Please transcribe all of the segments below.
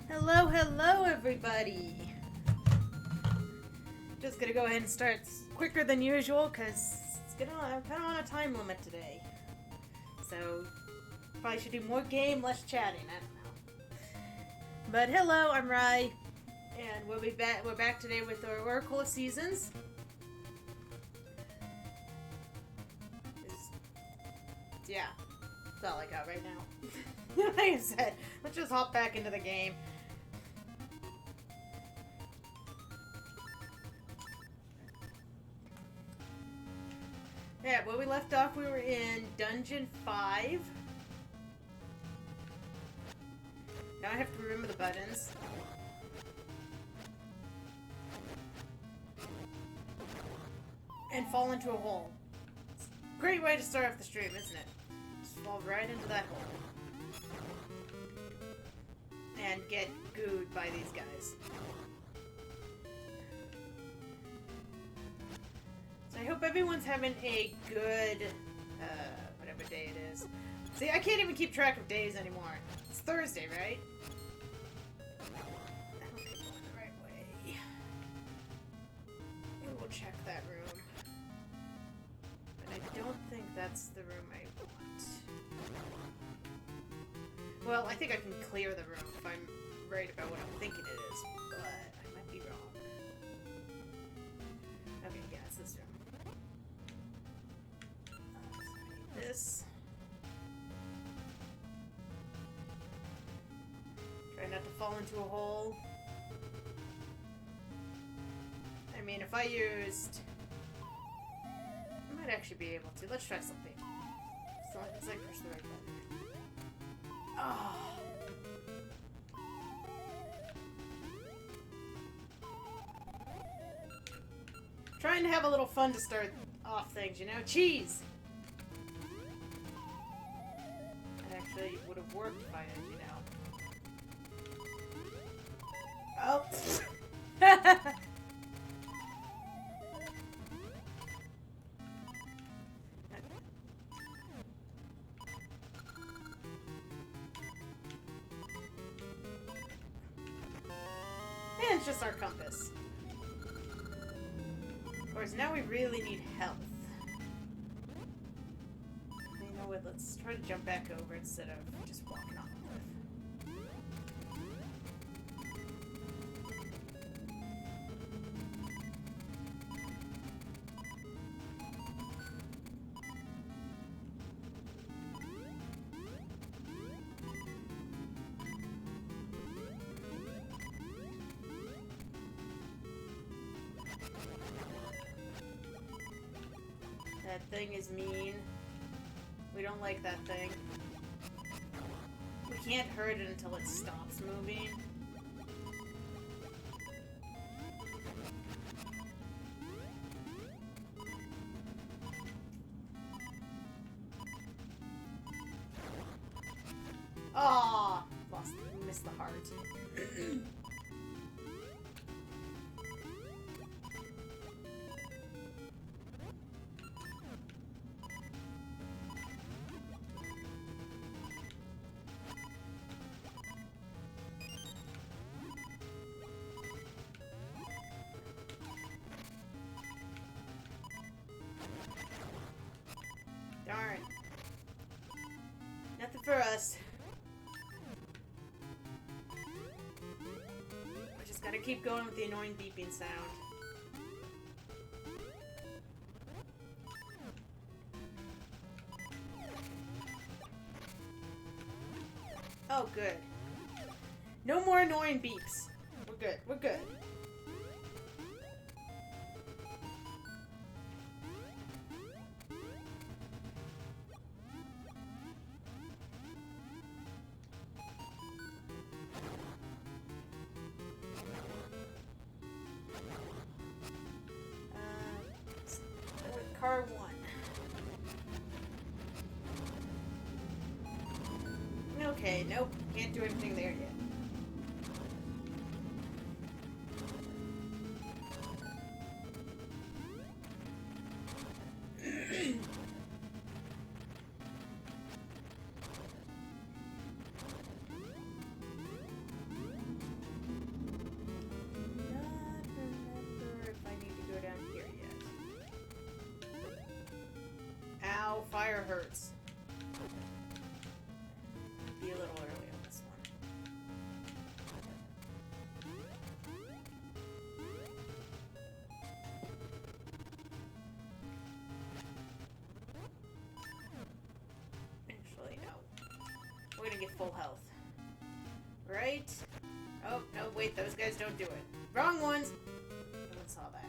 Hello, hello, everybody. Just gonna go ahead and start quicker than usual because I'm kind of on a time limit today. So probably should do more game, less chatting. I don't know. But hello, I'm Rai, and we'll be back. We're back today with our Oracle of Seasons. Yeah, that's all I got right now. Like I said, let's just hop back into the game. Yeah, where we left off, we were in Dungeon 5. Now I have to remember the buttons. And fall into a hole. Great way to start off the stream, isn't it? Just fall right into that hole. And get gooed by these guys. So I hope everyone's having a good, whatever day it is. See, I can't even keep track of days anymore. It's Thursday, right? I don't think I'm going the right way. Maybe we'll check that room. But I don't think that's the room I want. Well, I think I can clear the room if I'm right about what I'm thinking it is, but I might be wrong. Okay, yeah, it's this room. This. Try not to fall into a hole. I mean, if I used... I might actually be able to. Let's try something. So as I push the right button. Oh. Trying to have a little fun to start off things, you know? Cheese! That actually would have worked if I had, you know. Oh! And it's just our compass. Of course, now we really need health. You know what, let's try to jump back over instead of just walking off the cliff. That thing is mean. We don't like that thing. We can't hurt it until it stops moving. Ah, missed the heart. Darn. Nothing for us. We just gotta keep going with the annoying beeping sound. Oh, good. No more annoying beeps. We're good. We're good. Car 1. Okay, nope. Can't do anything there yet. hurts. Be a little early on this one. Actually, no. We're gonna get full health. Right? Oh, no, wait, those guys don't do it. Wrong ones! No one saw that.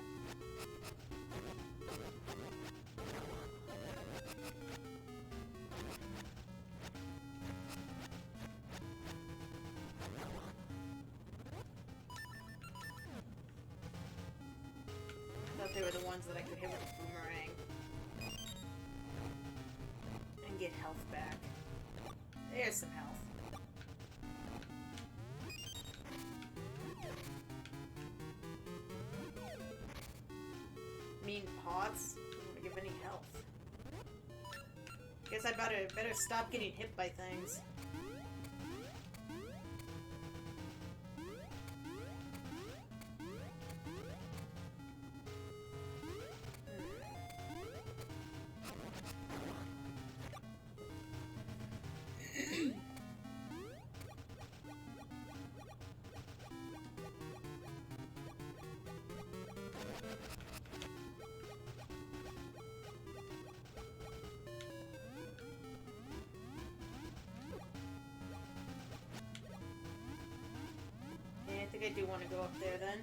I thought they were the ones that I could hit with a boomerang. And get health back. There's some health. Mean pots? Don't want to give any health. Guess I better stop getting hit by things. I think I do want to go up there then.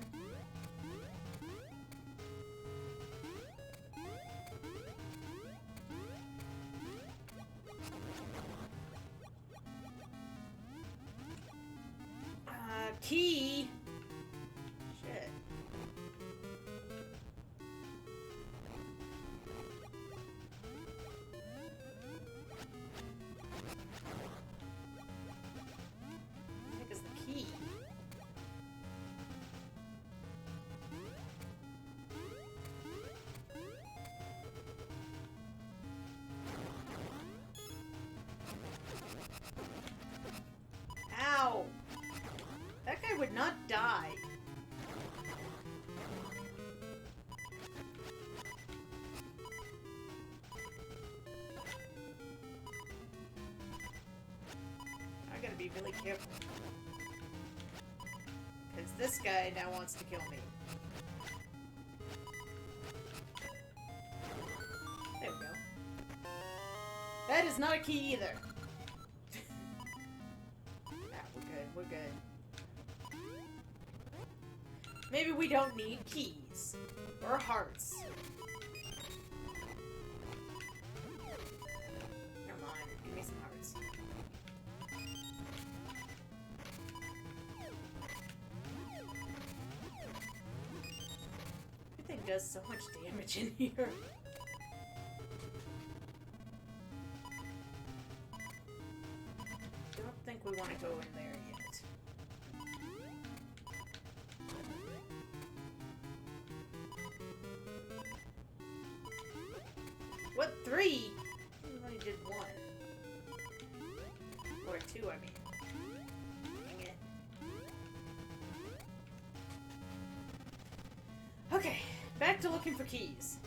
Key! Shit. What the heck is the key? Ow! That guy would not die. I gotta be really careful. Because this guy now wants to kill me. There we go. That is not a key either. We're good. Maybe we don't need keys. Or hearts. Come on, give me some hearts. Everything does so much damage in here. Don't think we want to go in there yet. What, 3? I only did 1. Or 2, I mean. Dang it. Okay, back to looking for keys.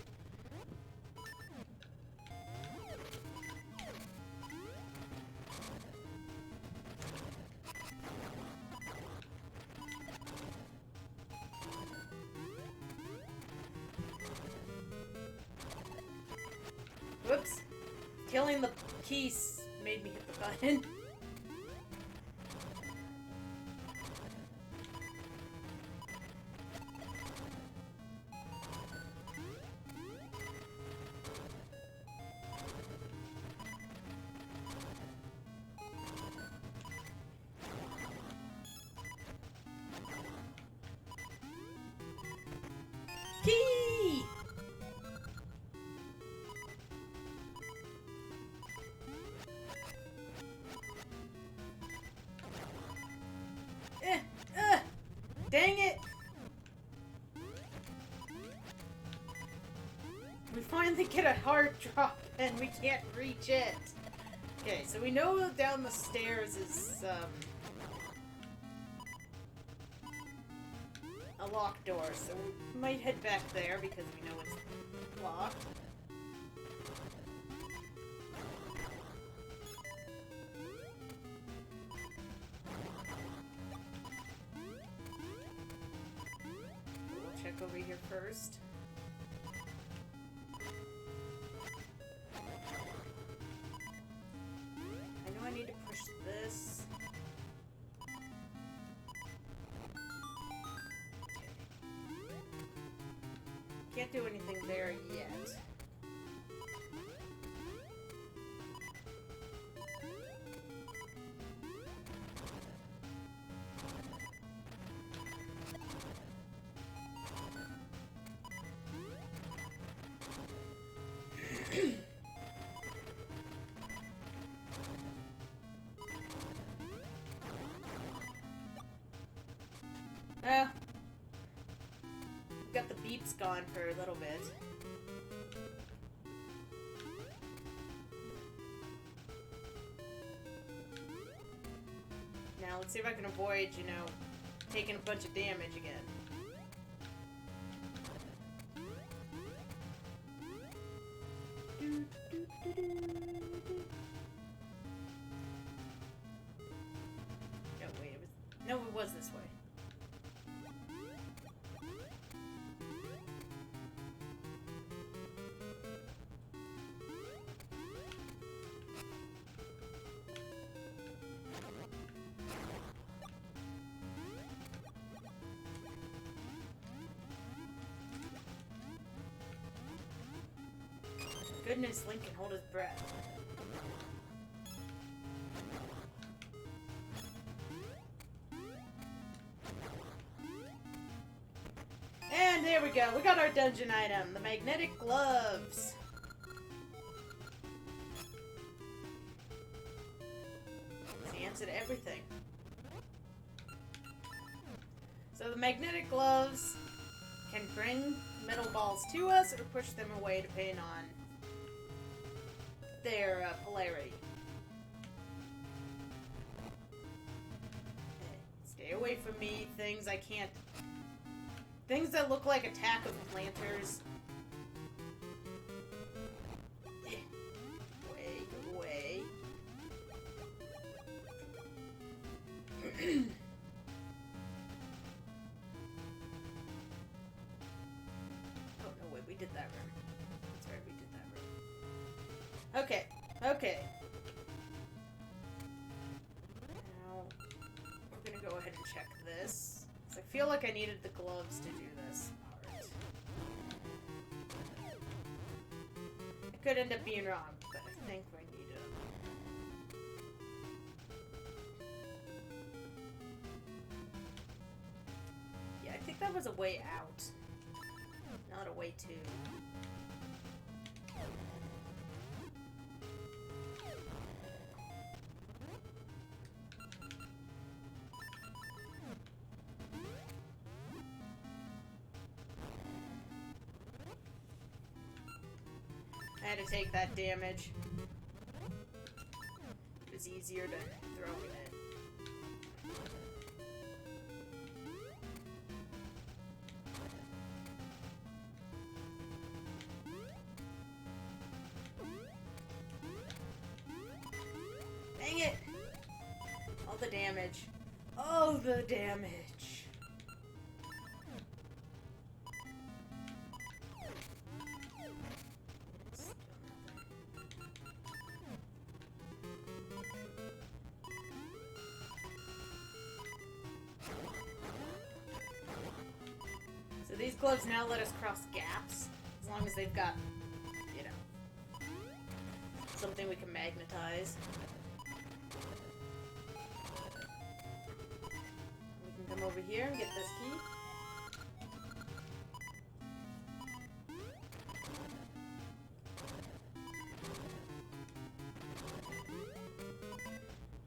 Whoops. Killing the keys made me hit the button. Key! Dang it! We finally get a hard drop and we can't reach it. Okay, so we know down the stairs is a locked door, so we might head back there because we know it's locked. check over here first. I know I need to push this. Can't do anything there yet. Well, got the beeps gone for a little bit. Now let's see if I can avoid, you know, taking a bunch of damage again. No, wait, it was... No, it was this way. Goodness, Link can hold his breath. And there we go. We got our dungeon item, the magnetic gloves. It's the answer to everything. So the magnetic gloves can bring metal balls to us or push them away depending on their polarity. Stay away from me, things I can't... Things that look like attack of planters. Away, go away. Oh, no, wait, we did that room. That's right, we did that room. Okay, okay. Now, we're gonna go ahead and check this. I feel like I needed the gloves to do this part. I could end up being wrong, but I think we need them. Yeah, I think that was a way out, not a way to. I had to take that damage. It was easier to throw it in. Dang it! All the damage. Oh, the damage. These gloves now let us cross gaps, as long as they've got, you know, something we can magnetize. We can come over here and get this key.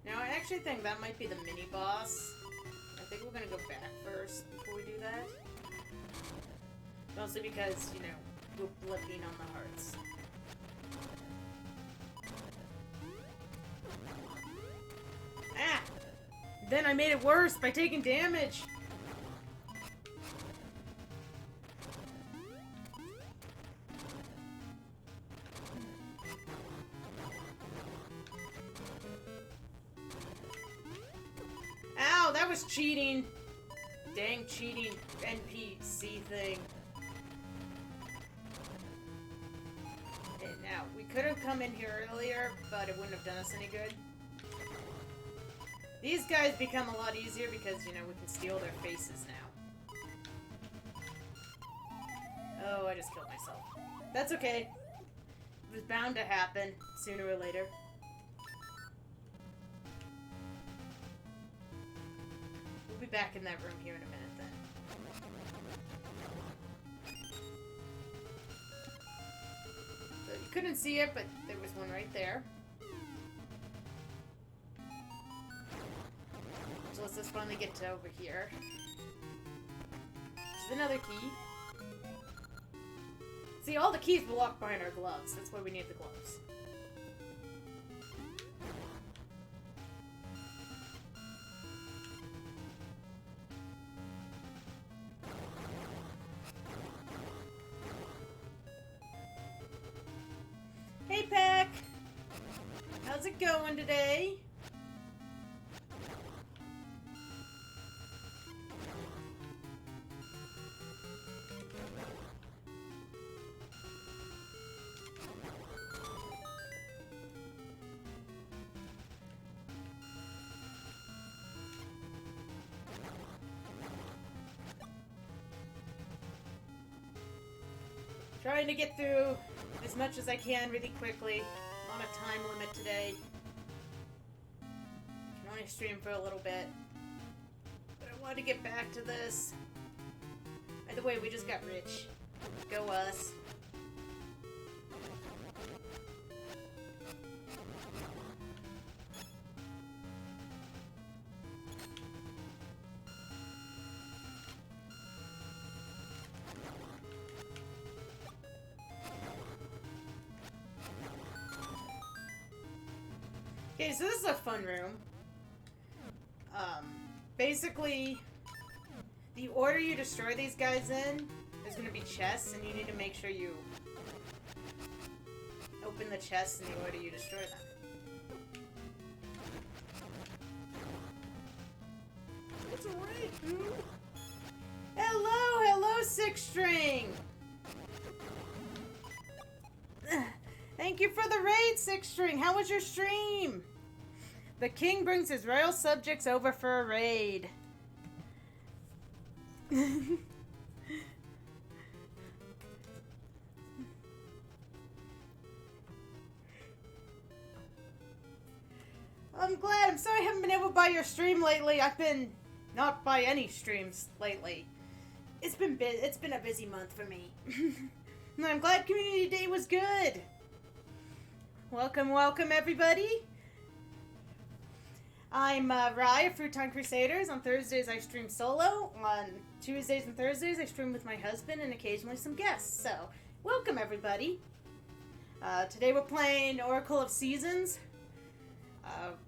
Now, I actually think that might be the mini-boss. I think we're gonna go back first before we do that. Mostly because, you know, we're blipping on the hearts. Ah! Then I made it worse by taking damage! Ow! That was cheating! dang cheating NPC thing. Okay, now, we could have come in here earlier, but it wouldn't have done us any good. These guys become a lot easier because, you know, we can steal their faces now. Oh, I just killed myself. That's okay. It was bound to happen, sooner or later. We'll be back in that room here in a minute, then. So you couldn't see it, but there was one right there. So let's just finally get to over here. There's another key. See, all the keys were locked behind our gloves. That's why we need the gloves. Hey, Peck! How's it going today? Trying to get through as much as I can really quickly. I'm on a time limit today. Can only stream for a little bit. But I want to get back to this. By the way, we just got rich. Go us. Okay, so this is a fun room. Basically, the order you destroy these guys in is going to be chests, and you need to make sure you open the chests in the order you destroy them. What's a raid, dude? Hello, Six String! Thank you for the raid, Six String! How was your stream? The king brings his royal subjects over for a raid. I'm glad. I'm sorry I haven't been able to buy your stream lately. I've been not by any streams lately. It's been a busy month for me. And I'm glad Community Day was good. Welcome, everybody. I'm Rye of Futon Crusaders. On Thursdays, I stream solo. On Tuesdays and Thursdays, I stream with my husband and occasionally some guests. So, welcome, everybody. Today we're playing Oracle of Seasons.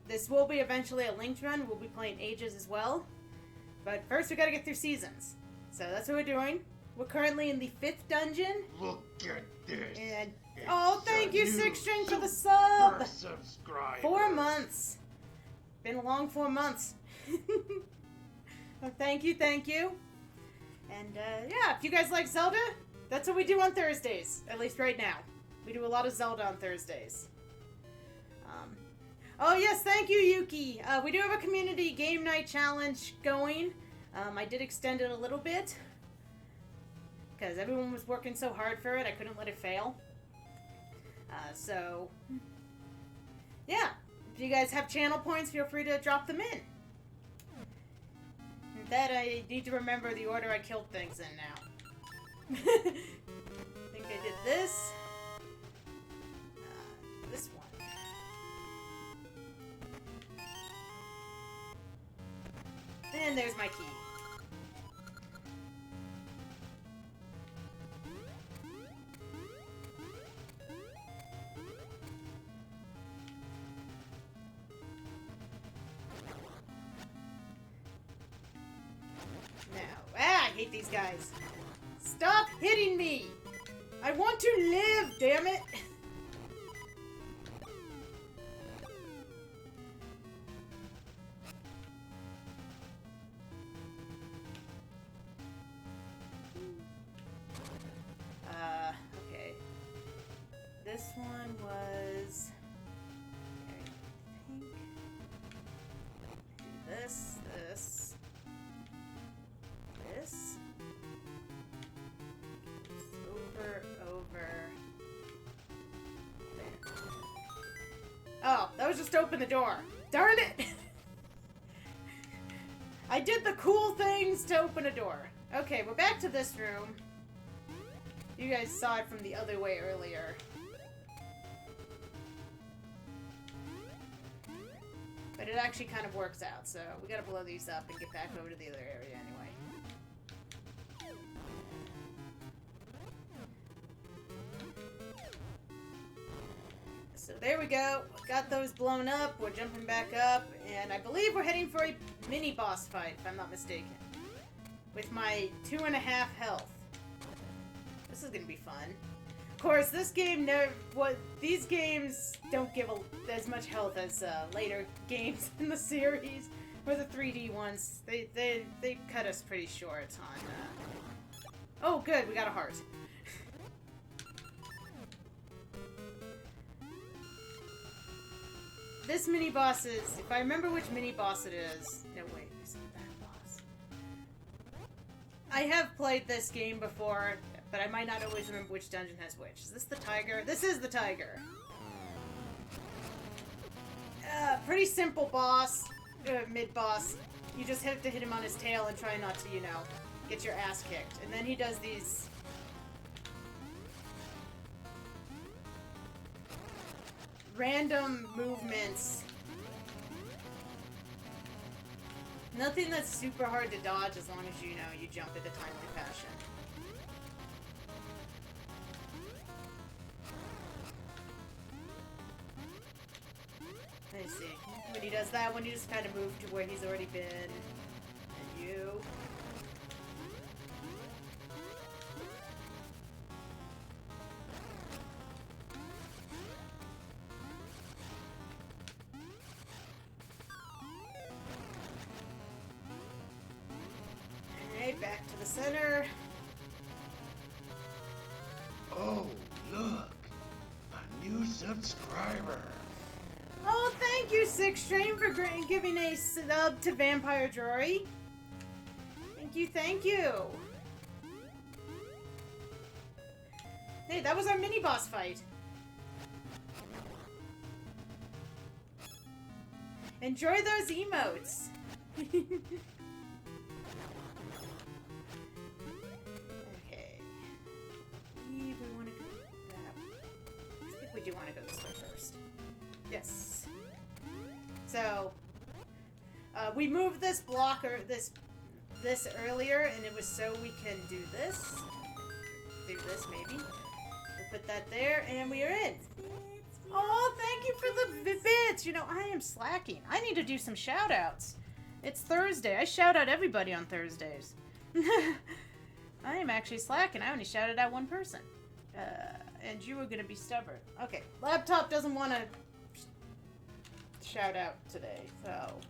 This will be eventually a linked run. We'll be playing Ages as well. But first, we gotta get through Seasons. So, that's what we're doing. We're currently in the 5th dungeon. Look at this. And oh, thank you, Six String, for the sub! Subscribe. 4 months. Been a long 4 months. Well, thank you. And, yeah, if you guys like Zelda, that's what we do on Thursdays. At least right now. We do a lot of Zelda on Thursdays. Oh, yes, thank you, Yuki. We do have a community game night challenge going. I did extend it a little bit. Because everyone was working so hard for it, I couldn't let it fail. So, yeah. If you guys have channel points, feel free to drop them in. And that I need to remember the order I killed things in now. I think I did this. This one. And there's my key. I hate these guys. Stop hitting me! I want to live, damn it! this one was... I think... This. Over. There. Oh, that was just to open the door. Darn it! I did the cool things to open a door. Okay, we're back to this room. You guys saw it from the other way earlier. But it actually kind of works out, so we gotta blow these up and get back over to the other area anyway. So there we go. Got those blown up. We're jumping back up, and I believe we're heading for a mini boss fight, if I'm not mistaken. With my 2.5 health. This is gonna be fun. Of course, this game these games don't give as much health as later games in the series, or the 3D ones. They cut us pretty short on. Oh, good, we got a heart. This mini boss is, if I remember which mini boss it is. No, wait, is it that boss? I have played this game before, but I might not always remember which dungeon has which. Is this the tiger? This is the tiger. Pretty simple boss, mid-boss. You just have to hit him on his tail and try not to, you know, get your ass kicked. And then he does these... random movements. Nothing that's super hard to dodge as long as, you know, you jump in a timely fashion. Let's see. When he does that one, you just kind of move to where he's already been. And you... Alright, back to the center. Oh, look. A new subscriber. Oh, thank you, Sixstream, for giving a sub to Vampire Jory. Thank you, thank you. Hey, that was our mini-boss fight. Enjoy those emotes. Okay. We want to go that way. I think we do want to go this way first. Yes. So, we moved this blocker, this earlier, and it was so we can do this. Do this, maybe. We'll put that there, and we are in. Oh, thank you for the bits! You know, I am slacking. I need to do some shout-outs. It's Thursday. I shout out everybody on Thursdays. I am actually slacking. I only shouted out one person. And you were gonna be stubborn. Okay, laptop doesn't want to shout out today, so...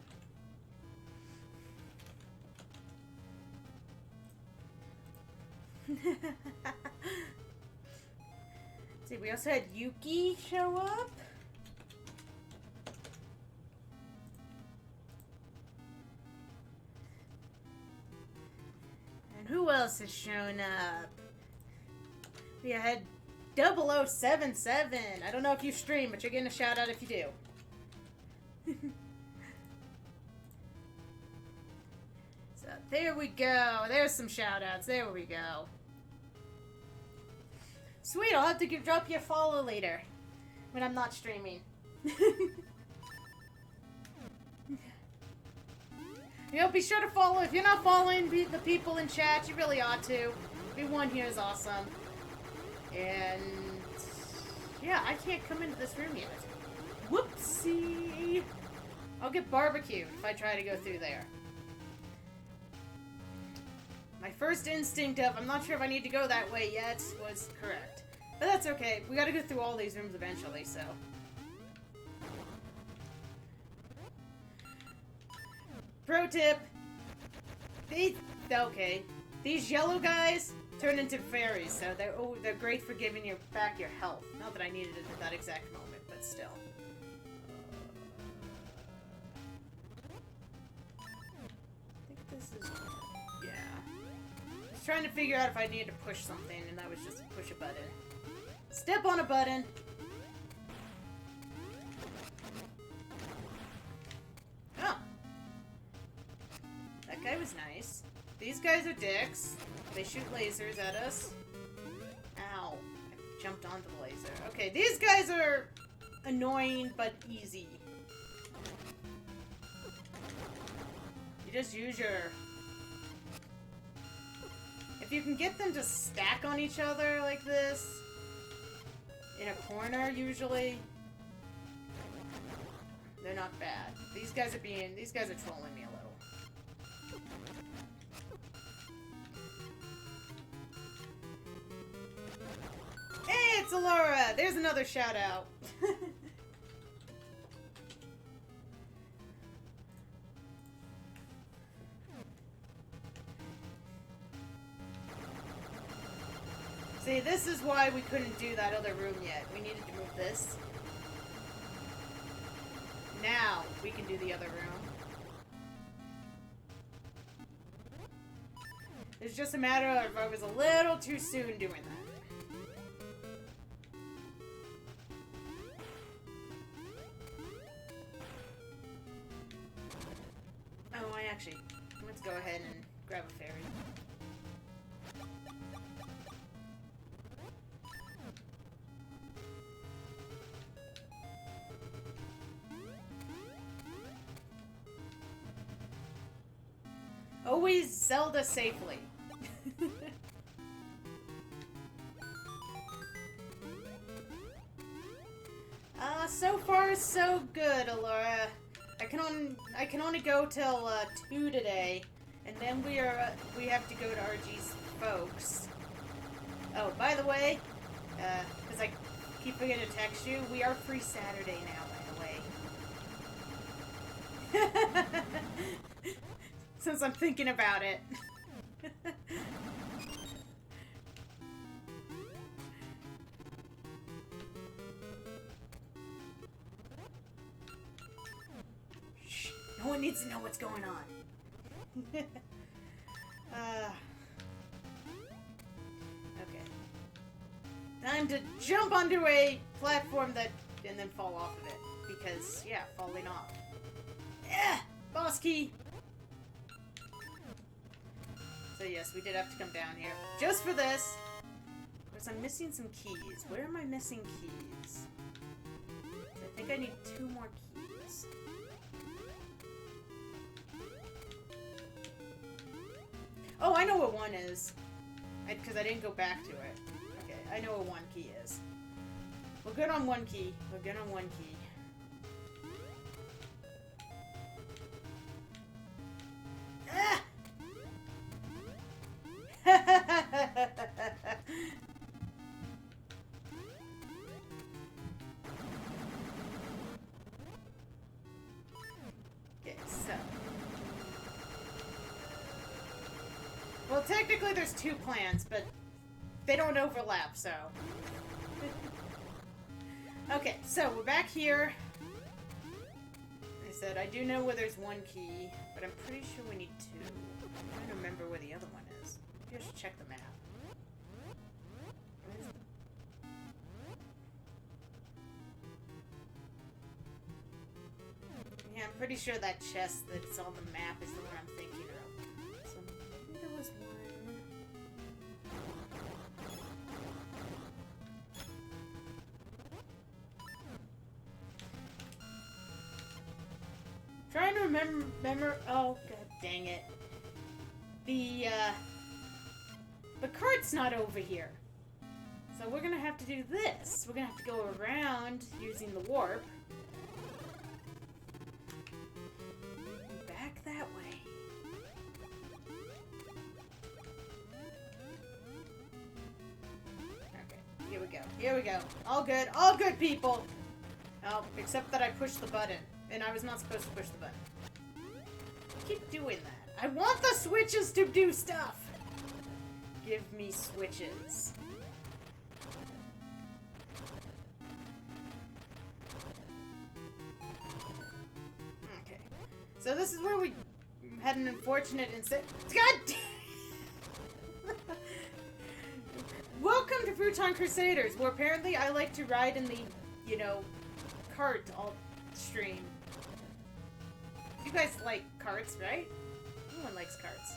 See, we also had Yuki show up. And who else has shown up? We had 0077. I don't know if you stream, but you're getting a shout out if you do. So there we go. There's some shout outs. There we go. Sweet, I'll have to drop you a follow later when I'm not streaming. You know, be sure to follow. If you're not following the people in chat, you really ought to. Everyone here is awesome. And yeah, I can't come into this room yet. Whoopsie! I'll get barbecued if I try to go through there. My first instinct of, I'm not sure if I need to go that way yet, was correct. But that's okay. We gotta go through all these rooms eventually, so. Pro tip. These yellow guys, turn into fairies, so they're great for giving you back your health. Not that I needed it at that exact moment, but still. I think this is... yeah. I was trying to figure out if I needed to push something, and that was just push a button. Step on a button! Oh. That guy was nice. These guys are dicks. They shoot lasers at us. Ow. I jumped onto the laser. Okay, these guys are annoying, but easy. You just use your... if you can get them to stack on each other like this, in a corner, usually, they're not bad. These guys are trolling me a little. Hey, it's Alora! There's another shout out. See, this is why we couldn't do that other room yet. We needed to move this. Now, we can do the other room. It's just a matter of I was a little too soon doing that. Oh, let's go ahead and grab a fairy. Always Zelda safely. So far so good, Alora. I can only go till 2 today, and then we have to go to RG's folks. Oh, by the way, because I keep forgetting to text you, we are free Saturday now, by the way. Since I'm thinking about it. Shh, no one needs to know what's going on. Okay. Time to jump onto a platform and then fall off of it. Because, yeah, falling off. Yeah! Boss key! So yes, we did have to come down here. Just for this! Because I'm missing some keys. Where am I missing keys? I think I need 2 more keys. Oh, I know what 1 is. Because I didn't go back to it. Okay, I know what 1 key is. We're good on 1 key. We're good on 1 key. Ah! Okay, so. Well, technically there's 2 plans, but they don't overlap, so. Okay, so we're back here. I said I do know where there's 1 key, but I'm pretty sure we need 2. I'm trying to remember where the other one is. Maybe I should check the map. Yeah, I'm pretty sure that chest that's on the map is the one I'm thinking of. So maybe there was 1. Trying to remember. Oh, god dang it. The cart's not over here. So we're gonna have to do this. We're gonna have to go around using the warp. And back that way. Okay, here we go. Here we go. All good. All good, people! Oh, except that I pushed the button. And I was not supposed to push the button. I keep doing that. I want the switches to do stuff! give me switches. Okay. So this is where we had an unfortunate incident. God damn! Welcome to Futon Crusaders, where apparently I like to ride in the, you know, cart all stream. You guys like carts, right? No one likes carts.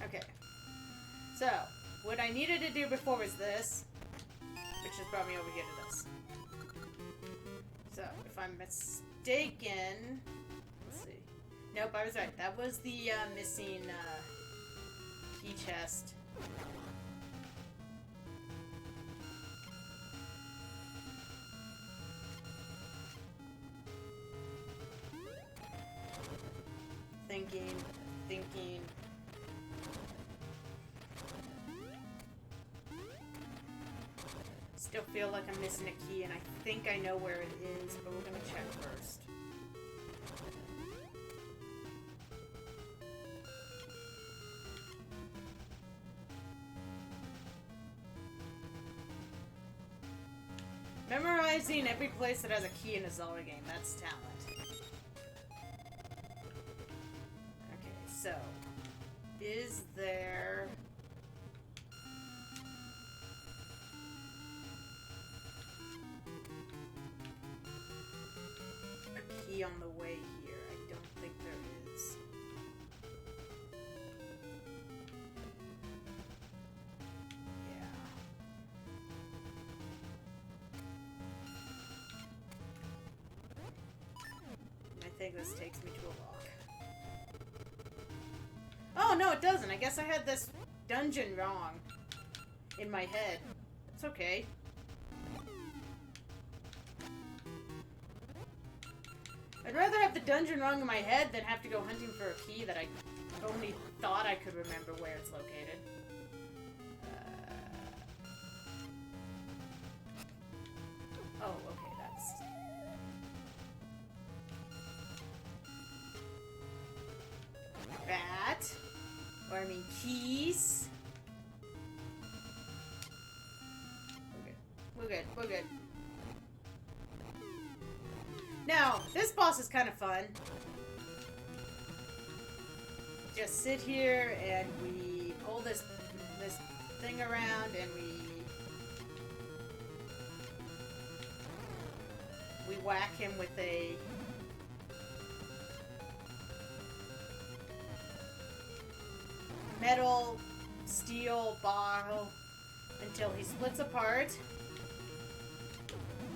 Okay. So, what I needed to do before was this, which has brought me over here to this. So, if I'm mistaken... Let's see. Nope, I was right. That was the missing key chest. Thinking. Still feel like I'm missing a key, and I think I know where it is, but we're gonna check first. Memorizing every place that has a key in a Zelda game, that's talent. Okay, so, is there... a key on the way here? I don't think there is. Yeah. I think this takes me to a lock. Oh, no, it doesn't. I guess I had this dungeon wrong in my head. It's okay. I'd rather have the dungeon wrong in my head than have to go hunting for a key that I only thought I could remember where it's located. Oh, okay, that's... Bat. Or, I mean, keys. We're good. Now, this boss is kind of fun. Just sit here and we pull this thing around and we whack him with a metal steel bottle until he splits apart.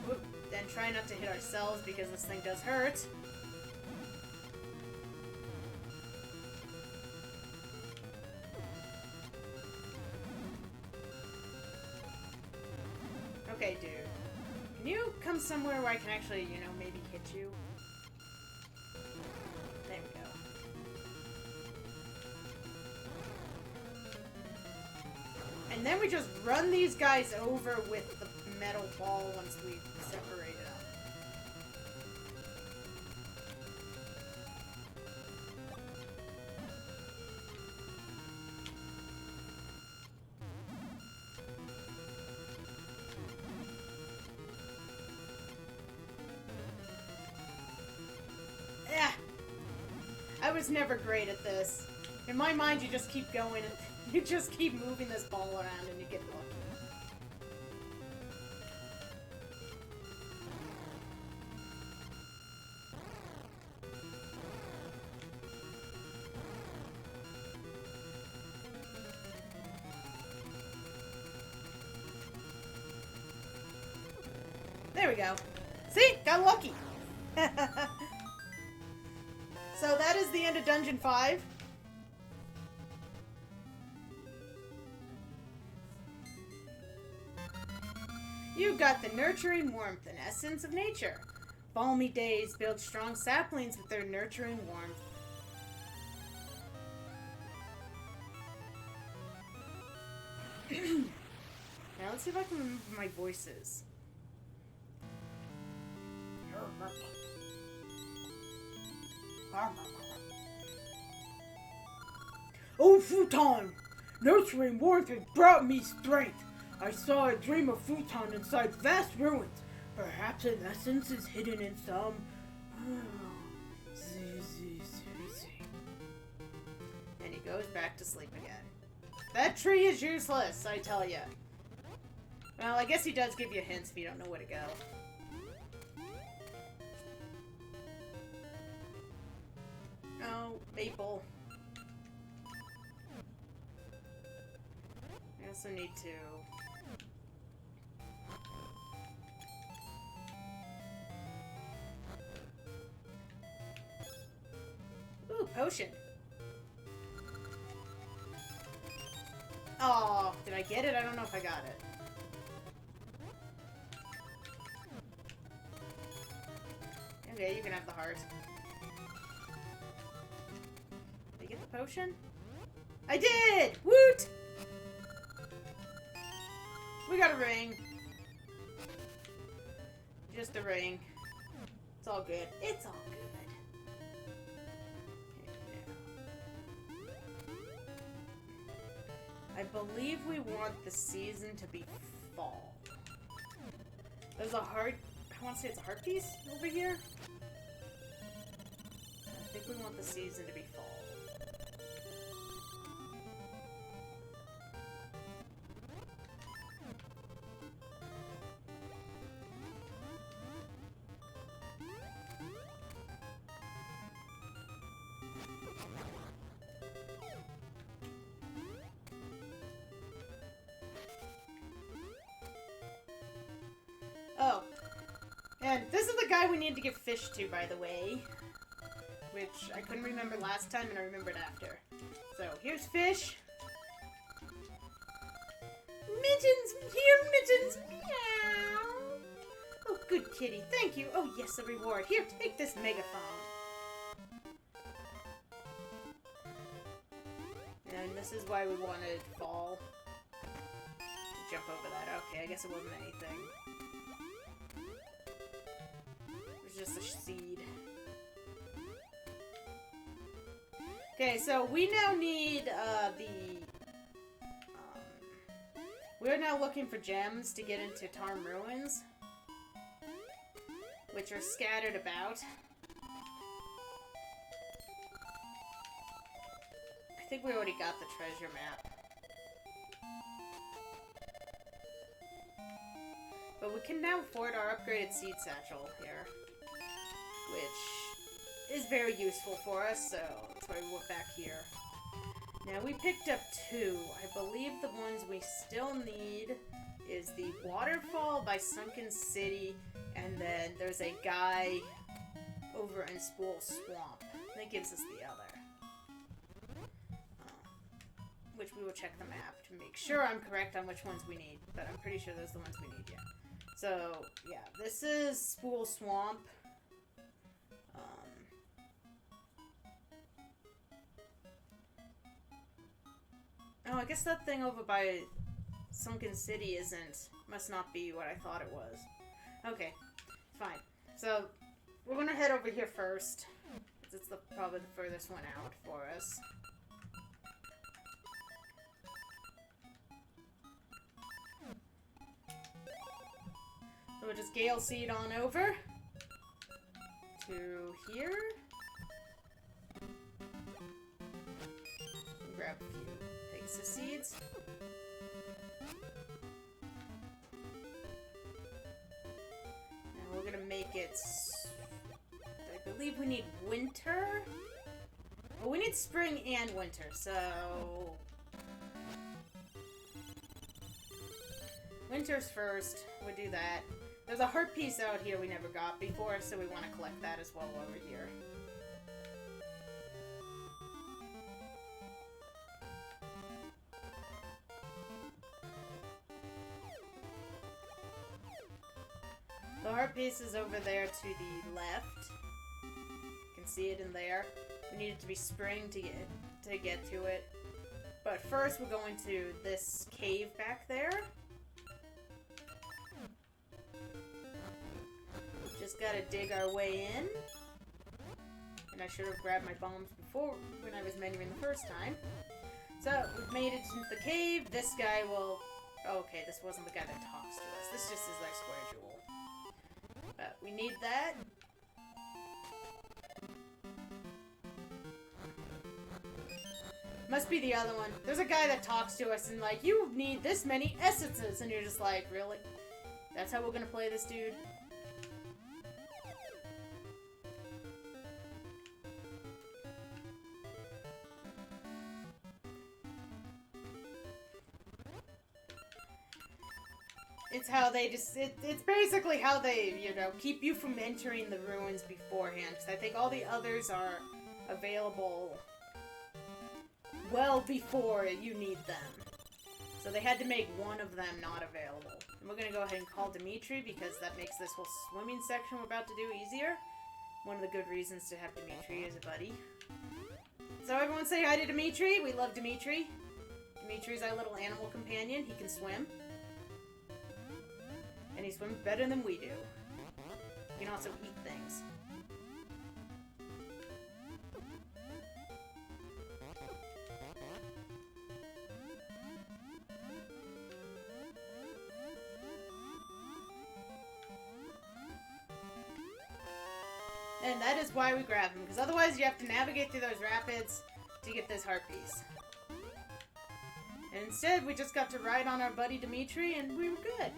Whoop. Then try not to hit ourselves because this thing does hurt. Okay, dude. Can you come somewhere where I can actually, you know, maybe hit you? There we go. And then we just run these guys over with the metal ball once we separate it up. Yeah. I was never great at this. In my mind, you just keep going and you just keep moving this ball around and you get lucky. There we go. See? Got lucky. So that is the end of Dungeon 5. You got the nurturing warmth and essence of nature. Balmy days build strong saplings with their nurturing warmth. Now let's see if I can remember my voices. Oh, Futon! Nurturing warmth has brought me strength. I saw a dream of Futon inside vast ruins. Perhaps an essence is hidden in some... And he goes back to sleep again. That tree is useless, I tell ya. Well, I guess he does give you hints if you don't know where to go. Oh, maple. I also need to... Ooh, potion. Oh, did I get it? I don't know if I got it. Okay, you can have the heart. Did I get the potion? I did! Woot! We got a ring. Just a ring. It's all good. It's all good. I believe we want the season to be fall. There's a heart... I want to say it's a heart piece over here. I think we want the season to be fall. Oh. And this is the guy we need to give fish to, by the way. Which I couldn't remember last time, and I remembered after. So, here's fish. Mittens! Here, Mittens! Meow! Oh, good kitty. Thank you. Oh, yes, a reward. Here, take this megaphone. And this is why we wanted fall. Jump over that. Okay, I guess it wasn't anything. It was just a seed. Okay, so we now need we're now looking for gems to get into Tarm Ruins, which are scattered about. I think we already got the treasure map. But we can now afford our upgraded seed satchel here, which is very useful for us, so that's why we went back here. Now, we picked up two. I believe the ones we still need is the Waterfall by Sunken City, and then there's a guy over in Spool Swamp. That gives us the other. Which we will check the map to make sure I'm correct on which ones we need, but I'm pretty sure those are the ones we need, yeah. So, yeah, this is Spool Swamp. Oh, I guess that thing over by Sunken City must not be what I thought it was. Okay, fine. So, we're gonna head over here first. It's probably the furthest one out for us. So we'll just Gale Seed on over to here. Grab a few Pegasus seeds. Now we're gonna make it... I believe we need winter. Well, we need spring and winter, so... Winter's first. We'll do that. There's a heart piece out here we never got before, so we want to collect that as well over here. The heart piece is over there to the left. You can see it in there. We need it to be spring to get to it. But first we're going to this cave back there. Just gotta dig our way in. And I should have grabbed my bombs before when I was menuing the first time. So, we've made it into the cave. This guy will... Oh, okay, this wasn't the guy that talks to us. This just is our square jewel. But we need that. Must be the other one. There's a guy that talks to us and like, you need this many essences. And you're just like, really? That's how we're gonna play this, dude? It's how they just, it's basically how they, you know, keep you from entering the ruins beforehand. Because I think all the others are available well before you need them. So they had to make one of them not available. And we're going to go ahead and call Dimitri because that makes this whole swimming section we're about to do easier. One of the good reasons to have Dimitri as a buddy. So everyone say hi to Dimitri. We love Dimitri. Dimitri's our little animal companion. He can swim. And he swims better than we do. He can also eat things. And that is why we grab him, because otherwise you have to navigate through those rapids to get this heart piece. And instead, we just got to ride on our buddy Dimitri, and we were good.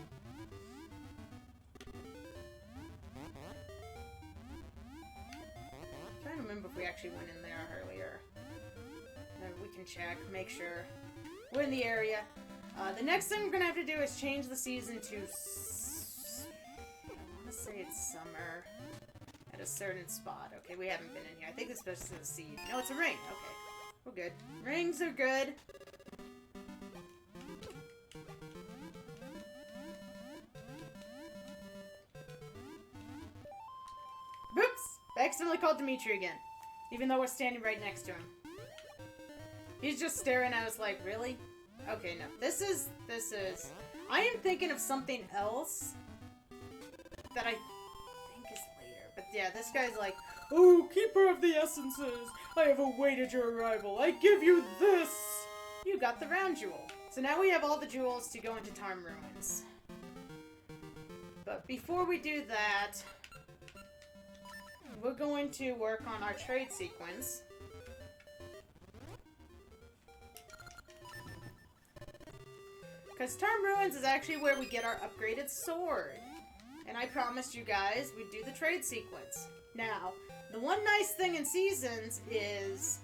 I'm trying to remember if we actually went in there earlier. We can check, make sure. We're in the area. The next thing we're going to have to do is change the season to... I want to say it's summer. At a certain spot. Okay, we haven't been in here. I think it's supposed to be a seed. No, it's a ring. Okay. We're good. Rings are good. Oops! I accidentally called Dimitri again. Even though we're standing right next to him. He's just staring at us like, really? Okay, no. This is... I am thinking of something else that I think is later. But yeah, this guy's like, Oh, Keeper of the Essences, I have awaited your arrival. I give you this! You got the round jewel. So now we have all the jewels to go into Tarm Ruins. But before we do that, we're going to work on our trade sequence. Because Tarm Ruins is actually where we get our upgraded sword. And I promised you guys we'd do the trade sequence. Now, the one nice thing in Seasons is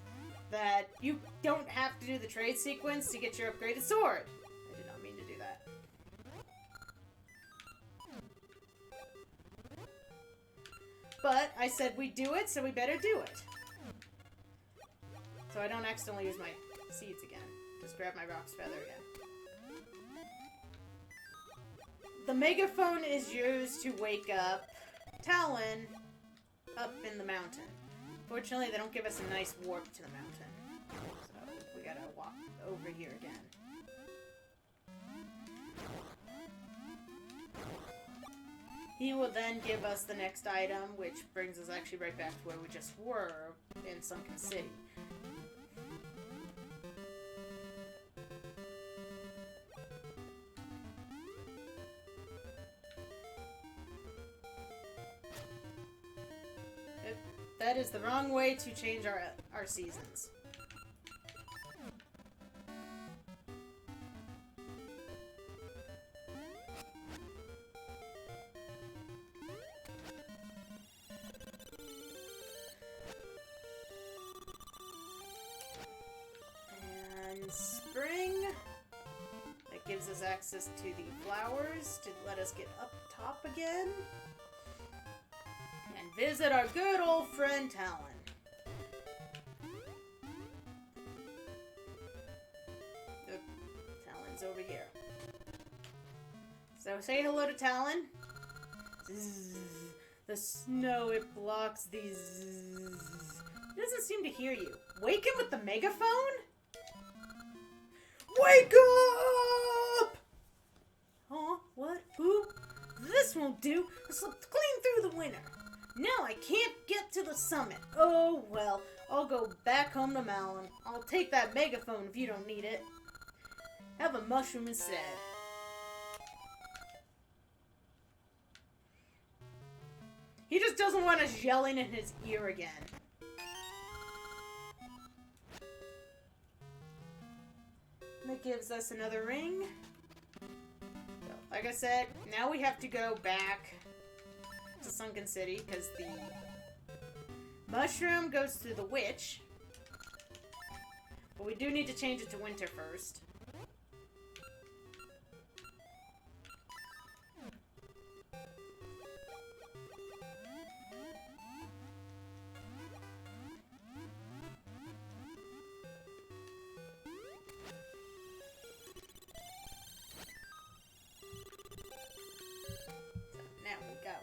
that you don't have to do the trade sequence to get your upgraded sword. I did not mean to do that. But I said we'd do it, so we better do it. So I don't accidentally use my seeds again. Just grab my Rock's Feather again. The megaphone is used to wake up Talon up in the mountain. Fortunately, they don't give us a nice warp to the mountain. So, we gotta walk over here again. He will then give us the next item, which brings us actually right back to where we just were in Sunken City. That is the wrong way to change our seasons. And spring. That gives us access to the flowers to let us get up top again. And visit our good old friend Talon. Talon's over here. So say hello to Talon. Zzz. The snow, it blocks these. He doesn't seem to hear you. Wake him with the megaphone? Wake up! Huh? What? Who? This won't do. I slipped clean through the winter. Now I can't get to the summit. Oh, well. I'll go back home to Malin. I'll take that megaphone if you don't need it. Have a mushroom instead. He just doesn't want us yelling in his ear again. That gives us another ring. So, like I said, now we have to go back to Sunken City because the mushroom goes to the witch. But we do need to change it to winter first.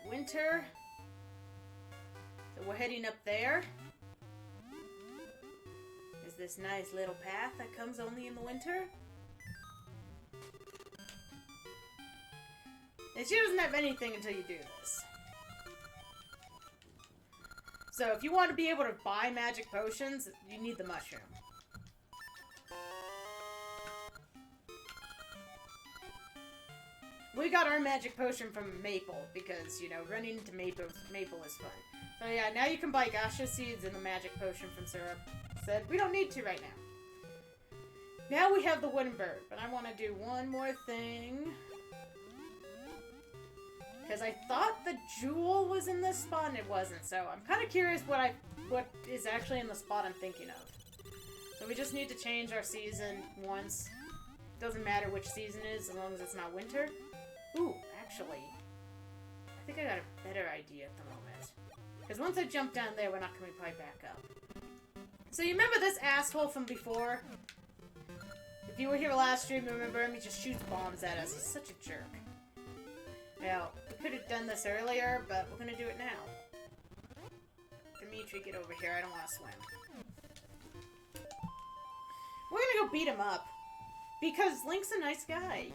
Winter. So we're heading up there. There's this nice little path that comes only in the winter. And she doesn't have anything until you do this. So if you want to be able to buy magic potions, you need the mushroom. We got our magic potion from Maple because, you know, running into Maple is fun. So yeah, now you can buy Gasha seeds and the magic potion from Syrup. Said we don't need to right now. Now we have the wooden bird, but I want to do one more thing. Because I thought the jewel was in this spot and it wasn't. So I'm kind of curious what is actually in the spot I'm thinking of. So we just need to change our season once. Doesn't matter which season it is as long as it's not winter. Ooh, actually, I think I got a better idea at the moment. Because once I jump down there, we're not coming right back up. So you remember this asshole from before? If you were here last stream, remember him? He just shoots bombs at us. He's such a jerk. Now, we could have done this earlier, but we're going to do it now. Dimitri, get over here. I don't want to swim. We're going to go beat him up. Because Link's a nice guy.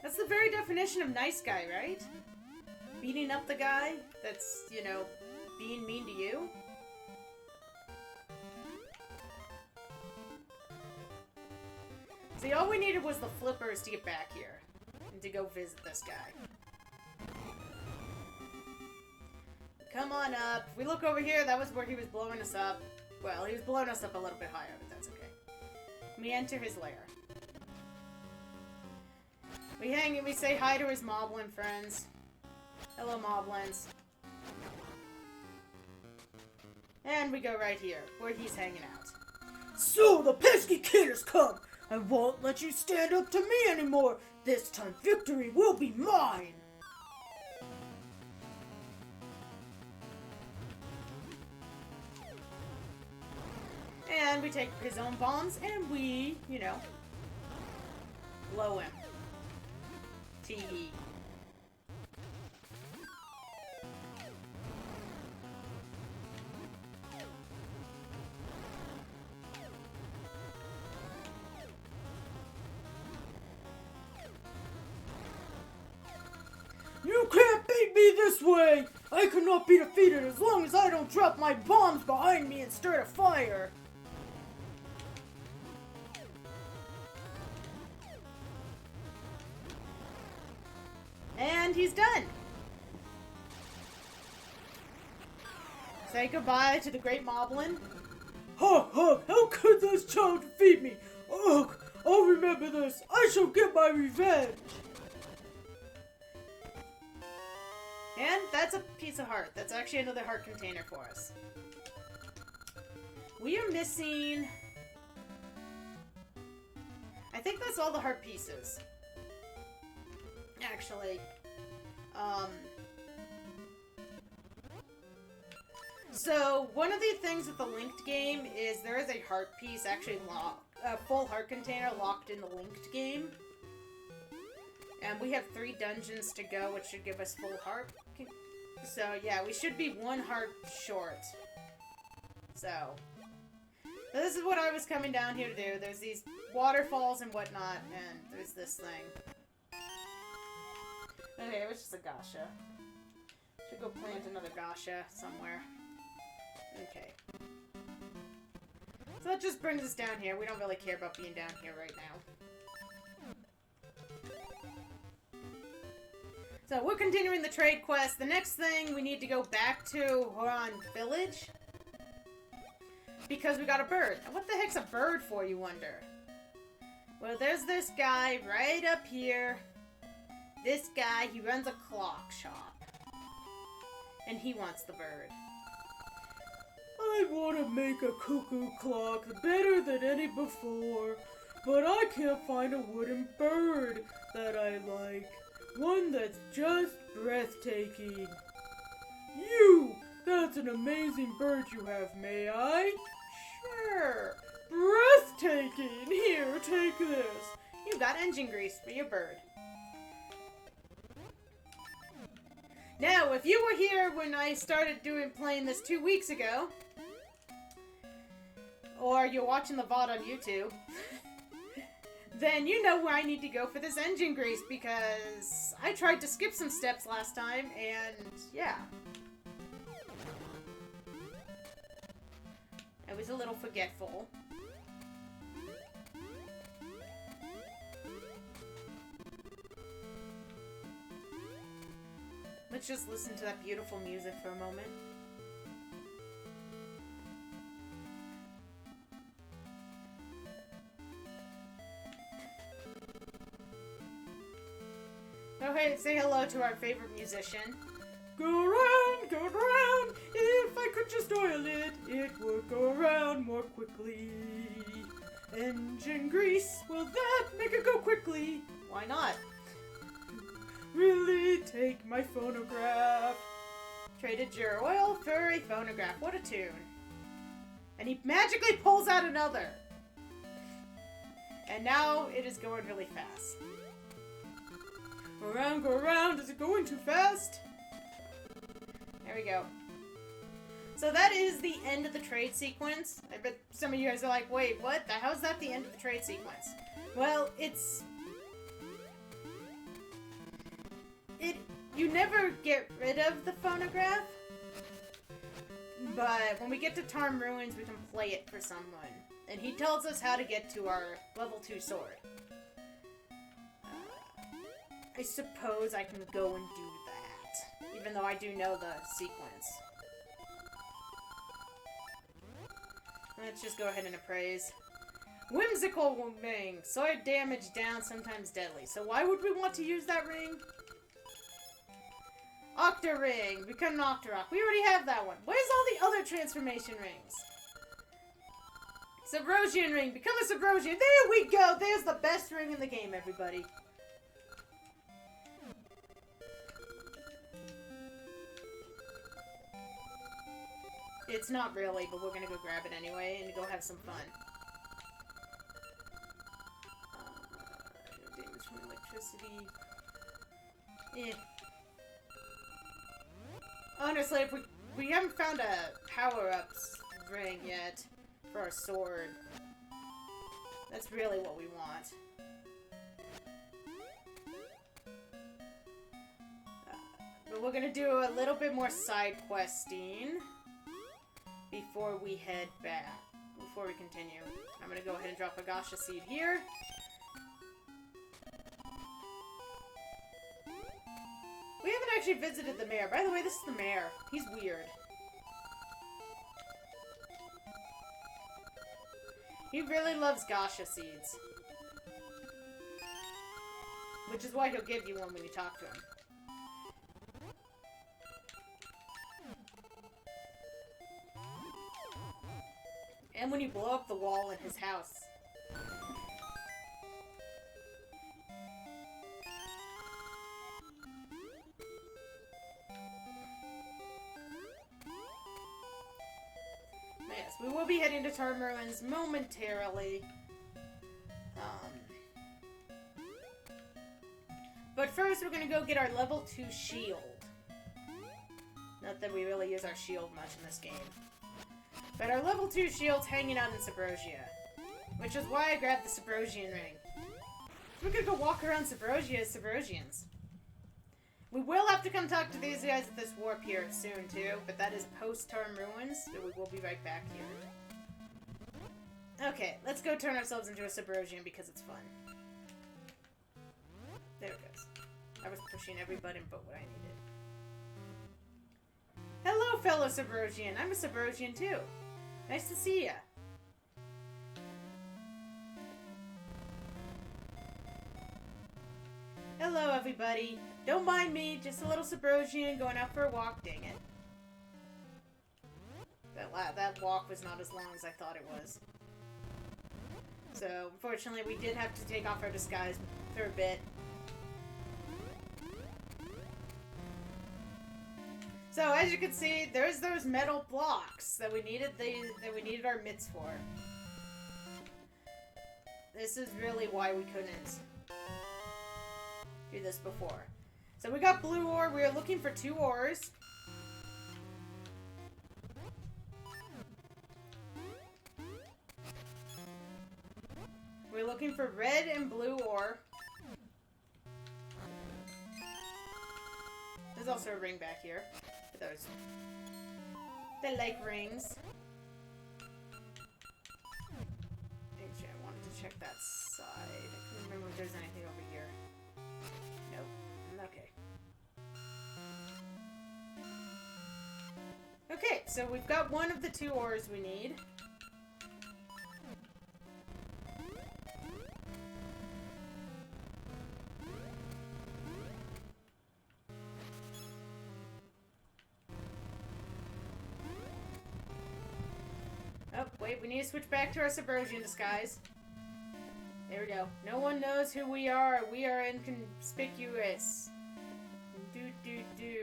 That's the very definition of nice guy, right? Beating up the guy that's, you know, being mean to you. See, all we needed was the flippers to get back here. And to go visit this guy. Come on up. If we look over here, that was where he was blowing us up. Well, he was blowing us up a little bit higher, but that's okay. We enter his lair. We hang and we say hi to his moblin friends. Hello, moblins. And we go right here, where he's hanging out. So, the pesky kid has come! I won't let you stand up to me anymore! This time victory will be mine! And we take his own bombs and we, you know, blow him. Tee. You can't beat me this way! I cannot be defeated as long as I don't drop my bombs behind me and start a fire! And he's done. Say goodbye to the great Moblin. Ha ha! How could this child defeat me? Ugh! I'll remember this! I shall get my revenge! And that's a piece of heart. That's actually another heart container for us. We are missing... I think that's all the heart pieces. Actually. So, one of the things with the linked game is there is a heart piece actually a full heart container locked in the linked game. And we have 3 dungeons to go, which should give us full heart. So, yeah, we should be 1 heart short. So this is what I was coming down here to do. There's these waterfalls and whatnot, and there's this thing. Okay, it was just a Gasha. Should go plant another Gasha somewhere. Okay. So that just brings us down here. We don't really care about being down here right now. So we're continuing the trade quest. The next thing, we need to go back to Horan Village. Because we got a bird. And what the heck's a bird for, you wonder? Well, there's this guy right up here. This guy, he runs a clock shop. And he wants the bird. I want to make a cuckoo clock better than any before, but I can't find a wooden bird that I like. One that's just breathtaking. You! That's an amazing bird you have, may I? Sure. Breathtaking! Here, take this. You got engine grease for your bird. Now, if you were here when I started playing this 2 weeks ago, or you're watching the VOD on YouTube, then you know where I need to go for this engine grease, because I tried to skip some steps last time, and yeah. I was a little forgetful. Let's just listen to that beautiful music for a moment. Oh, hey, say hello to our favorite musician. Go round, if I could just oil it, it would go around more quickly. Engine grease, will that make it go quickly? Why not? Really take my phonograph. Traded your oil for a phonograph. What a tune. And he magically pulls out another. And now it is going really fast. Go around, is it going too fast? There we go. So that is the end of the trade sequence. I bet some of you guys are like, wait, what? How's that the end of the trade sequence? Well, you never get rid of the phonograph, but when we get to Tarm Ruins, we can play it for someone. And he tells us how to get to our level 2 sword. I suppose I can go and do that, even though I do know the sequence. Let's just go ahead and appraise. Whimsical ring. Sword damage down, sometimes deadly. So why would we want to use that ring? Octa ring. Become an Octorok. We already have that one. Where's all the other transformation rings? Subrosian ring. Become a Subrosian. There we go. There's the best ring in the game, everybody. It's not really, but we're gonna go grab it anyway and go have some fun. Damage from electricity. Eh. Honestly, if we haven't found a power-ups ring yet for our sword. That's really what we want. But we're gonna do a little bit more side questing before we head back, before we continue. I'm gonna go ahead and drop a Gasha seed here. We haven't actually visited the mayor. By the way, this is the mayor. He's weird. He really loves Gasha seeds. Which is why he'll give you one when you talk to him. And when you blow up the wall in his house. Yes, we will be heading to Tarm Ruins momentarily. But first we're gonna go get our level 2 shield. Not that we really use our shield much in this game. But our level 2 shield's hanging out in Subrosia. Which is why I grabbed the Subrosian ring. We're gonna go walk around Subrosia as Subrosians. We will have to come talk to these guys at this warp here soon, too. But that is post-term ruins, so we will be right back here. Okay, let's go turn ourselves into a Subrosian because it's fun. There it goes. I was pushing every button but what I needed. Hello, fellow Subrosian. I'm a Subrosian, too. Nice to see ya. Hello, everybody. Don't mind me, just a little Subrosian going out for a walk, dang it. That walk was not as long as I thought it was. So, unfortunately, we did have to take off our disguise for a bit. So, as you can see, there's those metal blocks that we needed our mitts for. This is really why we couldn't do this before. So we got blue ore. We are looking for 2 ores. We're looking for red and blue ore. There's also a ring back here. For those that like rings. Actually, I wanted to check that side. I couldn't remember if there's anything over here. Nope. Okay. Okay, so we've got one of the 2 ores we need. Oh, wait, we need to switch back to our Subrosian disguise. There we go. No one knows who we are. We are inconspicuous.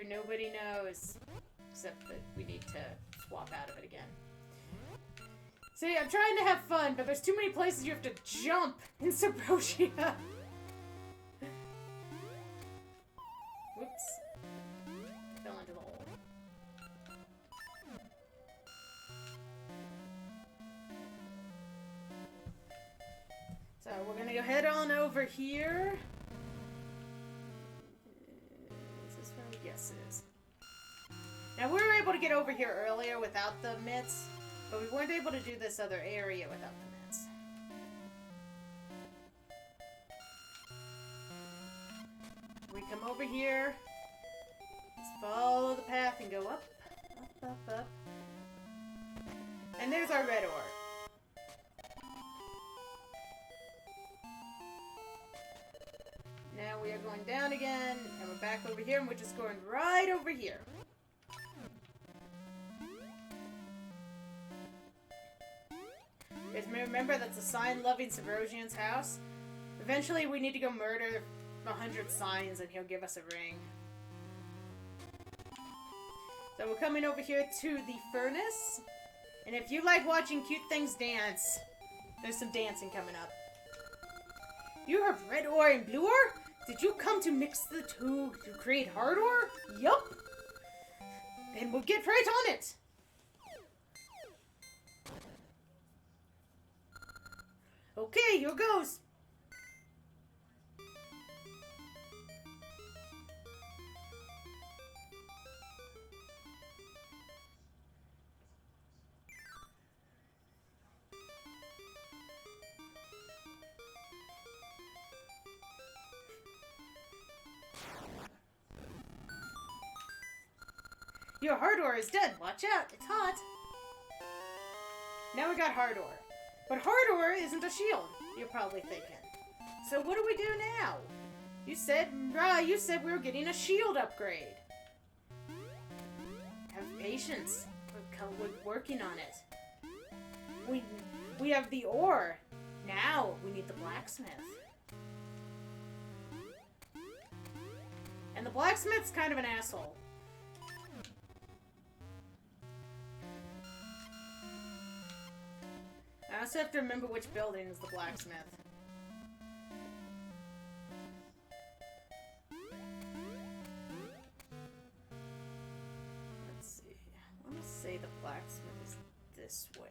Nobody knows. Except that we need to swap out of it again. See, I'm trying to have fun, but there's too many places you have to jump in Subrosia. Whoops. Fell into the hole. So we're gonna go head on over here. Is this where? Yes, it is. Now, we were able to get over here earlier without the mitts, but we weren't able to do this other area without the mitts. We come over here, just follow the path and go up, up, up, up. And there's our red ore. Now we are going down again, and we're back over here, and we're just going right over here. Guys, remember that's a sign-loving Subrosian's house. Eventually, we need to go murder 100 signs, and he'll give us a ring. So we're coming over here to the furnace. And if you like watching cute things dance, there's some dancing coming up. You have red ore and blue ore? Did you come to mix the 2 to create hard ore? Yup. Then we'll get right on it. Okay, here goes. Your hard ore is done. Watch out, it's hot. Now we got hard ore. But hard ore isn't a shield, you're probably thinking. So what do we do now? You said we were getting a shield upgrade. Have patience. We're working on it. We have the ore. Now we need the blacksmith. And the blacksmith's kind of an asshole. I also have to remember which building is the blacksmith. Let's see. I want to say the blacksmith is this way.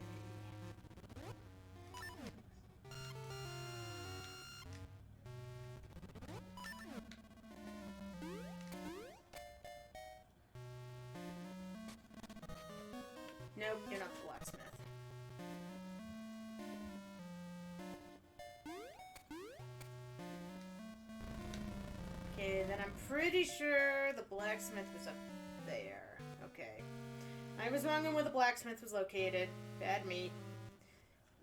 Nope, you're not the blacksmith. Okay, then I'm pretty sure the blacksmith was up there. Okay. I was wrong on where the blacksmith was located. Bad me.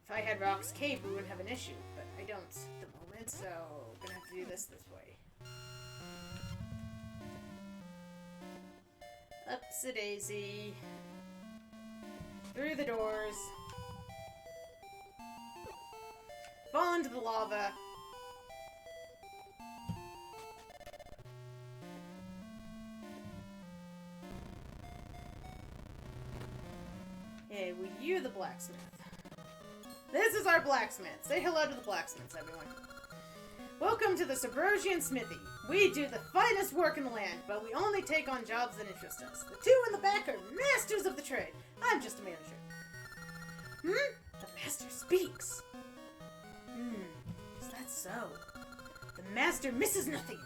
If I had Rock's Cape, we wouldn't have an issue, but I don't at the moment, so I'm gonna have to do this way. Upsy-daisy. Through the doors. Fall into the lava. Hey, well, you're the blacksmith. This is our blacksmith. Say hello to the blacksmiths, everyone. Welcome to the Subrosian Smithy. We do the finest work in the land, but we only take on jobs that interest us. The two in the back are masters of the trade. I'm just a manager. The master speaks. Is that so? The master misses nothing.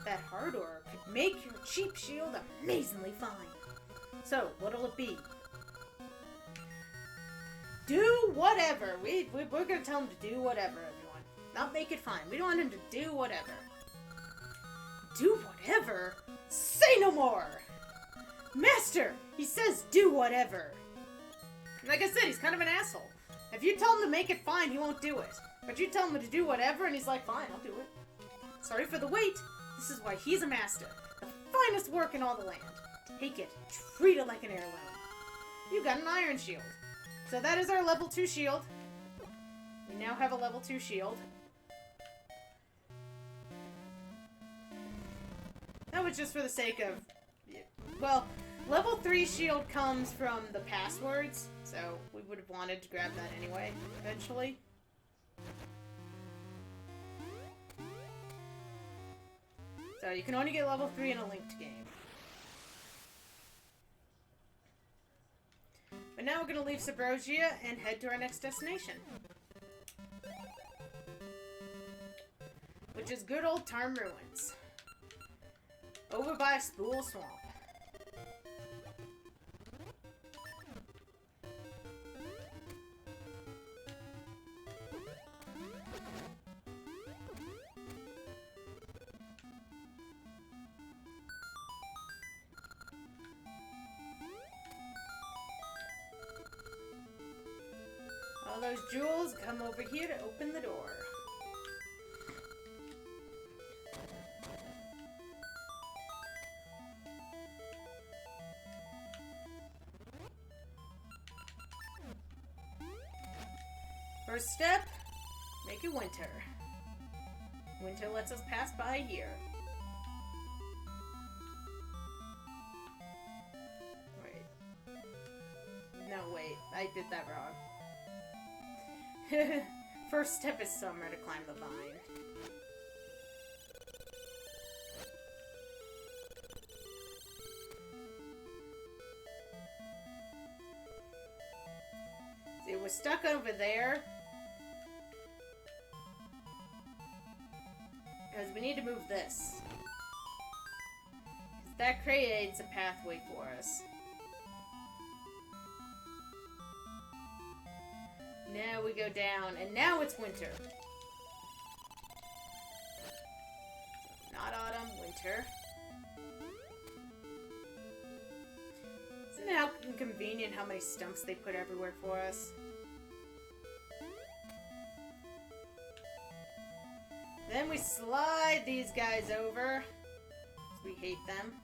That hard ore could make your cheap shield amazingly fine. So, what'll it be? Do whatever. We're gonna tell him to do whatever, everyone. Not make it fine. We don't want him to do whatever. Do whatever? Say no more! Master! He says do whatever. Like I said, he's kind of an asshole. If you tell him to make it fine, he won't do it. But you tell him to do whatever, and he's like, fine, I'll do it. Sorry for the wait. This is why he's a master. The finest work in all the land. Take it. Treat it like an heirloom. You got an iron shield. So that is our level 2 shield. We now have a level 2 shield. That was just for the sake of... Well, level 3 shield comes from the passwords, so we would have wanted to grab that anyway, eventually. So you can only get level 3 in a linked game. But now we're going to leave Subrosia and head to our next destination. Which is good old Tarm Ruins. Over by Spool Swamp. All those jewels come over here to open the door. First step, make it winter. Winter lets us pass by here. Wait. No, wait. I did that wrong. First step is summer to climb the vine. See, we're stuck over there. Because we need to move this. Because that creates a pathway for us. Now we go down, and now it's winter. Not autumn, winter. Isn't it how inconvenient how many stumps they put everywhere for us? Then we slide these guys over. 'Cause we hate them.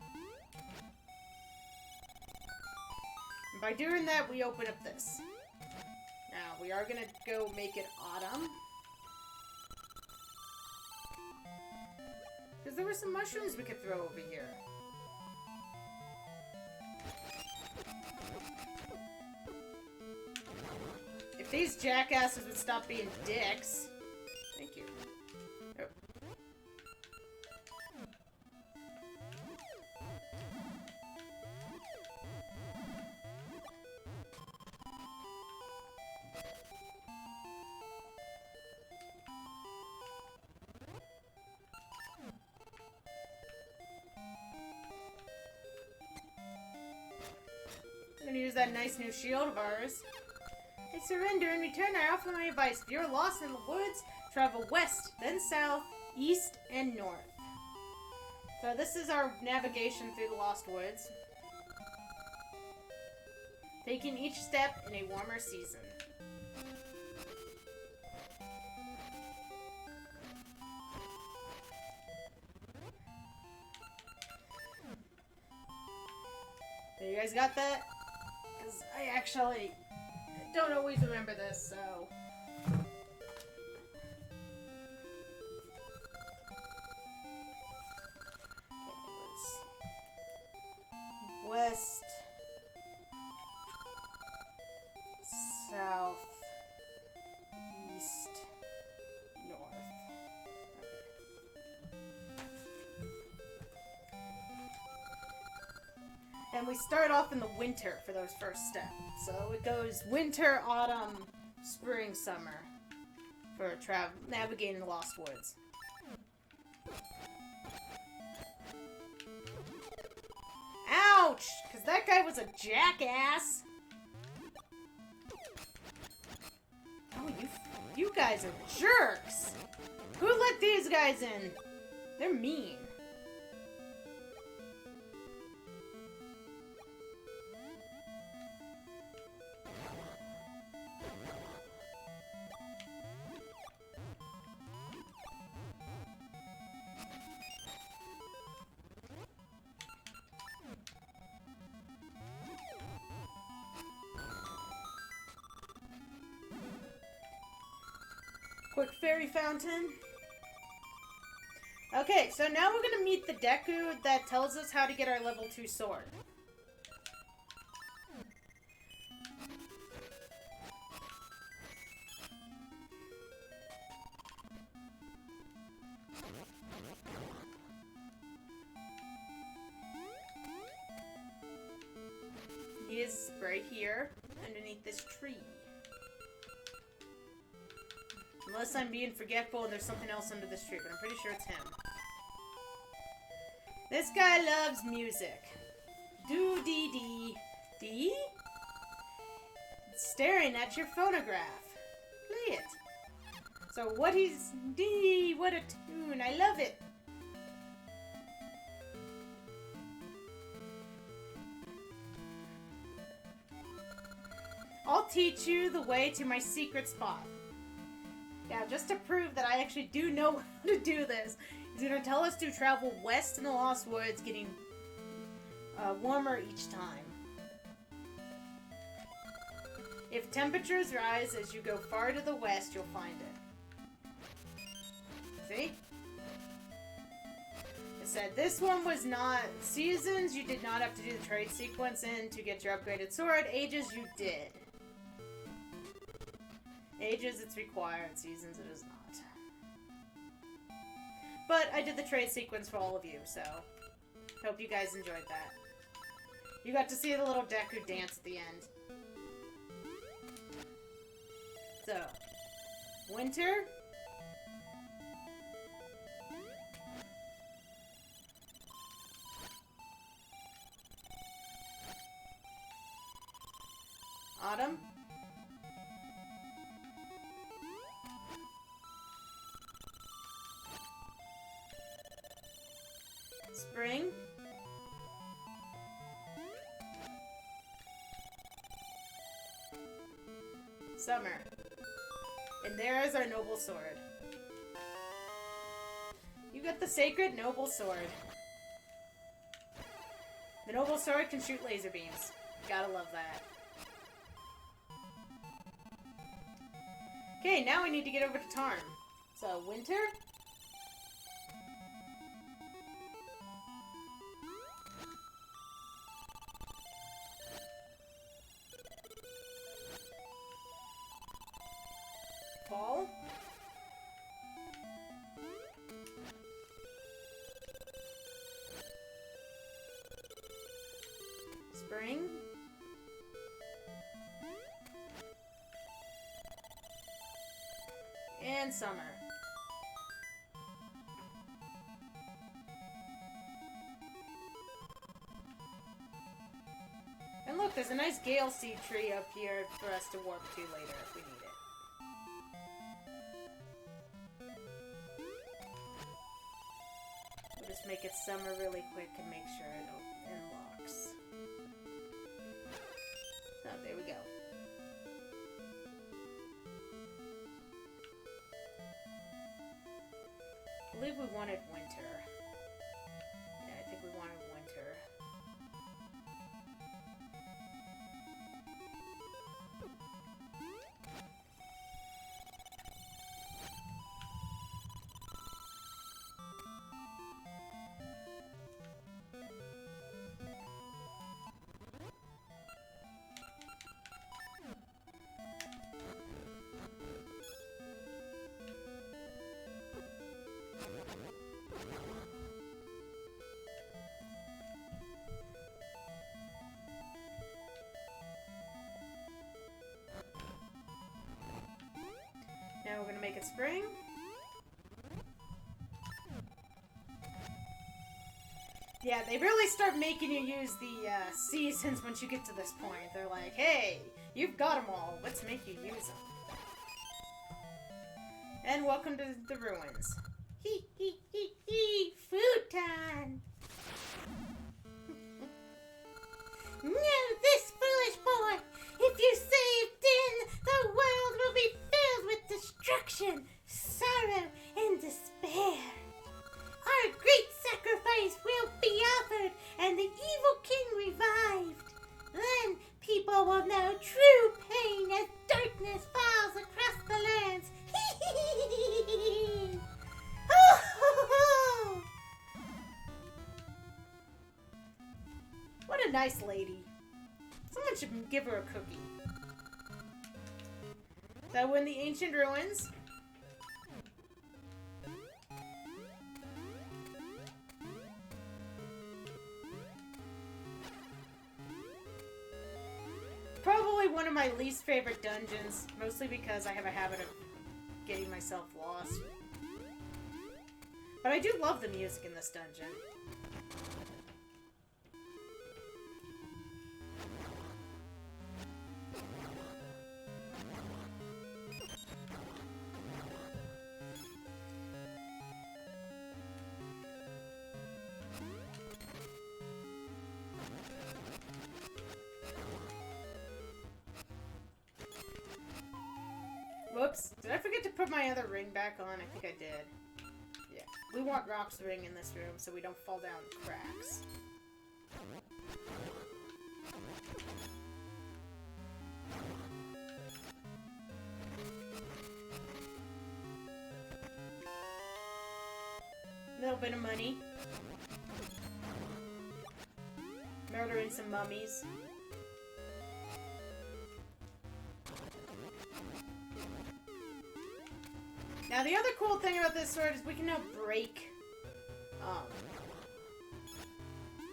And by doing that, we open up this. Now, we are gonna go make it autumn. Because there were some mushrooms we could throw over here. If these jackasses would stop being dicks. Thank you. Oh. I'm gonna use that nice new shield of ours. I surrender. In return, I offer my advice. If you're lost in the woods, travel west, then south, east, and north. So this is our navigation through the Lost Woods. Taking each step in a warmer season. So you guys got that? Because I actually don't always remember this, so... West, south, east, north. Okay. And we start off in the winter for those first steps. So it goes winter, autumn, spring, summer for navigating the Lost Woods. Ouch! Because that guy was a jackass. Oh, you guys are jerks. Who let these guys in? They're mean. Quick fairy fountain. Okay, so now we're gonna meet the Deku that tells us how to get our level 2 sword. He is right here, underneath this tree. Unless I'm being forgetful and there's something else under this tree, but I'm pretty sure it's him. This guy loves music. Do-dee-dee. Staring at your phonograph. Play it. So what he's... Dee, what a tune. I love it. I'll teach you the way to my secret spot. Now, just to prove that I actually do know how to do this, he's going to tell us to travel west in the Lost Woods, getting warmer each time. If temperatures rise as you go far to the west, you'll find it. See? It said this one was not seasons, you did not have to do the trade sequence in to get your upgraded sword. Ages, you did. Ages, it's required. Seasons, it is not. But I did the trade sequence for all of you, so hope you guys enjoyed that. You got to see the little Deku dance at the end. So, winter. Autumn. Spring. Summer. And there is our noble sword. You got the sacred noble sword. The noble sword can shoot laser beams. Gotta love that. Okay, now we need to get over to Tarn. So, winter. Fall. Spring. And summer. And look, there's a nice Gale Seed tree up here for us to warp to later if we need it. We'll just make it summer really quick and make sure it unlocks. Oh, there we go. I believe we wanted winter. Yeah, I think we wanted winter. Now we're gonna make it spring. Yeah, they really start making you use the seasons once you get to this point. They're like, hey, you've got them all. Let's make you use them. And welcome to the ruins. Hee hee hee hee, Futon! No, this foolish boy! If you say Din, the world will be filled with destruction, sorrow, and despair. Our great sacrifice will be offered, and the evil king revived. Then people will know true pain as darkness falls across the lands. What a nice lady. Someone should give her a cookie. So we're in the ancient ruins. Probably one of my least favorite dungeons, mostly because I have a habit of getting myself lost. But I do love the music in this dungeon. Whoops. Did I forget to put my other ring back on? I think I did. Yeah. We want Rock's ring in this room so we don't fall down cracks. Little bit of money. Murdering some mummies. Now the other cool thing about this sword is we can now break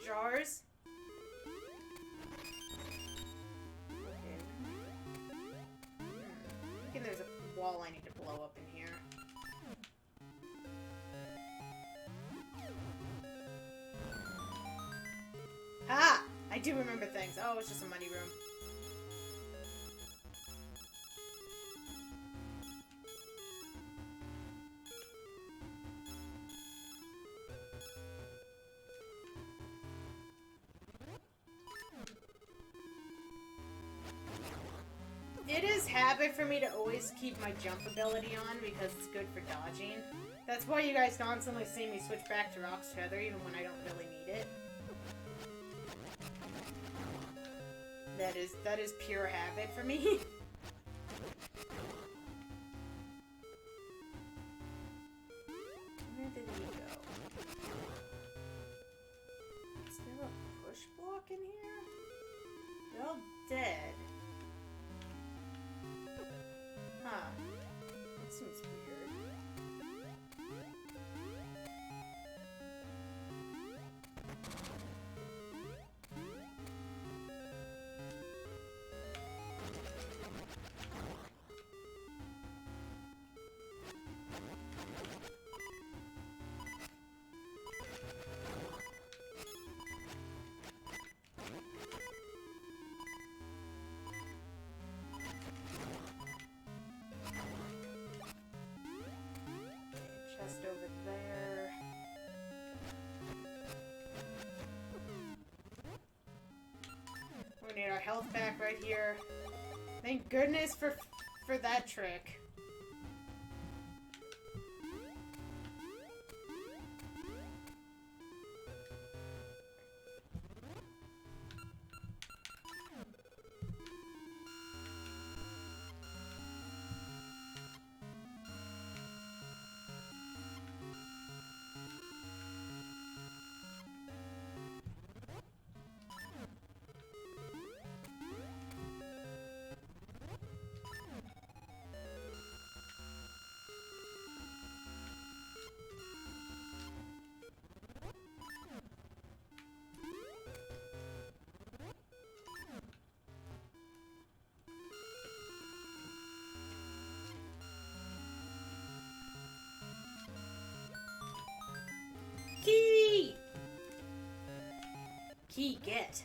jars. Okay. I think there's a wall I need to blow up in here. Ah! I do remember things. Oh, it's just a money room. It is habit for me to always keep my jump ability on because it's good for dodging. That's why you guys constantly see me switch back to Rock's Feather even when I don't really need it. That is pure habit for me. Where did he go? Is there a push block in here? They're all dead. Huh. That seems weird. our health back right here. Thank goodness for that trick. Key! Key, get.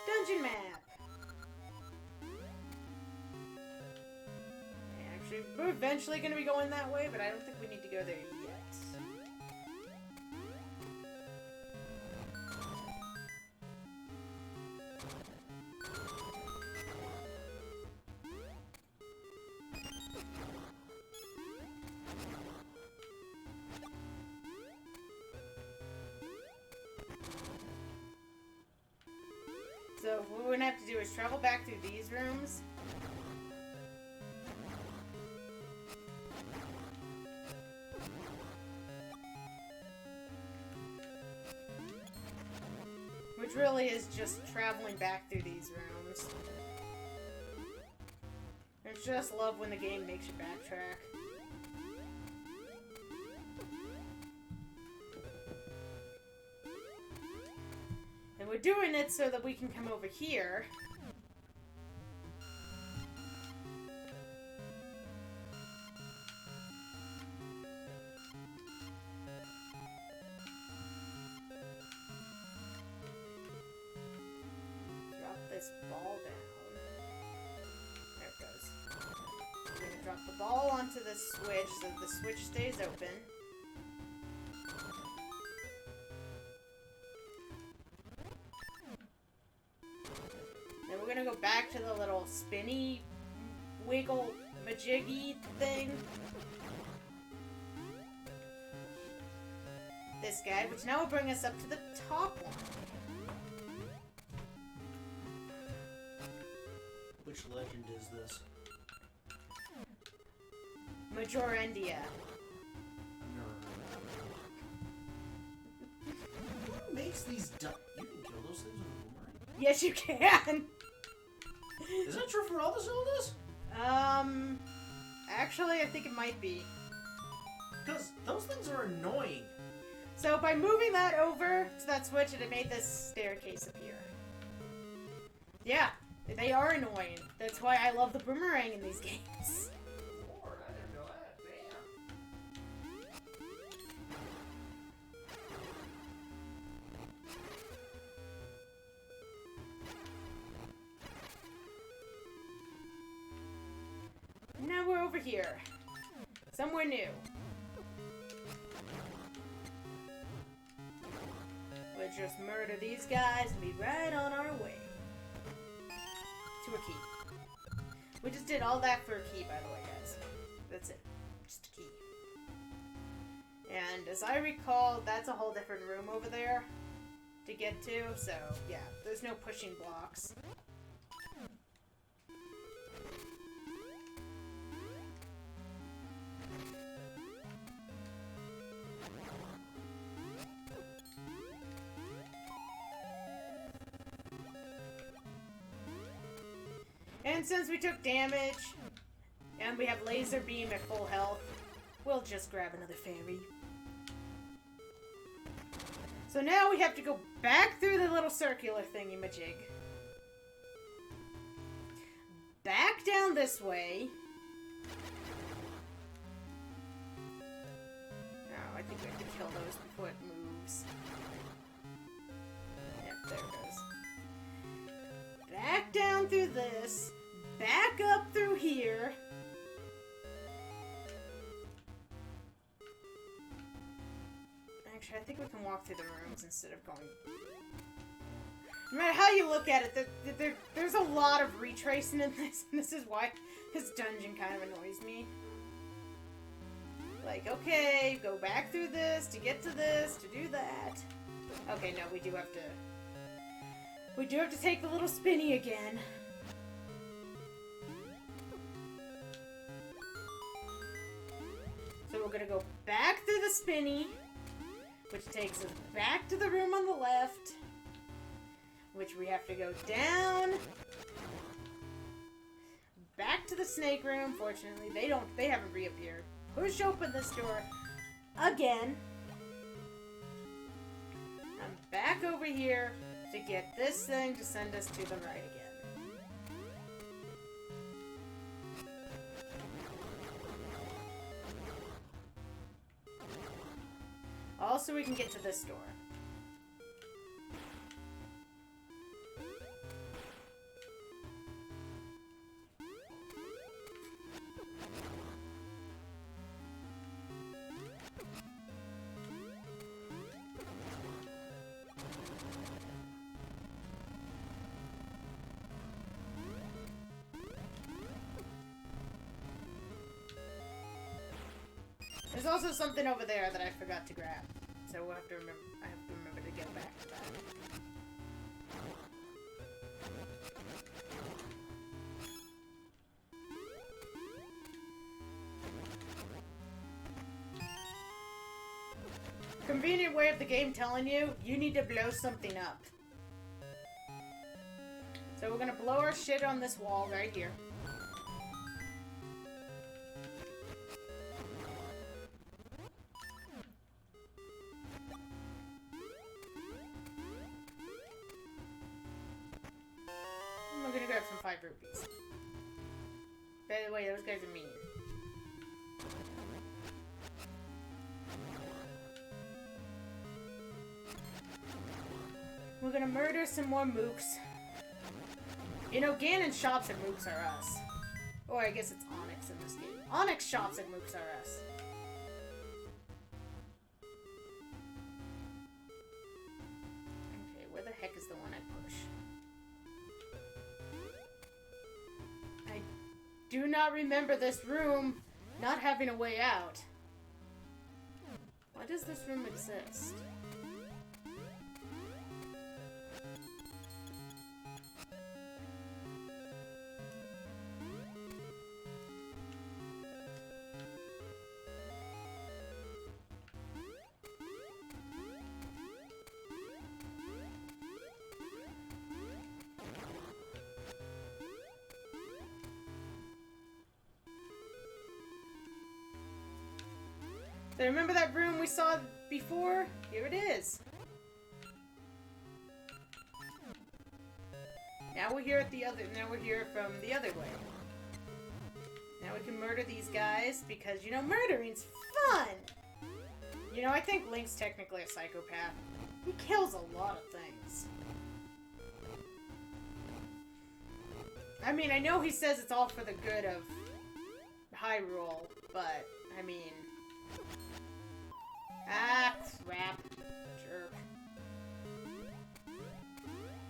Dungeon map. Actually, we're eventually going to be going that way, but I don't think we need to go there yet. So what we're going to have to do is travel back through these rooms. Which really is just traveling back through these rooms. I just love when the game makes you backtrack. And we're doing it so that we can come over here. This ball down. There it goes. I'm gonna drop the ball onto the switch so the switch stays open. Then we're gonna go back to the little spinny wiggle majiggy thing. This guy, which now will bring us up to the top one. Which legend is this? Majorendia. I've never heard of that. Who makes these You can kill those things with a boomerang? Yes, you can! Is that true for all the Zeldas? Actually, I think it might be. Because those things are annoying. So by moving that over to that switch, it made this staircase appear. Yeah. They are annoying. That's why I love the boomerang in these games. Lord, I didn't know that. Damn. Now we're over here. Somewhere new. We'll just murder these guys and be right on our way. To a key. We just did all that for a key, by the way, guys. That's it. Just a key. And as I recall, that's a whole different room over there to get to, so yeah, there's no pushing blocks. And since we took damage, and we have laser beam at full health, we'll just grab another fairy. So now we have to go back through the little circular thingy-majig. Back down this way. Oh, I think we have to kill those before it moves. down through this, back up through here. Actually, I think we can walk through the rooms instead of going... No matter how you look at it, there's a lot of retracing in this, and this is why this dungeon kind of annoys me. Like, okay, go back through this, to get to this, to do that. Okay, no, we do have to take the little spinny again. So we're gonna go back through the spinny, which takes us back to the room on the left, which we have to go down, back to the snake room. Fortunately, they haven't reappeared. Push open this door again. I'm back over here to get this thing to send us to the right again. Also, we can get to this door. There's also something over there that I forgot to grab, so we'll have to remember. I have to remember to get back to that. Convenient way of the game telling you need to blow something up. So we're gonna blow our shit on this wall right here. I'm gonna grab some 5 rupees. By the way, those guys are mean. We're gonna murder some more mooks. You know, Ganon shops and mooks are us. Or I guess it's Onyx in this game. Onyx shops and mooks are us. Okay, where the heck is the one I push? I do not remember this room not having a way out. Why does this room exist? So remember that room we saw before? Here it is. Now we're here at the other. Now we're here from the other way. Now we can murder these guys because, you know, murdering's fun. You know, I think Link's technically a psychopath. He kills a lot of things. I mean, I know he says it's all for the good of Hyrule, but I mean. Ah, crap. Jerk.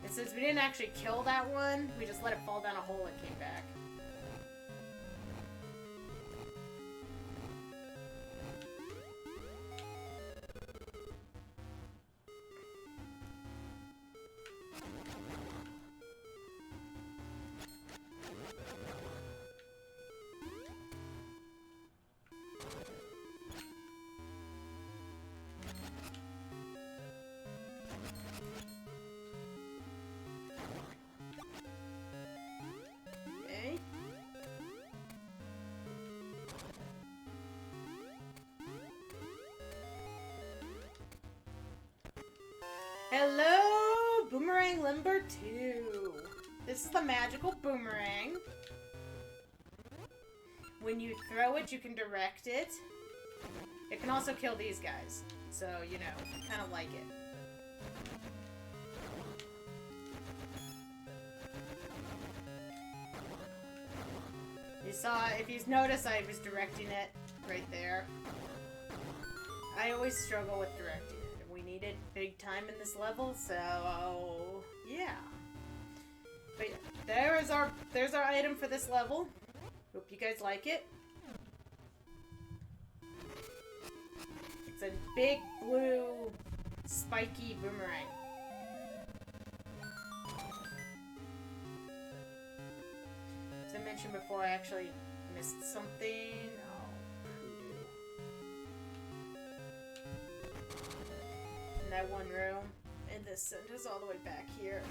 And since we didn't actually kill that one, we just let it fall down a hole and came back. Hello, Boomerang Limber 2. This is the magical boomerang. When you throw it, you can direct it. It can also kill these guys. So, you know, kind of like it. if you notice, I was directing it right there. I always struggle with directing it. We needed big time in this level, so yeah. But yeah, there's our item for this level. Hope you guys like it. It's a big blue spiky boomerang. As I mentioned before, I actually missed something. In that one room, and this center's all the way back here.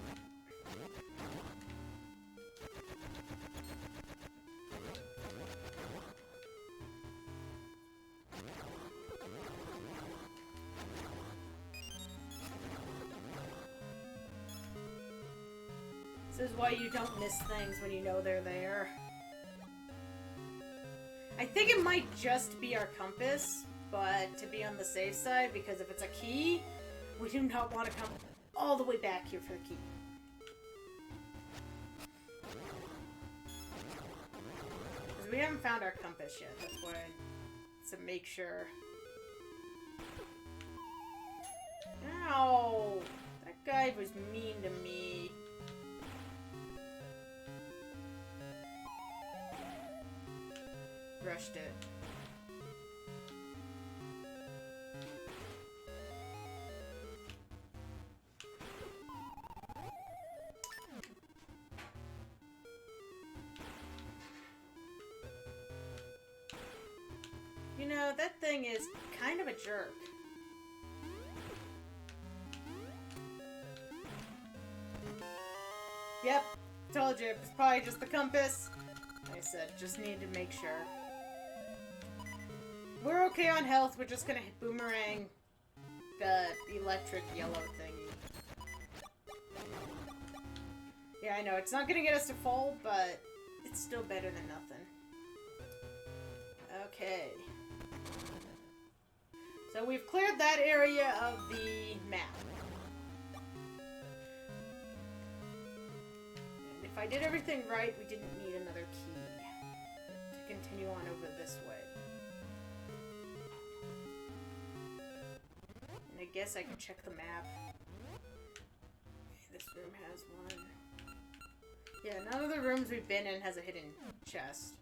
This is why you don't miss things when you know they're there. I think it might just be our compass, but to be on the safe side, because if it's a key, we do not want to come all the way back here for the key. Because we haven't found our compass yet, that's why, to make sure. Ow! That guy was mean to me. Rushed it. You know, that thing is kind of a jerk. Yep, told you, it's probably just the compass. Like I said, just need to make sure. We're okay on health, we're just gonna boomerang the electric yellow thingy. Yeah, I know, it's not gonna get us to fall, but it's still better than nothing. Okay. So we've cleared that area of the map. And if I did everything right, we didn't need another key to continue on over this way. And I guess I could check the map. This room has one. Yeah, none of the rooms we've been in has a hidden chest.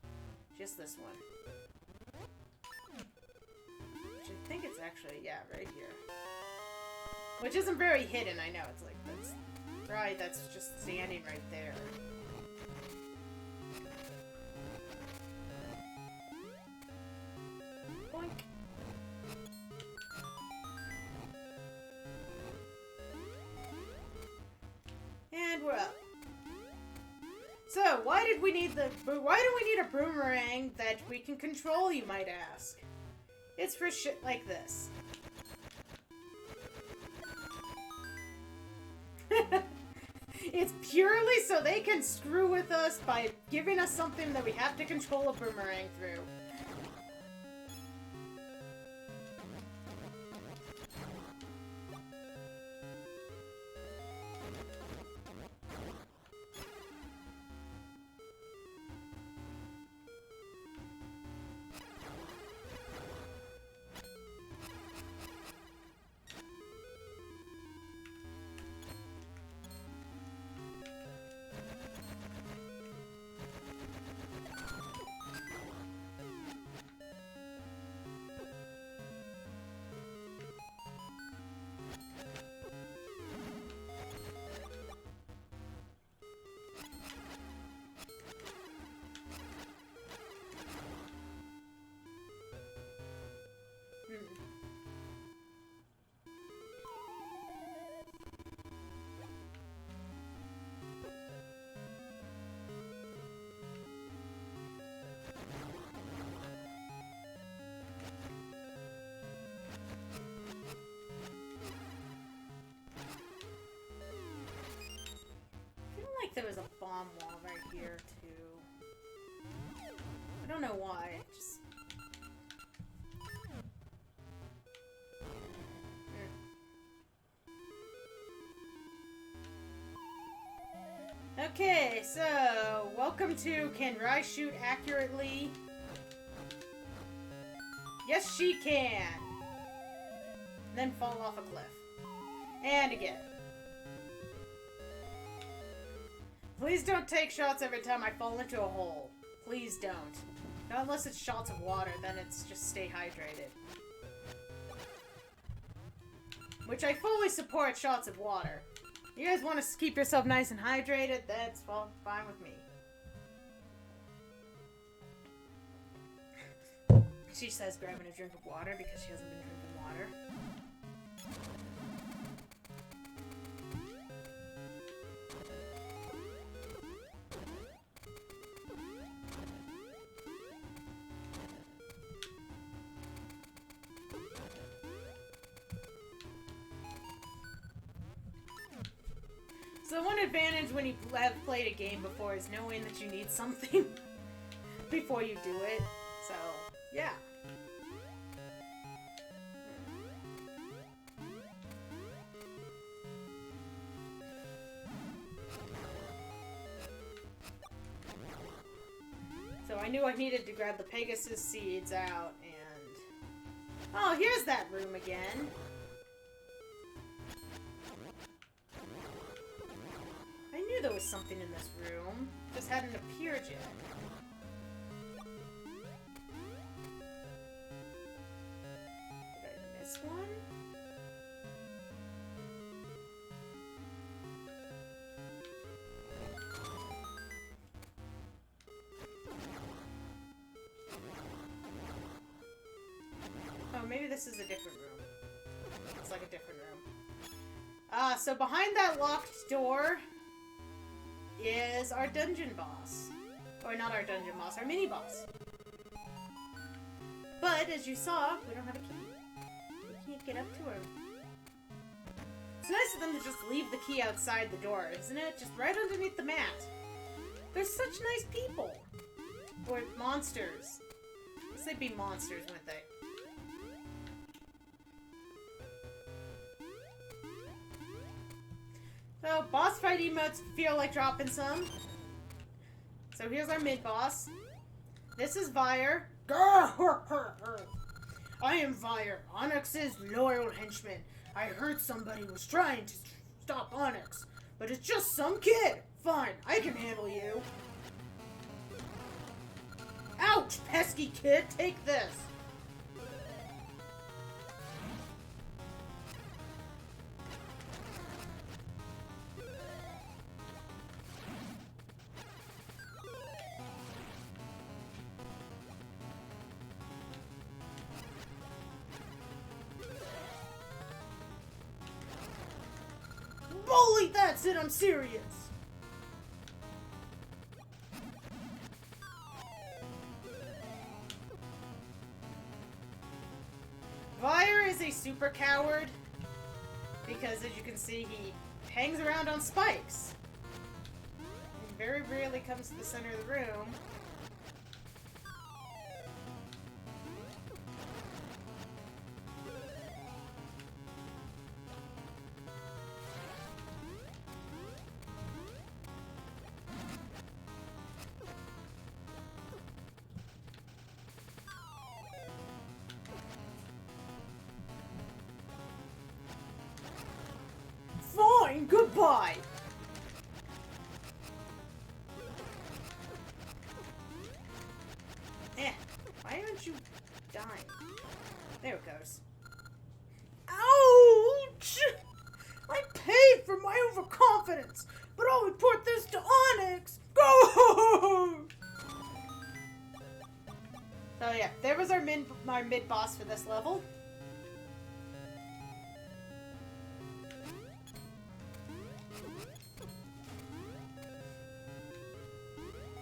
Just this one. Which I think it's actually, yeah, right here. Which isn't very hidden, I know. It's like, that's right, that's just standing right there. Boink. And we're up. So, why do we need a boomerang that we can control, you might ask? It's for shit like this. It's purely so they can screw with us by giving us something that we have to control a boomerang through. There was a bomb wall right here, too. I don't know why, just... Okay, so welcome to Can Rai Shoot Accurately? Yes, she can. Then fall off a cliff. And again. Please don't take shots every time I fall into a hole. Please don't. Not unless it's shots of water, then it's just stay hydrated. Which I fully support shots of water. You guys want to keep yourself nice and hydrated? That's fine with me. She says grabbing a drink of water because she hasn't been drinking water. So one advantage when you have played a game before is knowing that you need something before you do it. So, yeah. So I knew I needed to grab the Pegasus seeds out and... Oh, here's that room again. I knew there was something in this room. Just hadn't appeared yet. Did I miss one? Oh, maybe this is a different room. It's like a different room. So behind that locked door is our dungeon boss. Or not our dungeon boss, our mini boss. But, as you saw, we don't have a key. We can't get up to her. It's nice of them to just leave the key outside the door, isn't it? Just right underneath the mat. They're such nice people. Or monsters. I guess they'd be monsters, wouldn't they? So, boss fight emotes feel like dropping some. So here's our mid-boss. This is Vire. I am Vire, Onyx's loyal henchman. I heard somebody was trying to stop Onyx, but it's just some kid. Fine, I can handle you. Ouch, pesky kid, take this. Bully, that's it, I'm serious. Vire is a super coward because, as you can see, he hangs around on spikes. He very rarely comes to the center of the room. Fine, goodbye! Why aren't you dying? There it goes. Ouch! I paid for my overconfidence, but I'll report this to Onyx! Go! So yeah, there was our mid-boss for this level.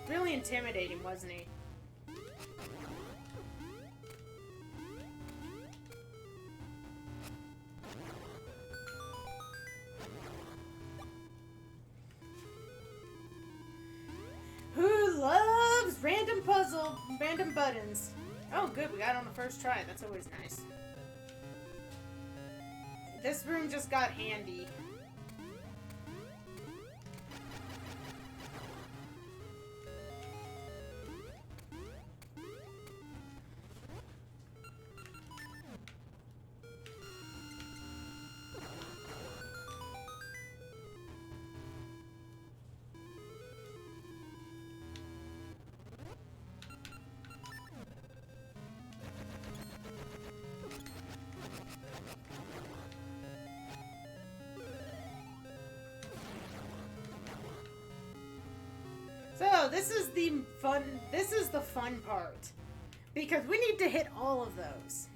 Really intimidating, wasn't he? Who loves random buttons? Oh good, we got it on the first try. That's always nice. This room just got handy. So this is the fun part. Because we need to hit all of those.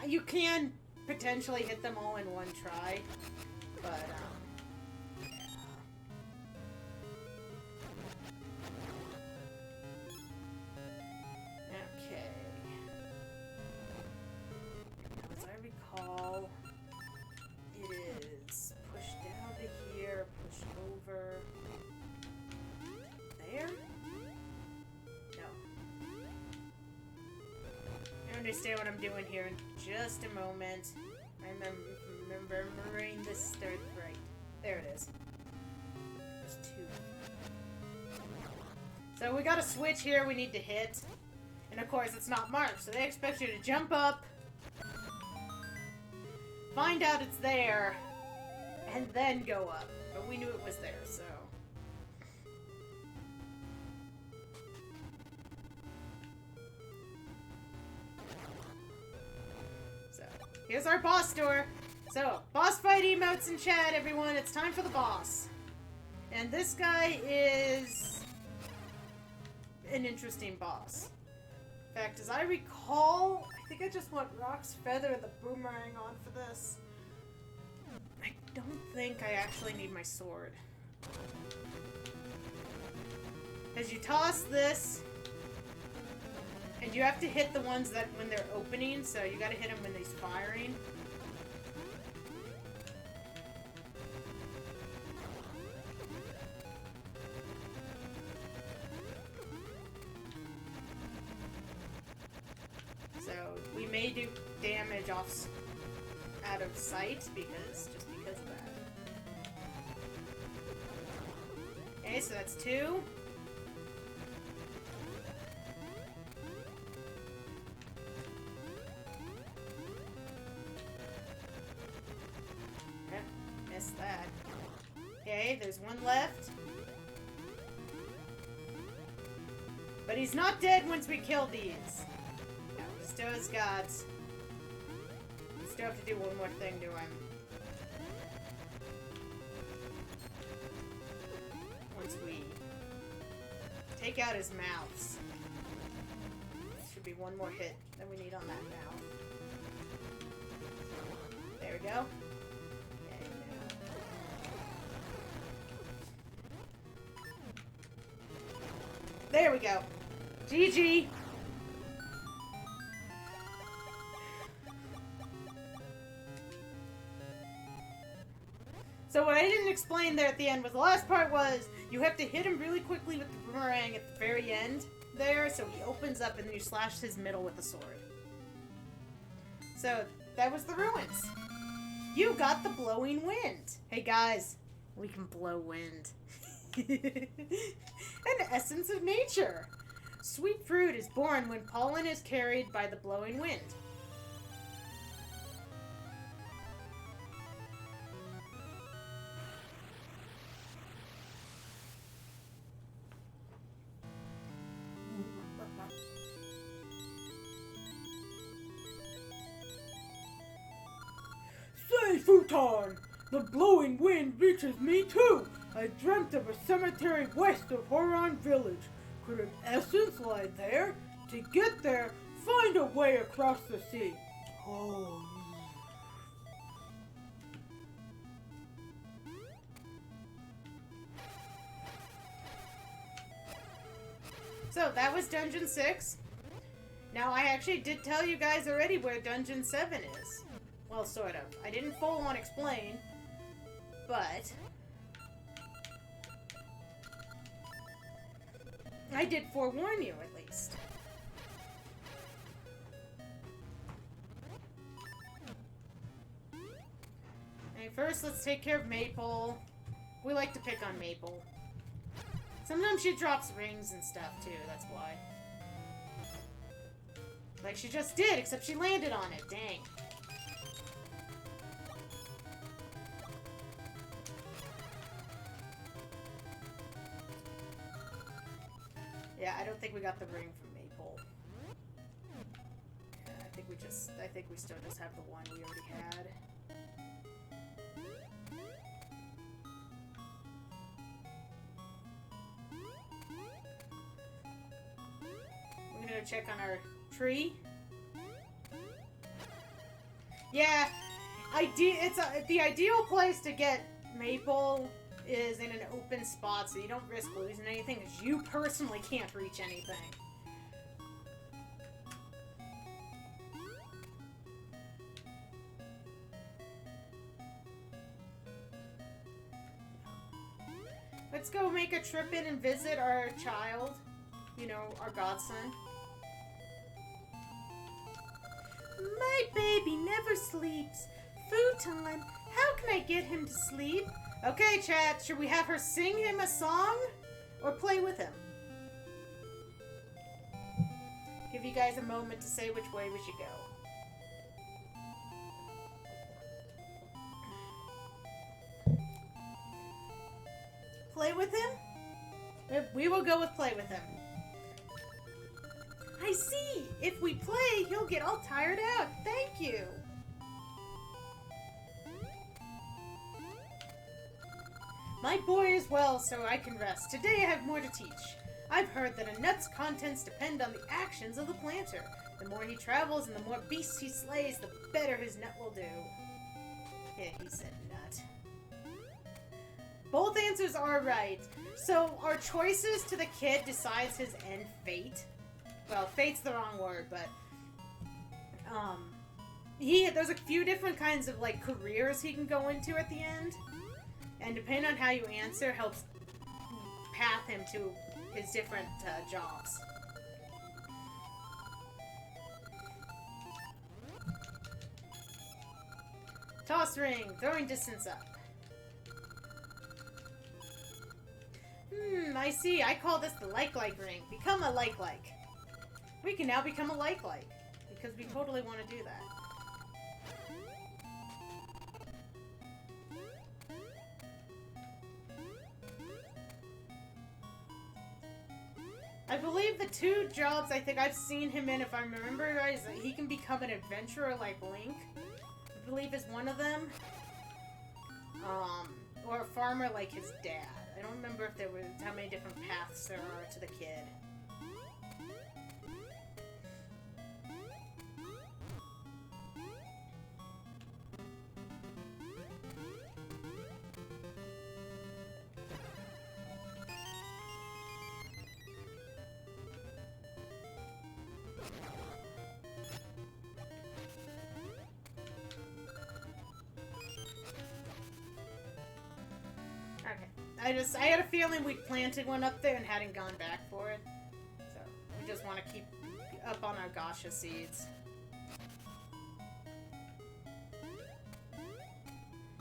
You can potentially hit them all in one try, but, yeah. Okay. Now, as I recall, it is push down to here, push over there? No. I understand what I'm doing here in just a moment. I'm remembering this third right. There it is. There's two. So we got a switch here we need to hit. And of course it's not marked, so they expect you to jump up, find out it's there, and then go up. But we knew it was there, so. So, here's our boss door. So, boss fight emotes in chat, everyone. It's time for the boss. And this guy is an interesting boss. In fact, as I recall, I think I just want Rock's Feather and the Boomerang on for this. I don't think I actually need my sword. As you toss this, and you have to hit the ones that when they're opening, so you gotta hit them when he's firing. So we may do damage out of sight just because of that. Okay, so that's 2. Yep, missed that. Okay, there's 1 left. But he's not dead once we kill these. No, he still has gods. We still have to do one more thing to him. Once we take out his mouths. Should be 1 more hit that we need on that mouth. There we go. Okay, now. There we go. GG! So what I didn't explain there at the end was the last part was you have to hit him really quickly with the boomerang at the very end there, so he opens up and then you slash his middle with the sword. So that was the ruins. You got the blowing wind. Hey guys, we can blow wind. An essence of nature. Sweet fruit is born when pollen is carried by the blowing wind. Say, Futon! The blowing wind reaches me too! I dreamt of a cemetery west of Horon Village. Could an essence lie there? To get there, find a way across the sea. Oh. So that was Dungeon 6. Now I actually did tell you guys already where Dungeon 7 is. Well, sort of. I didn't full on explain, but I did forewarn you at least. Okay, first let's take care of Maple. We like to pick on Maple. Sometimes she drops rings and stuff too, that's why. Like she just did, except she landed on it, dang. Yeah, I don't think we got the ring from Maple. Yeah, I think we still just have the one we already had. We're gonna check on our tree. Yeah, the ideal place to get maple is in an open spot so you don't risk losing anything because you personally can't reach anything. Let's go make a trip in and visit our child. You know, our godson. My baby never sleeps. Futon, how can I get him to sleep? Okay, chat, should we have her sing him a song or play with him? Give you guys a moment to say which way we should go. Play with him? We will go with play with him. I see. If we play, he'll get all tired out. Thank you. My boy is well, so I can rest. Today I have more to teach. I've heard that a nut's contents depend on the actions of the planter. The more he travels and the more beasts he slays, the better his nut will do. Yeah, he said nut. Both answers are right. So our choices to the kid decides his end fate. Well, fate's the wrong word, but there's a few different kinds of like careers he can go into at the end, and depending on how you answer, helps path him to his different jobs. Toss ring, throwing distance up. I see. I call this the like-like ring. Become a like-like. We can now become a like-like, because we totally want to do that. I believe the two jobs I think I've seen him in, if I remember right, is that he can become an adventurer like Link. I believe is one of them. Or a farmer like his dad. I don't remember if there was how many different paths there are to the kid. I had a feeling we'd planted one up there and hadn't gone back for it. So, we just want to keep up on our gacha seeds.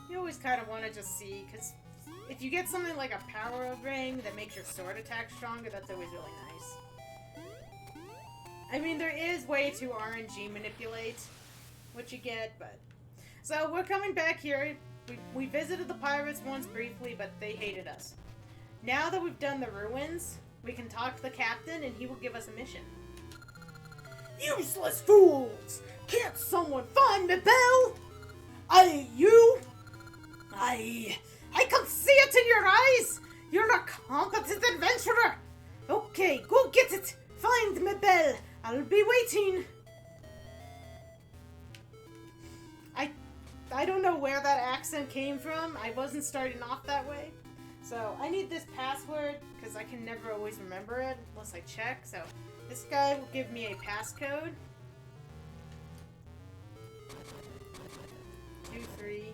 You always kind of want to just see, because if you get something like a power ring that makes your sword attack stronger, that's always really nice. I mean, there is way to RNG manipulate what you get, but... So, we're coming back here. We visited the pirates once briefly, but they hated us. Now that we've done the ruins, we can talk to the captain and he will give us a mission. Useless fools! Can't someone find me, Belle? You? I can see it in your eyes! You're a competent adventurer! Okay, go get it! Find me, Belle! I'll be waiting! I don't know where that accent came from. I wasn't starting off that way. So, I need this password, because I can never always remember it, unless I check. So, this guy will give me a passcode. 2, 3.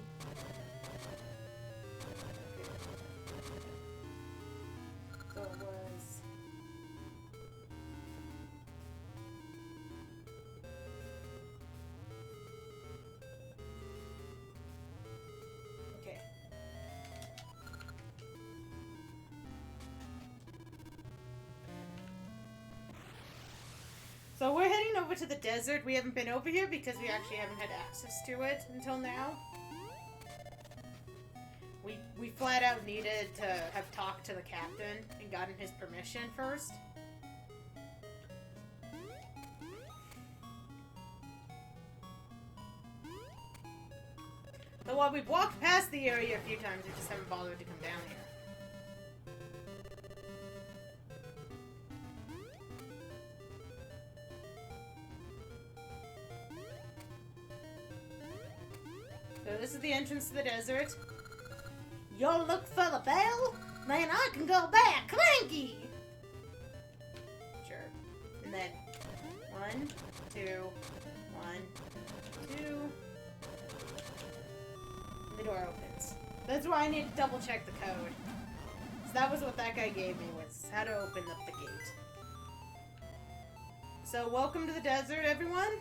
So it was... So we're heading over to the desert. We haven't been over here because we actually haven't had access to it until now. We flat out needed to have talked to the captain and gotten his permission first. what? We've walked past the area a few times, we just haven't bothered to come down here. So this is the entrance to the desert. You'll look for the bell? Then I can go back, Clanky! Sure. And then, 1, 2, 1, 2. And the door opens. That's why I need to double check the code. So that was what that guy gave me, was how to open up the gate. So welcome to the desert, everyone.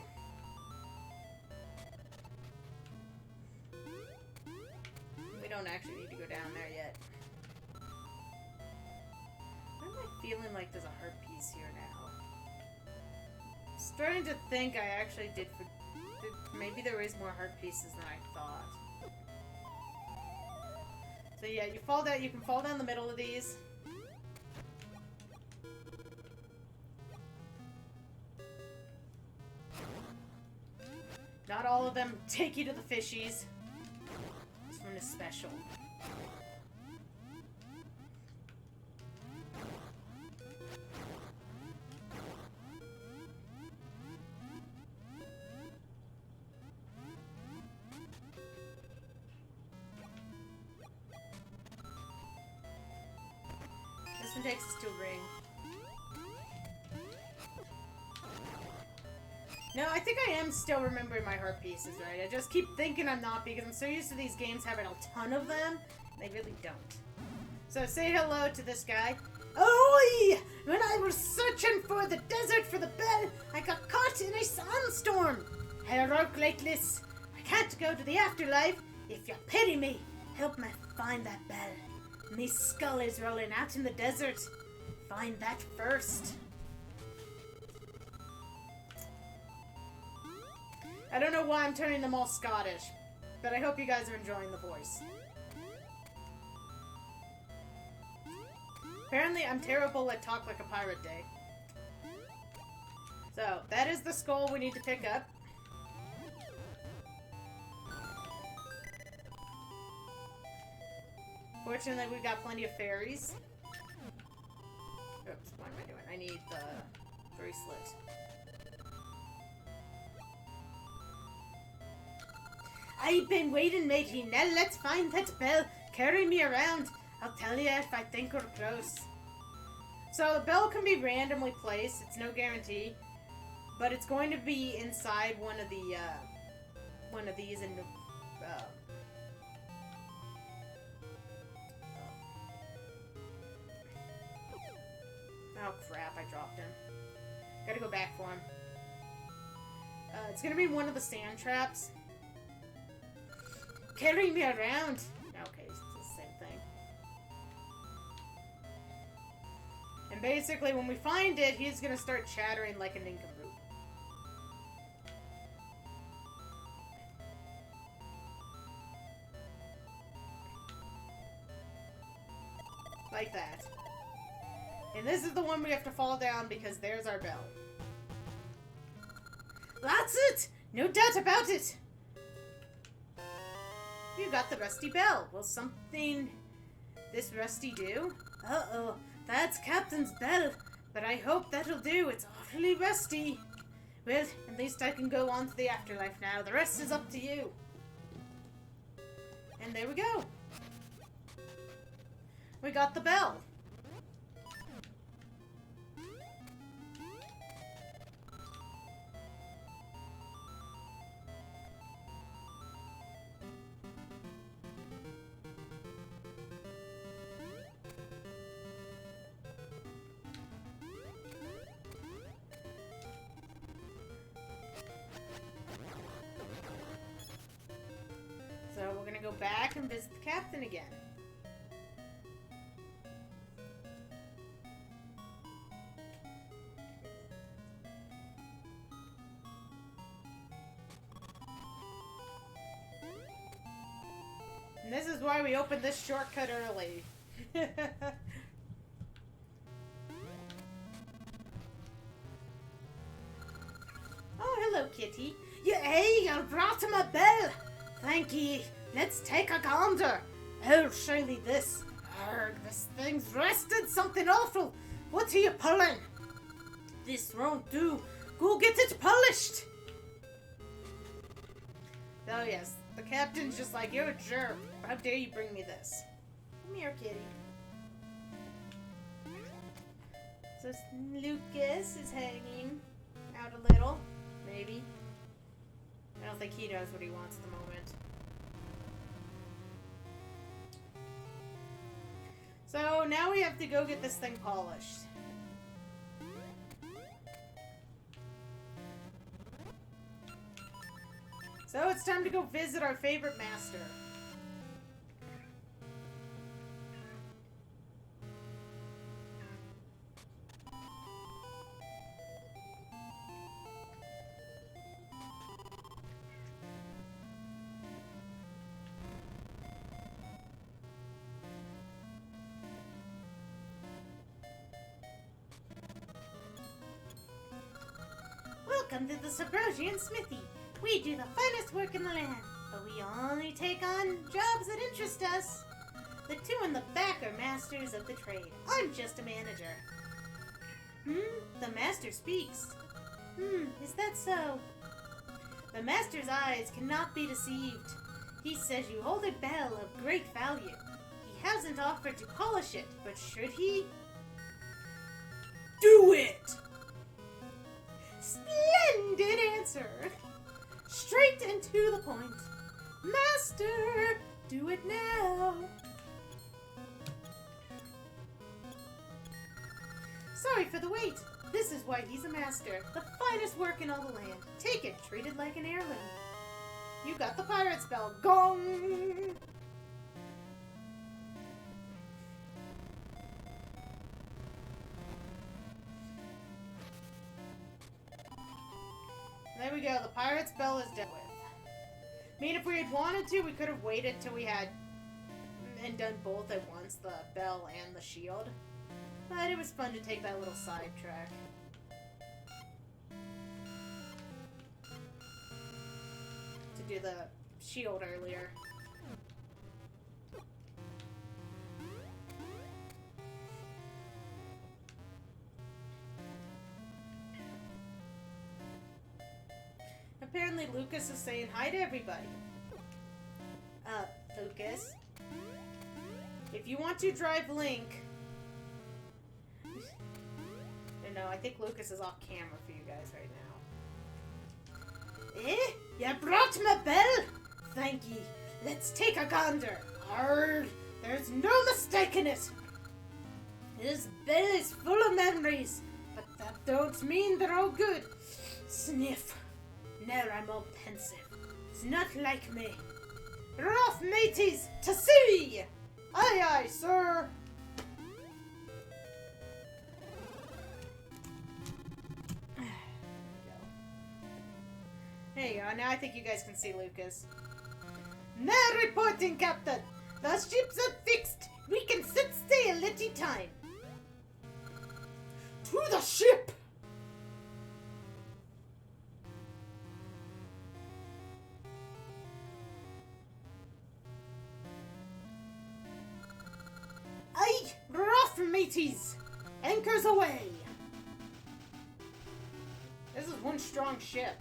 We don't actually need to go down there yet. Why am I feeling like there's a heart piece here now? I'm starting to think I actually did for... Maybe there is more heart pieces than I thought. So yeah, you fall down. You can fall down the middle of these. Not all of them take you to the fishies. This one is special. This one takes us to a ring. No, I think I am still remembering my heart pieces, right? I just keep thinking I'm not because I'm so used to these games having a ton of them. They really don't. So say hello to this guy. Oi! When I was searching for the desert for the bell, I got caught in a sandstorm. Heroclitus, I can't go to the afterlife. If you pity me, help me find that bell. Me skull is rolling out in the desert. Find that first. I don't know why I'm turning them all Scottish, but I hope you guys are enjoying the voice. Apparently, I'm terrible at Talk Like a Pirate Day. So, that is the skull we need to pick up. Fortunately, we've got plenty of fairies. Oops, what am I doing? I need the bracelet. I've been waiting, matey. Now let's find that bell. Carry me around. I'll tell you if I think we're close. So the bell can be randomly placed. It's no guarantee, but it's going to be inside one of these in the. Oh crap! I dropped him. Gotta go back for him. It's gonna be one of the sand traps. Carry me around. Okay, it's the same thing. And basically, when we find it, he's gonna start chattering like a nincompoop. Like that. And this is the one we have to fall down because there's our bell. That's it! No doubt about it! You got the rusty bell. Will something this rusty do? Uh-oh, that's Captain's bell. But I hope that'll do. It's awfully rusty. Well, at least I can go on to the afterlife now. The rest is up to you. And there we go. We got the bell. So we're gonna go back and visit the captain again. And this is why we opened this shortcut early. Oh, hello, kitty. Yeah, hey, I brought him a bell. Thank ye. Let's take a gander. Oh, surely this. Arrgh, this thing's rested something awful. What are you pulling? This won't do. Go get it polished. Oh, yes. The captain's just like, you're a jerk. How dare you bring me this? Come here, kitty. So Lucas is hanging out a little. Maybe. I don't think he knows what he wants at the moment. So now we have to go get this thing polished. So it's time to go visit our favorite master. Welcome to the Subrosian Smithy. We do the finest work in the land, but we only take on jobs that interest us. The two in the back are masters of the trade. I'm just a manager. The master speaks. Is that so? The master's eyes cannot be deceived. He says you hold a bell of great value. He hasn't offered to polish it, but should he? Do it! Splendid answer! Straight and to the point. Master, do it now. Sorry for the wait. This is why he's a master. The finest work in all the land. Take it, treat it like an heirloom. You got the pirate spell. Gong! There we go. The pirate spell is dealt with. I mean, if we had wanted to, we could have waited till we had and done both at once, the bell and the shield. But it was fun to take that little sidetrack. To do the shield earlier. Apparently Lucas is saying hi to everybody. Lucas. If you want to drive Link... No, I think Lucas is off camera for you guys right now. Eh? You brought my bell? Thank ye. Let's take a gander. Arrgh, there's no mistaking it. This bell is full of memories, but that don't mean they're all good. Sniff. Now I'm all pensive. It's not like me. Rough mateys, to sea! Aye, aye, sir. There you go. Now I think you guys can see Lucas. Now reporting, Captain. The ships are fixed. We can set sail any time. To the ship! Aye, rough mateys. Anchors away. This is one strong ship.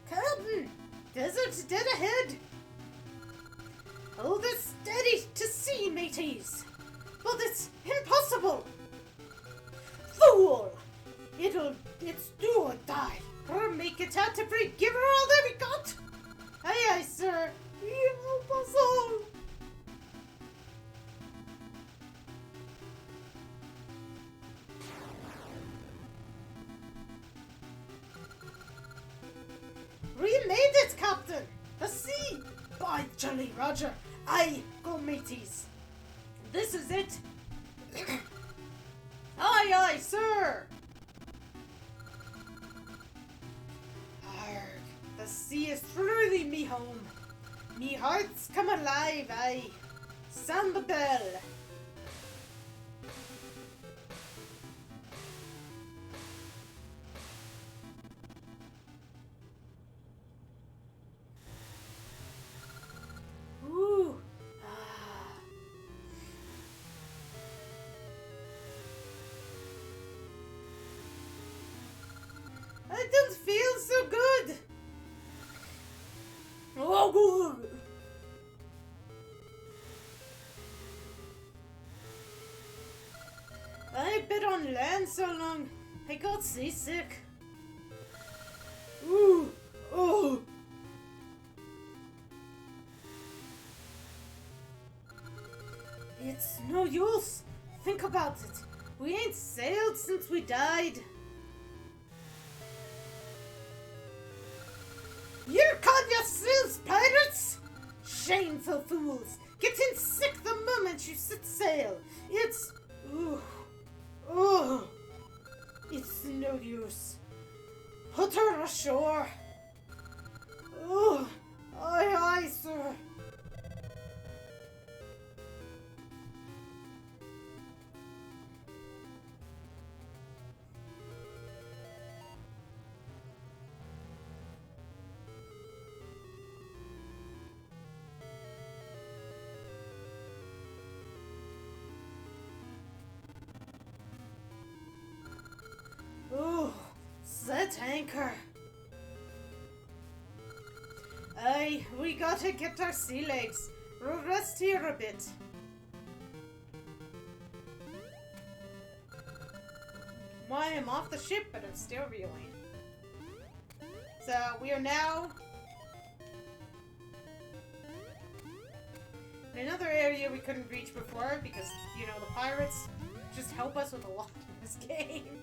Captain! Desert's dead ahead! Hold it steady to sea, mateys! But it's impossible! Fool! It's do or die! Or make it out if we give her all that we got! Aye, aye, sir! You help us all! We made it, Captain! The sea! By Jolly Roger! Aye, go mateys! This is it! Aye, aye, sir! home. Me heart's come alive, aye. Sound the bell. Ooh. Ah. I don't feel so good. Oh, good. I've been on land so long, I got seasick. Ooh, oh. It's no use. Think about it. We ain't sailed since we died. You call yourselves pirates? Shameful fools! Getting sick the moment you set sail. It's... Ooh. Oh. It's no use. Put her ashore. Oh. Aye, aye, sir. Ooh, set anchor. Aye, we gotta get our sea legs. We'll rest here a bit. Why, I'm off the ship, but I'm still reeling. So, we are now in another area we couldn't reach before because, you know, the pirates just help us with a lot in this game.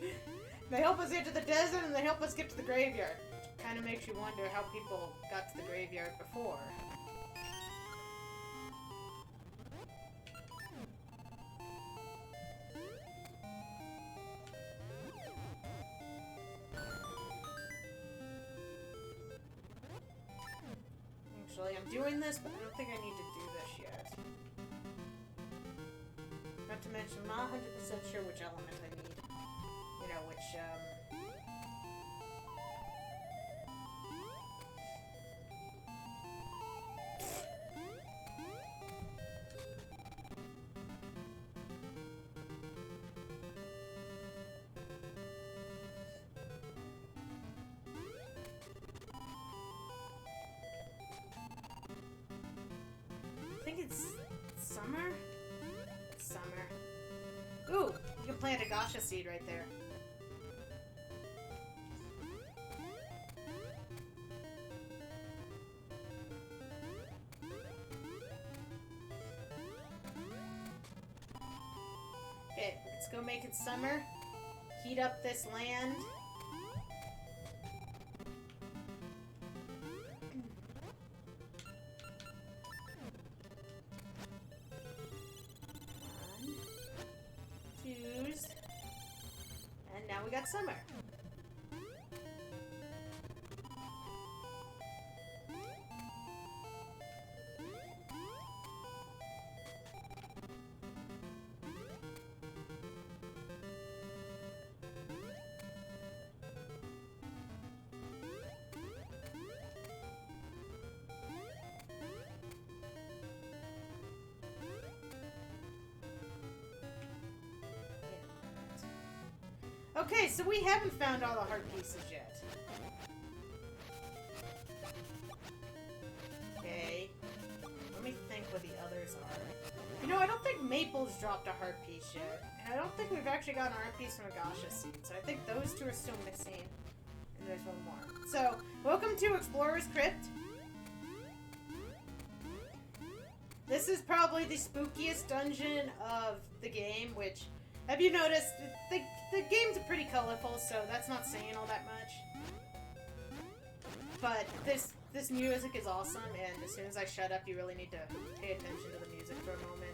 They help us get to the desert and they help us get to the graveyard. Kind of makes you wonder how people got to the graveyard before. Actually, I'm doing this, but I don't think I need to do this yet. Not to mention, I'm not 100% sure which element I need. You know, which, I think it's summer? It's summer. Ooh, you can plant a gacha seed right there. Okay, let's go make it summer. Heat up this land. And now we got summer. Okay, so we haven't found all the heart pieces yet. Okay. Let me think what the others are. You know, I don't think Maple's dropped a heart piece yet. And I don't think we've actually gotten a heart piece from a gacha seed. So I think those two are still missing. And there's one more. So, welcome to Explorer's Crypt. This is probably the spookiest dungeon of the game, which... Have you noticed, the game's pretty colorful, so that's not saying all that much. But this music is awesome, and as soon as I shut up, you really need to pay attention to the music for a moment.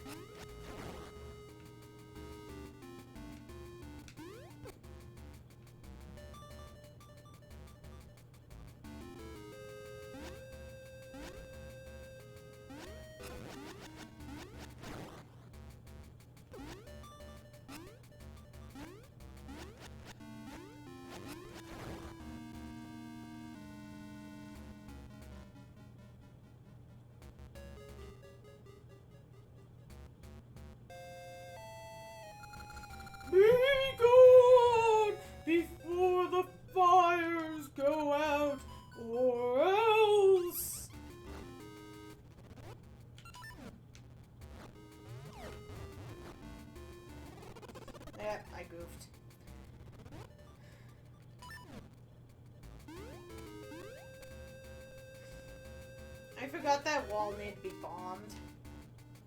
forgot that wall needed to be bombed.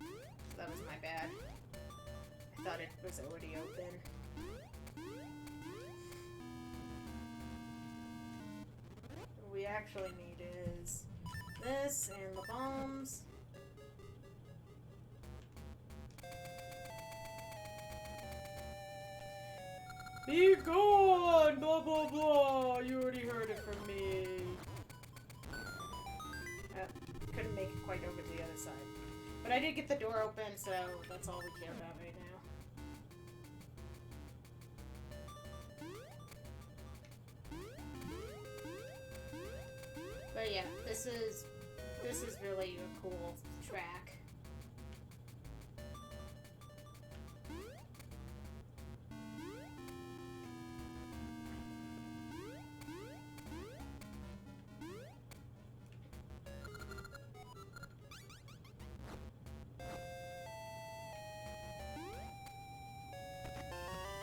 So that was my bad. I thought it was already open. What we actually need is this and the bombs. Be gone! Blah blah blah! You already heard it from me. Couldn't make it quite over to the other side. But I did get the door open, so that's all we care about right now. But yeah, this is really a cool track.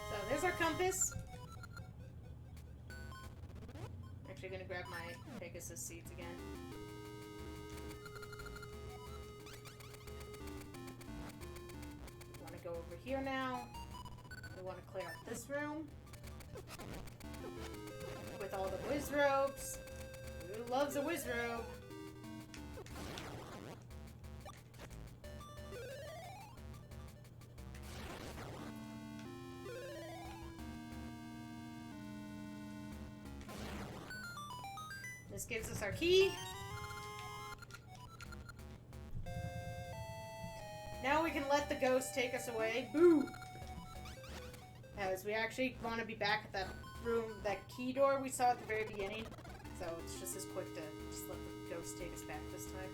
So there's our compass. Actually gonna grab my Pegasus seeds again. We want to go over here now. We want to clear out this room with all the whiz ropes. Who loves a whiz rope? This gives us our key. Now we can let the ghost take us away. Boo! As we actually want to be back at that room, that key door we saw at the very beginning. So it's just as quick to just let the ghost take us back this time.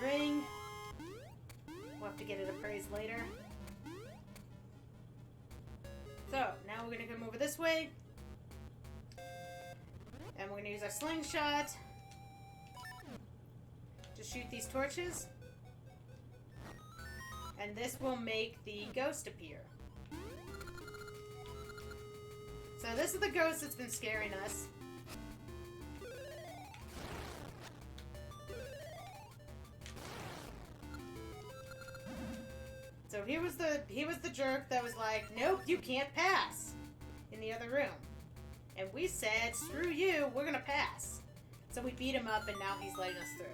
Ring. We'll have to get it appraised later. So, now we're going to come over this way. And we're going to use our slingshot to shoot these torches. And this will make the ghost appear. So this is the ghost that's been scaring us. So he was the jerk that was like, nope, you can't pass in the other room. And we said, screw you, we're gonna pass. So we beat him up and now he's letting us through.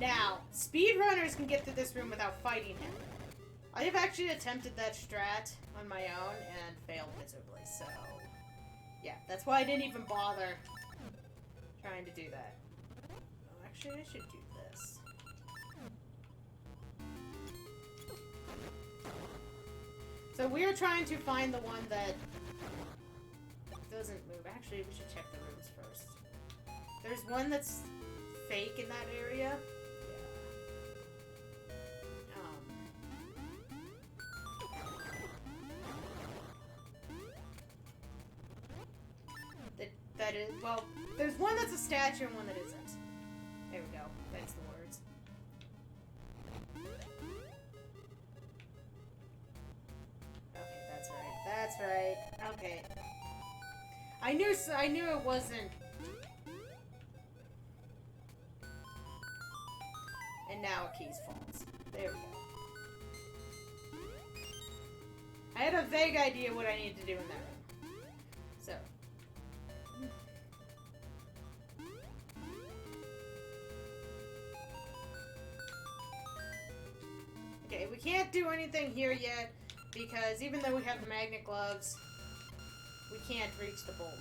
Now, speedrunners can get through this room without fighting him. I have actually attempted that strat on my own and failed miserably, so yeah, that's why I didn't even bother trying to do that. Oh, actually, I should do this. So we are trying to find the one that doesn't move. Actually, we should check the rooms first. There's one that's fake in that area. That is, well, there's one that's a statue and one that isn't. There we go. That's the words. Okay, that's right. That's right. Okay. I knew it wasn't. And now a key's false. There we go. I had a vague idea what I needed to do in that room. So. Okay, we can't do anything here yet because even though we have the magnet gloves, we can't reach the ball.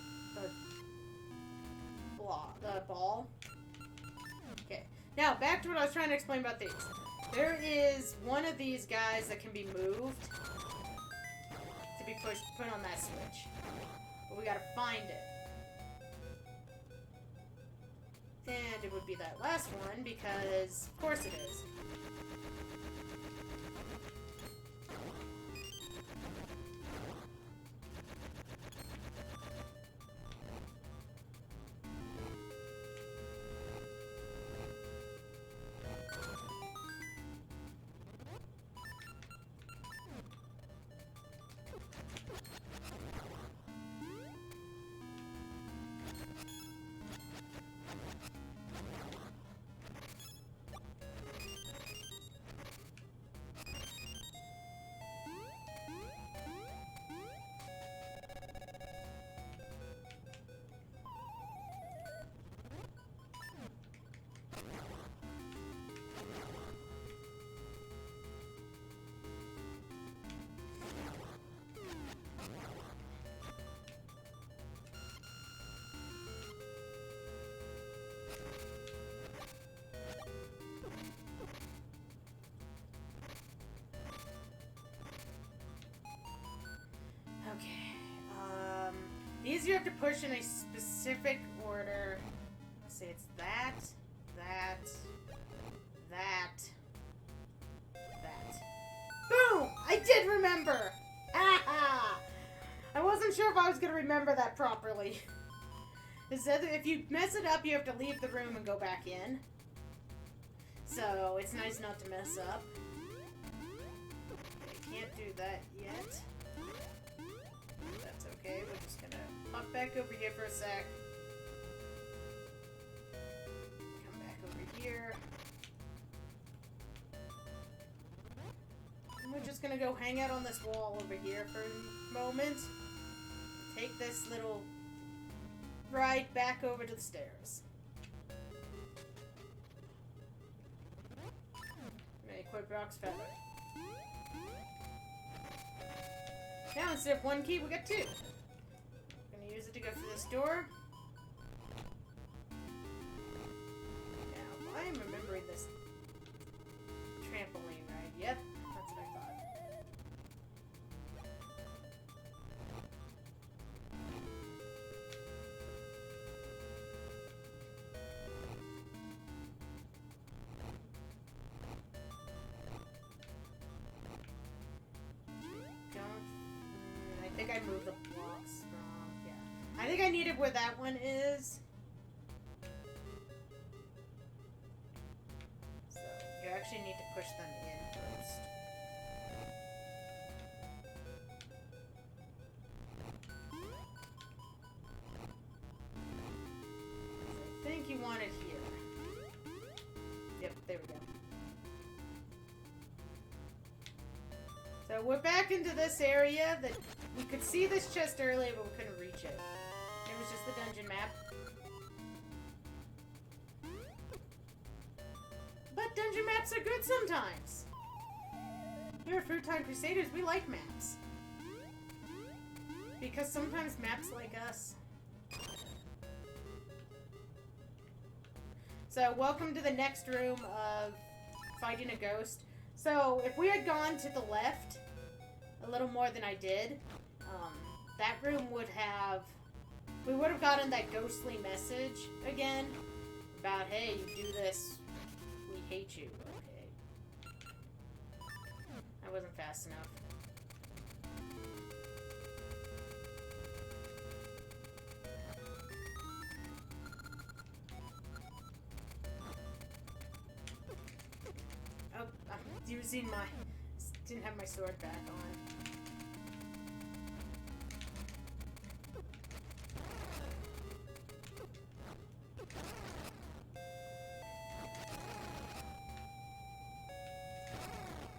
Okay, now back to what I was trying to explain about these. There is one of these guys that can be moved to be put on that switch, but we gotta find it. And it would be that last one because, of course, it is. you have to push in a specific order. Let's see, it's that. Boom! I did remember! Ah! I wasn't sure if I was gonna remember that properly. It said that if you mess it up, you have to leave the room and go back in. So, it's nice not to mess up. Okay, can't do that yet. That's okay, we're just gonna pop back over here for a sec. Come back over here. And we're just gonna go hang out on this wall over here for a moment. Take this little ride back over to the stairs. May equip Rock's Feather. Now instead of one key, we got two. We're gonna use it to go through this door. Now, I'm remembering this trampoline ride. Yep, that's what I thought. I think I moved the blocks wrong. Yeah. I think I need it where that one is. So, you actually need to push them in first. I think you want it here. Yep, there we go. So we're back into this area that we could see this chest earlier, but we couldn't reach it. It was just the dungeon map. But dungeon maps are good sometimes. Here at Futon Crusaders, we like maps. Because sometimes maps like us. So welcome to the next room of fighting a ghost. So, if we had gone to the left a little more than I did, that room would have... We would have gotten that ghostly message again about, hey, you do this, we hate you. Okay. I wasn't fast enough. Oh, I'm using my... Didn't have my sword back on.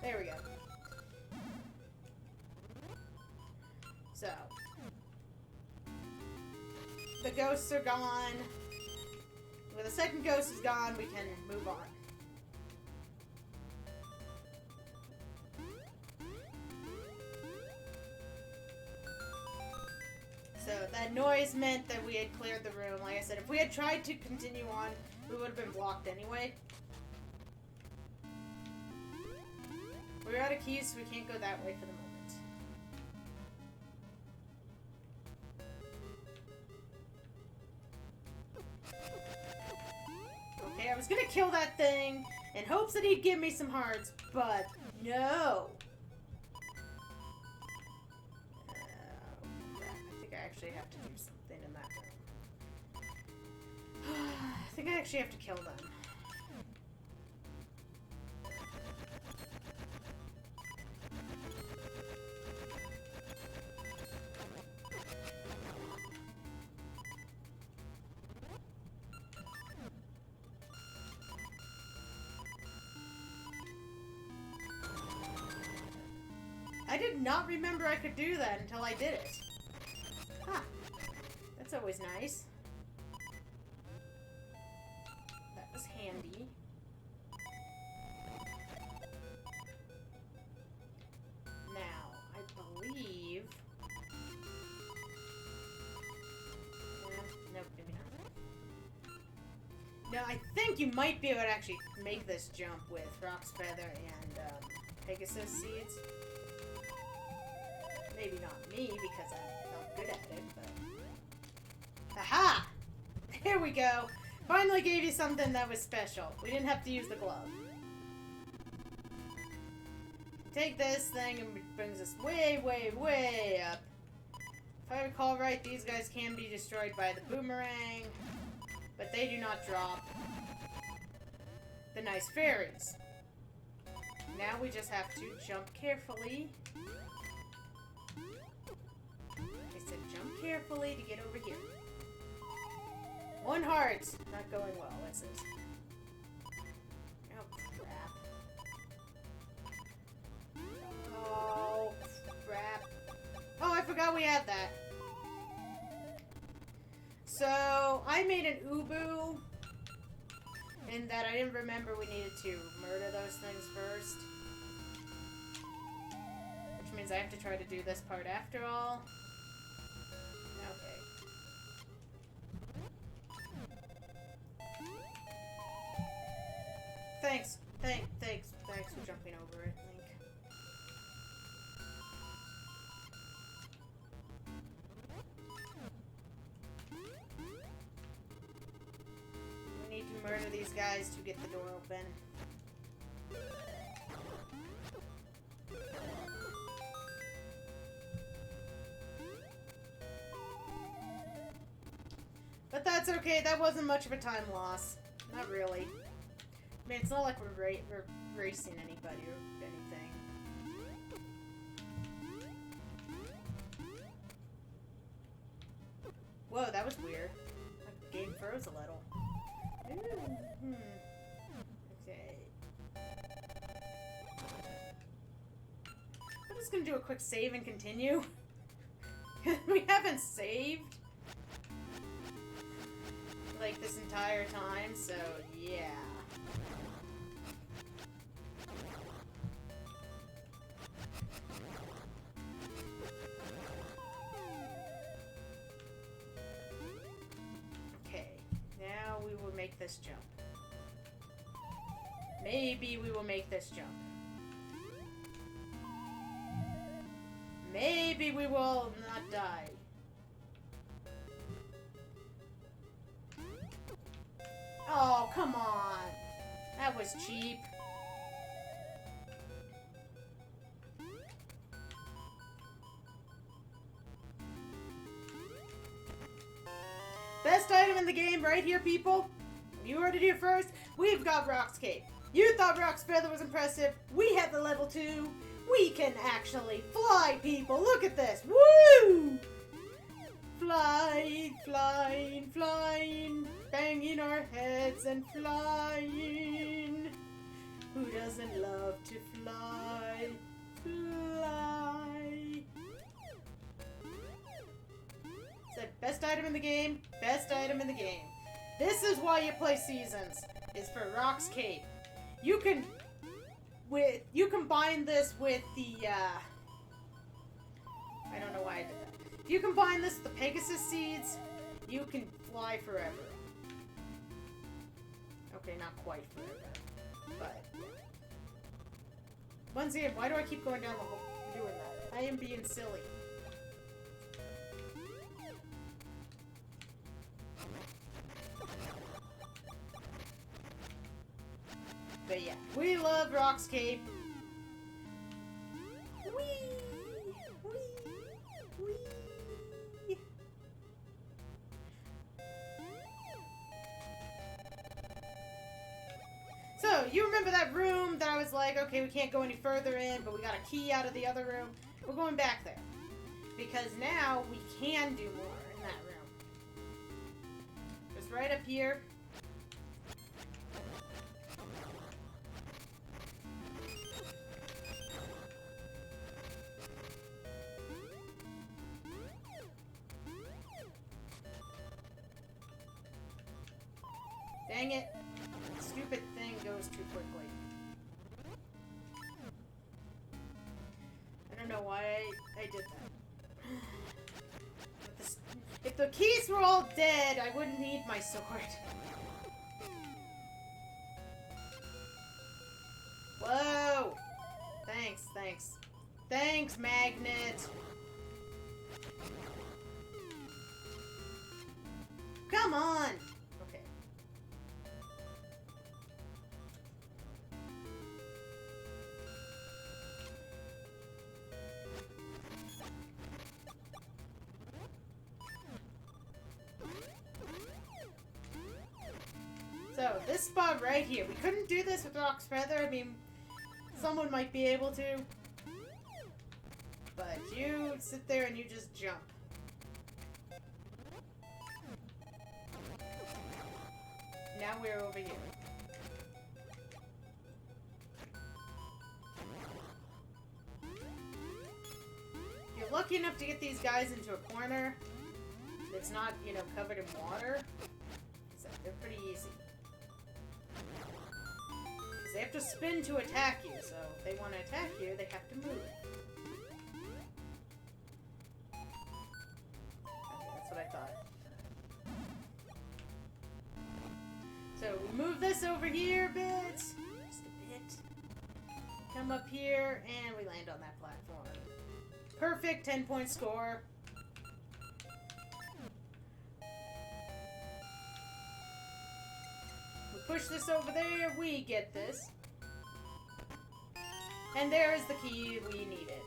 There we go. So. The ghosts are gone. When the second ghost is gone, we can move on. So that noise meant that we had cleared the room. Like I said, if we had tried to continue on, we would have been blocked anyway. We're out of keys, so we can't go that way for the moment. Okay, I was gonna kill that thing in hopes that he'd give me some hearts, but no! I actually have to do something in that room. I think I actually have to kill them. I did not remember I could do that until I did it. Huh. That's always nice. That was handy. Now, I believe... Nope, maybe not. No, I think you might be able to actually make this jump with Rock's Feather and Pegasus Seeds. Maybe not me, because I'm not good at it, but... Aha! There we go. Finally gave you something that was special. We didn't have to use the glove. Take this thing and it brings us way, way, way up. If I recall right, these guys can be destroyed by the boomerang, but they do not drop the nice fairies. Now we just have to jump carefully. I said jump carefully to get over here. One heart! Not going well, is it? Oh, crap. Oh, crap. Oh, I forgot we had that. So, I made an ubu, in that I didn't remember we needed to murder those things first. Which means I have to try to do this part after all. Okay. Thanks for jumping over it, Link. We need to murder these guys to get the door open. But that's okay, that wasn't much of a time loss. Not really. I mean, it's not like we're racing anybody or anything. Whoa, that was weird. The game froze a little. Ooh, okay. I'm just gonna do a quick save and continue. We haven't saved like this entire time, so yeah. Make this jump. Maybe we will make this jump. Maybe we will not die. Oh, come on. That was cheap. Best item in the game right here, people. You heard it here first. We've got Rock's Cape. You thought Rock's Feather was impressive. We have the level 2. We can actually fly, people. Look at this. Woo! Flying, flying, flying. Banging our heads and flying. Who doesn't love to fly? Fly. Said best item in the game. Best item in the game. This is why you play Seasons, is for Rock's Cape. You can combine this with the, I don't know why I did that. If you combine this with the Pegasus Seeds, you can fly forever. Okay, not quite forever, but, once again, why do I keep going down the hole doing that? I am being silly. But yeah, we love Rock's Cape. Whee! Whee! Whee! So, you remember that room that I was like, okay, we can't go any further in, but we got a key out of the other room? We're going back there. Because now we can do more in that room. Just right up here. Dang it. The stupid thing goes too quickly. I don't know why I did that. If the keys were all dead, I wouldn't need my sword. Whoa! Thanks, thanks. Thanks, Magnet! Come on! Okay. So, this spot right here. We couldn't do this with Rock's Feather. I mean, someone might be able to. But you sit there and you just jump. Now we're over here. If you're lucky enough to get these guys into a corner that's not, you know, covered in water, so they're pretty easy. Because they have to spin to attack you, so if they want to attack you, they have to move. Okay, that's what I thought. So we move this over here a bit. Just a bit. Come up here, and we land on that platform. Perfect 10-point score. We push this over there, we get this. And there's the key we needed.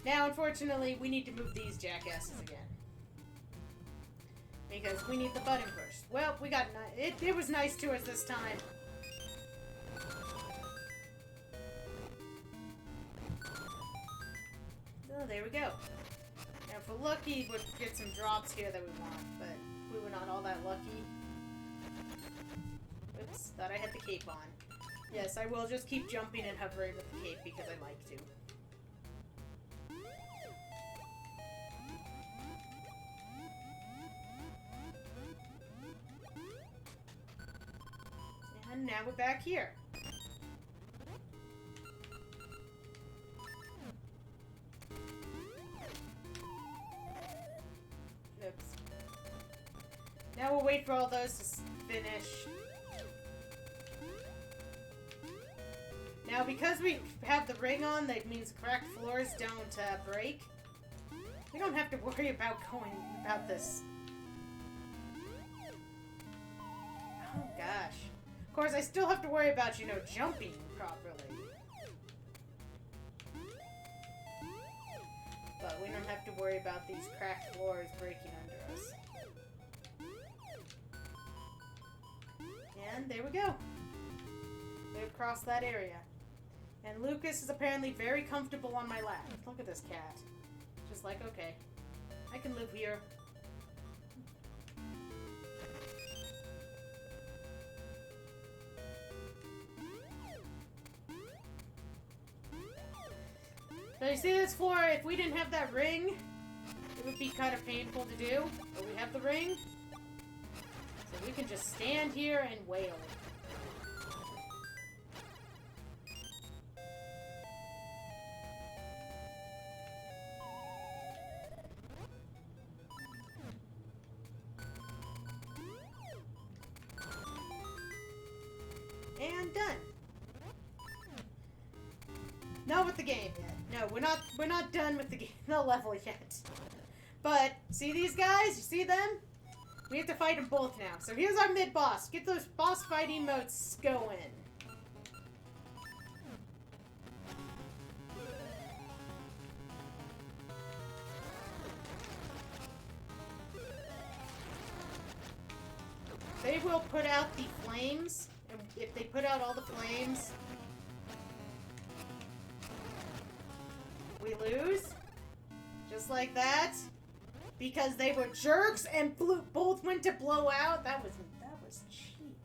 Now, unfortunately, we need to move these jackasses again. Because we need the button push. Well, we got it was nice to us this time. Oh, there we go. Now, if we're lucky, we'll get some drops here that we want, but we were not all that lucky. Oops, thought I had the cape on. Yes, I will just keep jumping and hovering with the cape because I like to. And now we're back here. Oops. Now we'll wait for all those to finish. Now, because we have the ring on, that means cracked floors don't break. We don't have to worry about about this. Oh gosh. Of course, I still have to worry about, you know, jumping properly. But we don't have to worry about these cracked floors breaking under us. And there we go. We've crossed that area. And Lucas is apparently very comfortable on my lap. Look at this cat. Just like, okay, I can live here. So you see this floor, if we didn't have that ring, it would be kind of painful to do. But we have the ring, so we can just stand here and wail. And done. Not with the game yet. No, we're not done with the level yet. But see these guys? You see them? We have to fight them both now. So here's our mid-boss. Get those boss fight emotes going. They will put out the flames. And if they put out all the flames, we lose. Just like that. Because they were jerks and both went to blow out. That was cheap.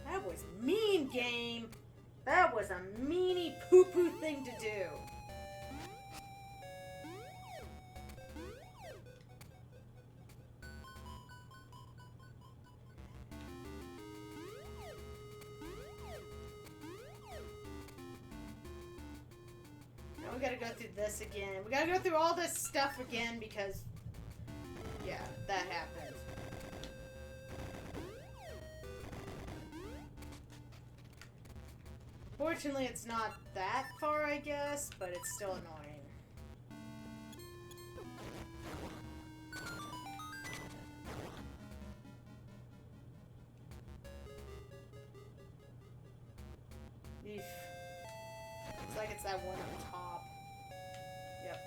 That was mean, game. That was a meanie poo-poo thing to do. Now we gotta go through this again. We gotta go through all this stuff again because, yeah, that happened. Fortunately, it's not that far, I guess, but it's still annoying. Eef. Looks like it's that one up top. Yep.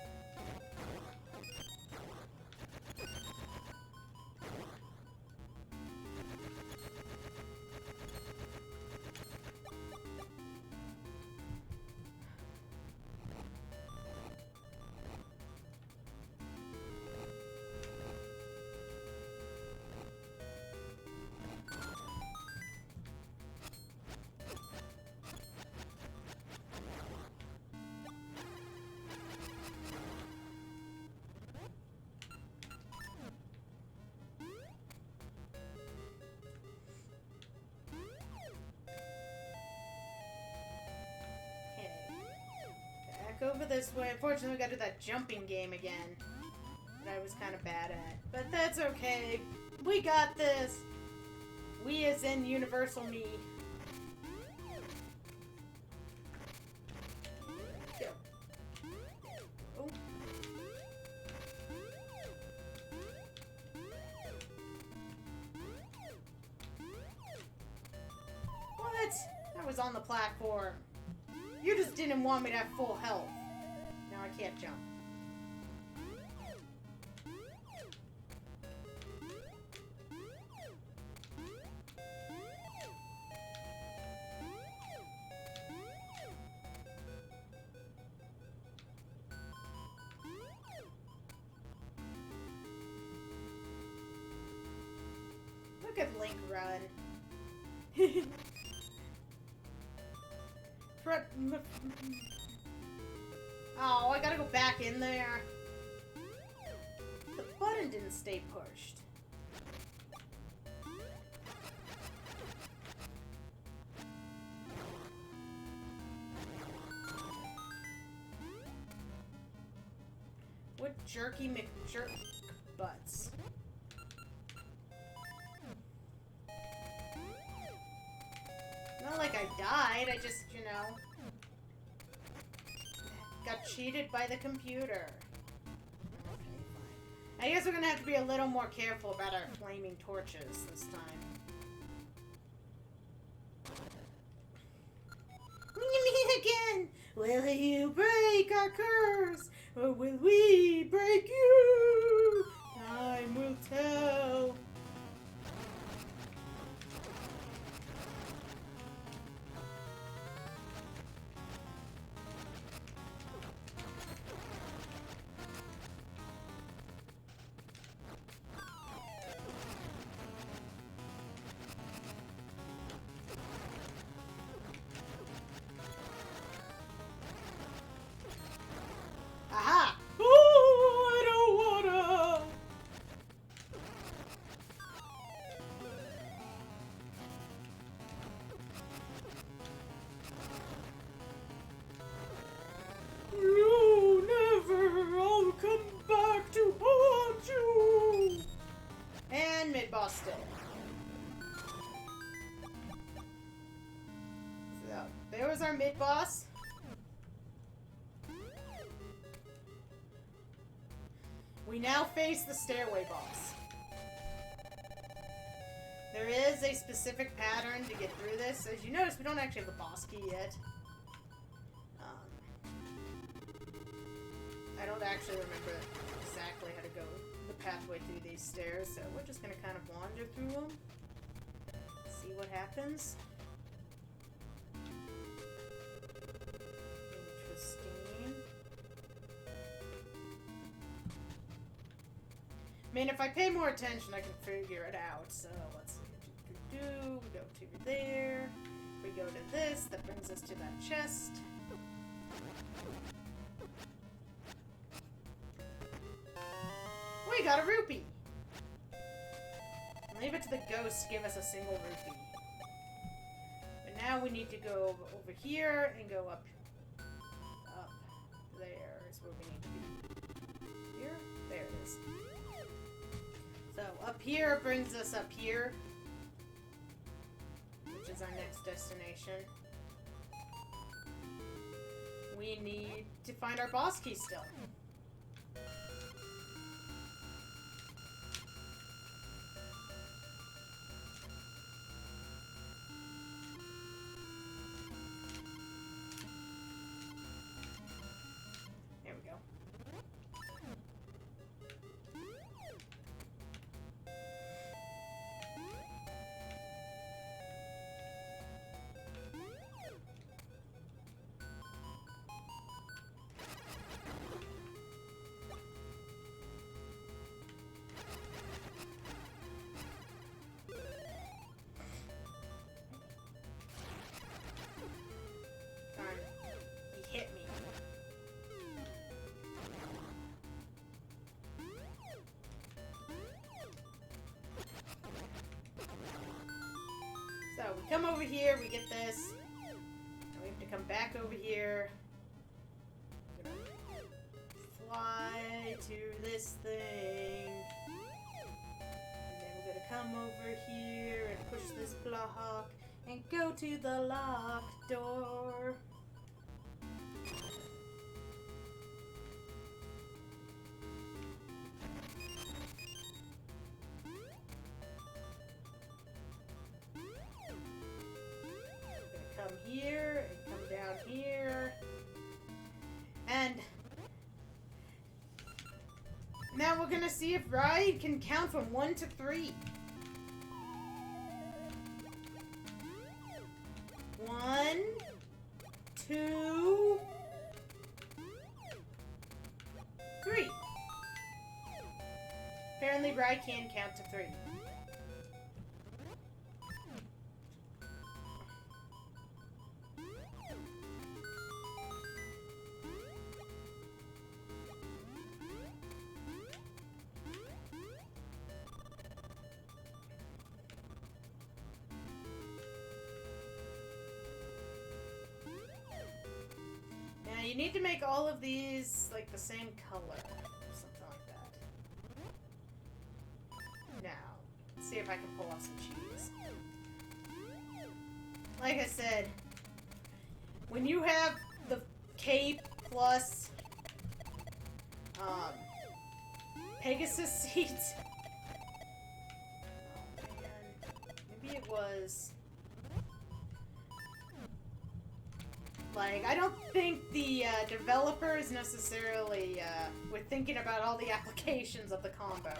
Over this way. Unfortunately, we gotta do that jumping game again that I was kind of bad at. But that's okay. We got this. We as in Universal Me. Go. Oh. What? I was on the platform. You just didn't want me to have full health. Now I can't jump. Look at Link run. Oh, I gotta go back in there. The button didn't stay pushed. What jerky McJerk butts? Not like I died, I just, you know, got cheated by the computer. Okay, fine. I guess we're gonna have to be a little more careful about our flaming torches this time. Me again! Will you break our curse? Or will we break you? Time will tell. Aha! Oh, I don't wanna. No, never. I'll come back to haunt you. And mid-boss still. So, there was our mid-boss. We now face the stairway boss. There is a specific pattern to get through this. As you notice, we don't actually have the boss key yet. I don't actually remember exactly how to go the pathway through these stairs, so we're just gonna kind of wander through them. See what happens. Interesting. I mean, if I pay more attention, I can figure it out. So, let's see. We go to there. We go to this. That brings us to that chest. We got a rupee! Leave it to the ghosts to give us a single rupee. But now we need to go over here and go up there is where we need to be. Here? There it is. So up here brings us up here, which is our next destination. We need to find our boss key still. we come over here, we get this. And we have to come back over here. We're gonna fly to this thing. And then we're gonna come over here and push this block and go to the locked door. Come here and come down here. And now we're gonna see if Ryan can count from 1 to 3. 1, 2, 3. Apparently Ryan can count to 3. You need to make all of these like the same color. Something like that. Now, let's see if I can pull off some cheese. Like I said, when you have the cape plus Pegasus seeds. Oh man. Maybe it was. Like, I don't think the developers necessarily were thinking about all the applications of the combo.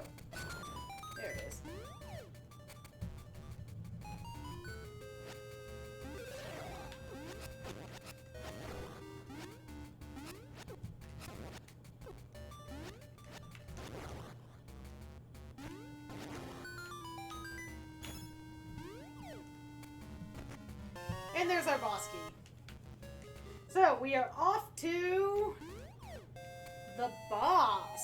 There it is. And there's our boss key. So, we are off to the boss.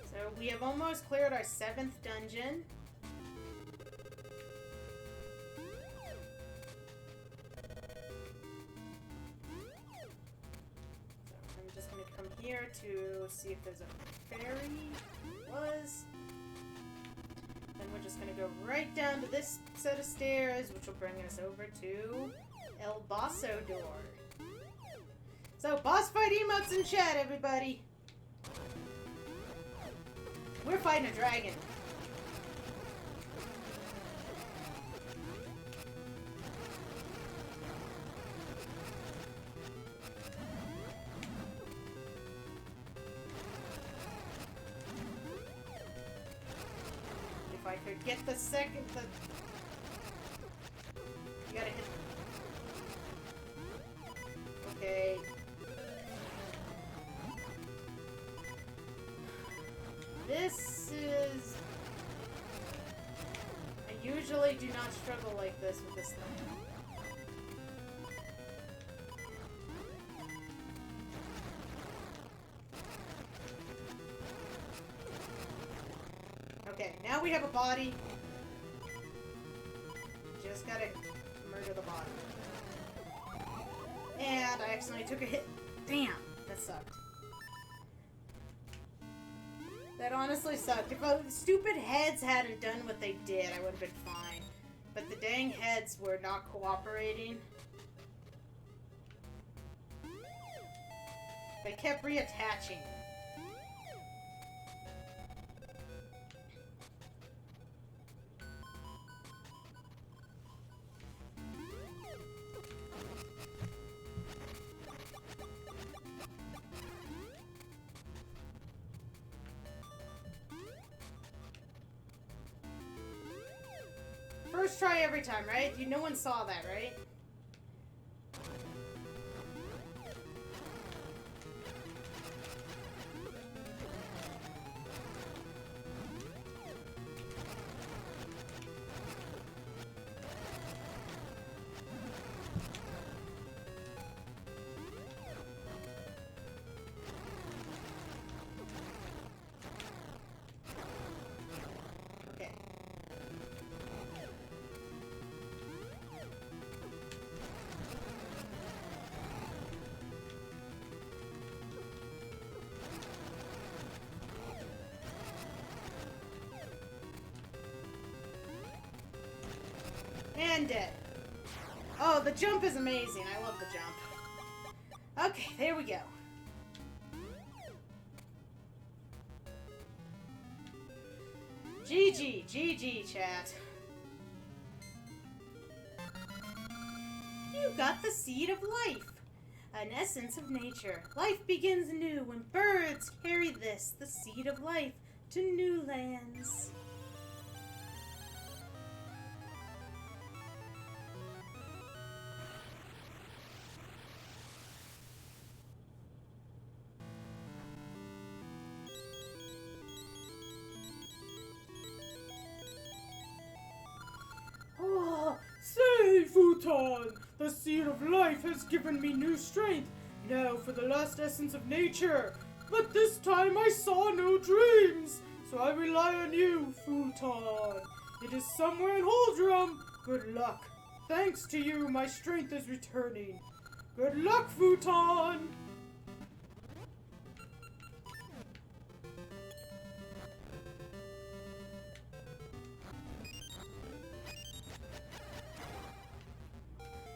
So, we have almost cleared our 7th dungeon. Here to see if there's a fairy. Was. Then we're just gonna go right down to this set of stairs, which will bring us over to El Basso door. So, boss fight emotes in chat, everybody. We're fighting a dragon. If I could get the second, you gotta hit. Okay. This is. I usually do not struggle like this with this thing. Okay, now we have a body. Just gotta murder the body. And I accidentally took a hit. Damn, that sucked. That honestly sucked. If the stupid heads hadn't done what they did, I would have been fine. But the dang heads were not cooperating. They kept reattaching. First try every time, right? No one saw that, right? And dead. Oh, the jump is amazing. I love the jump. Okay, there we go. GG, chat. You got the seed of life, an essence of nature. Life begins anew when birds carry this, the seed of life, to new lands. Oh, say, Futon! The seed of life has given me new strength. Now for the last essence of nature. But this time I saw no dreams, so I rely on you, Futon. It is somewhere in Holdrum. Good luck. Thanks to you, my strength is returning. Good luck, Futon!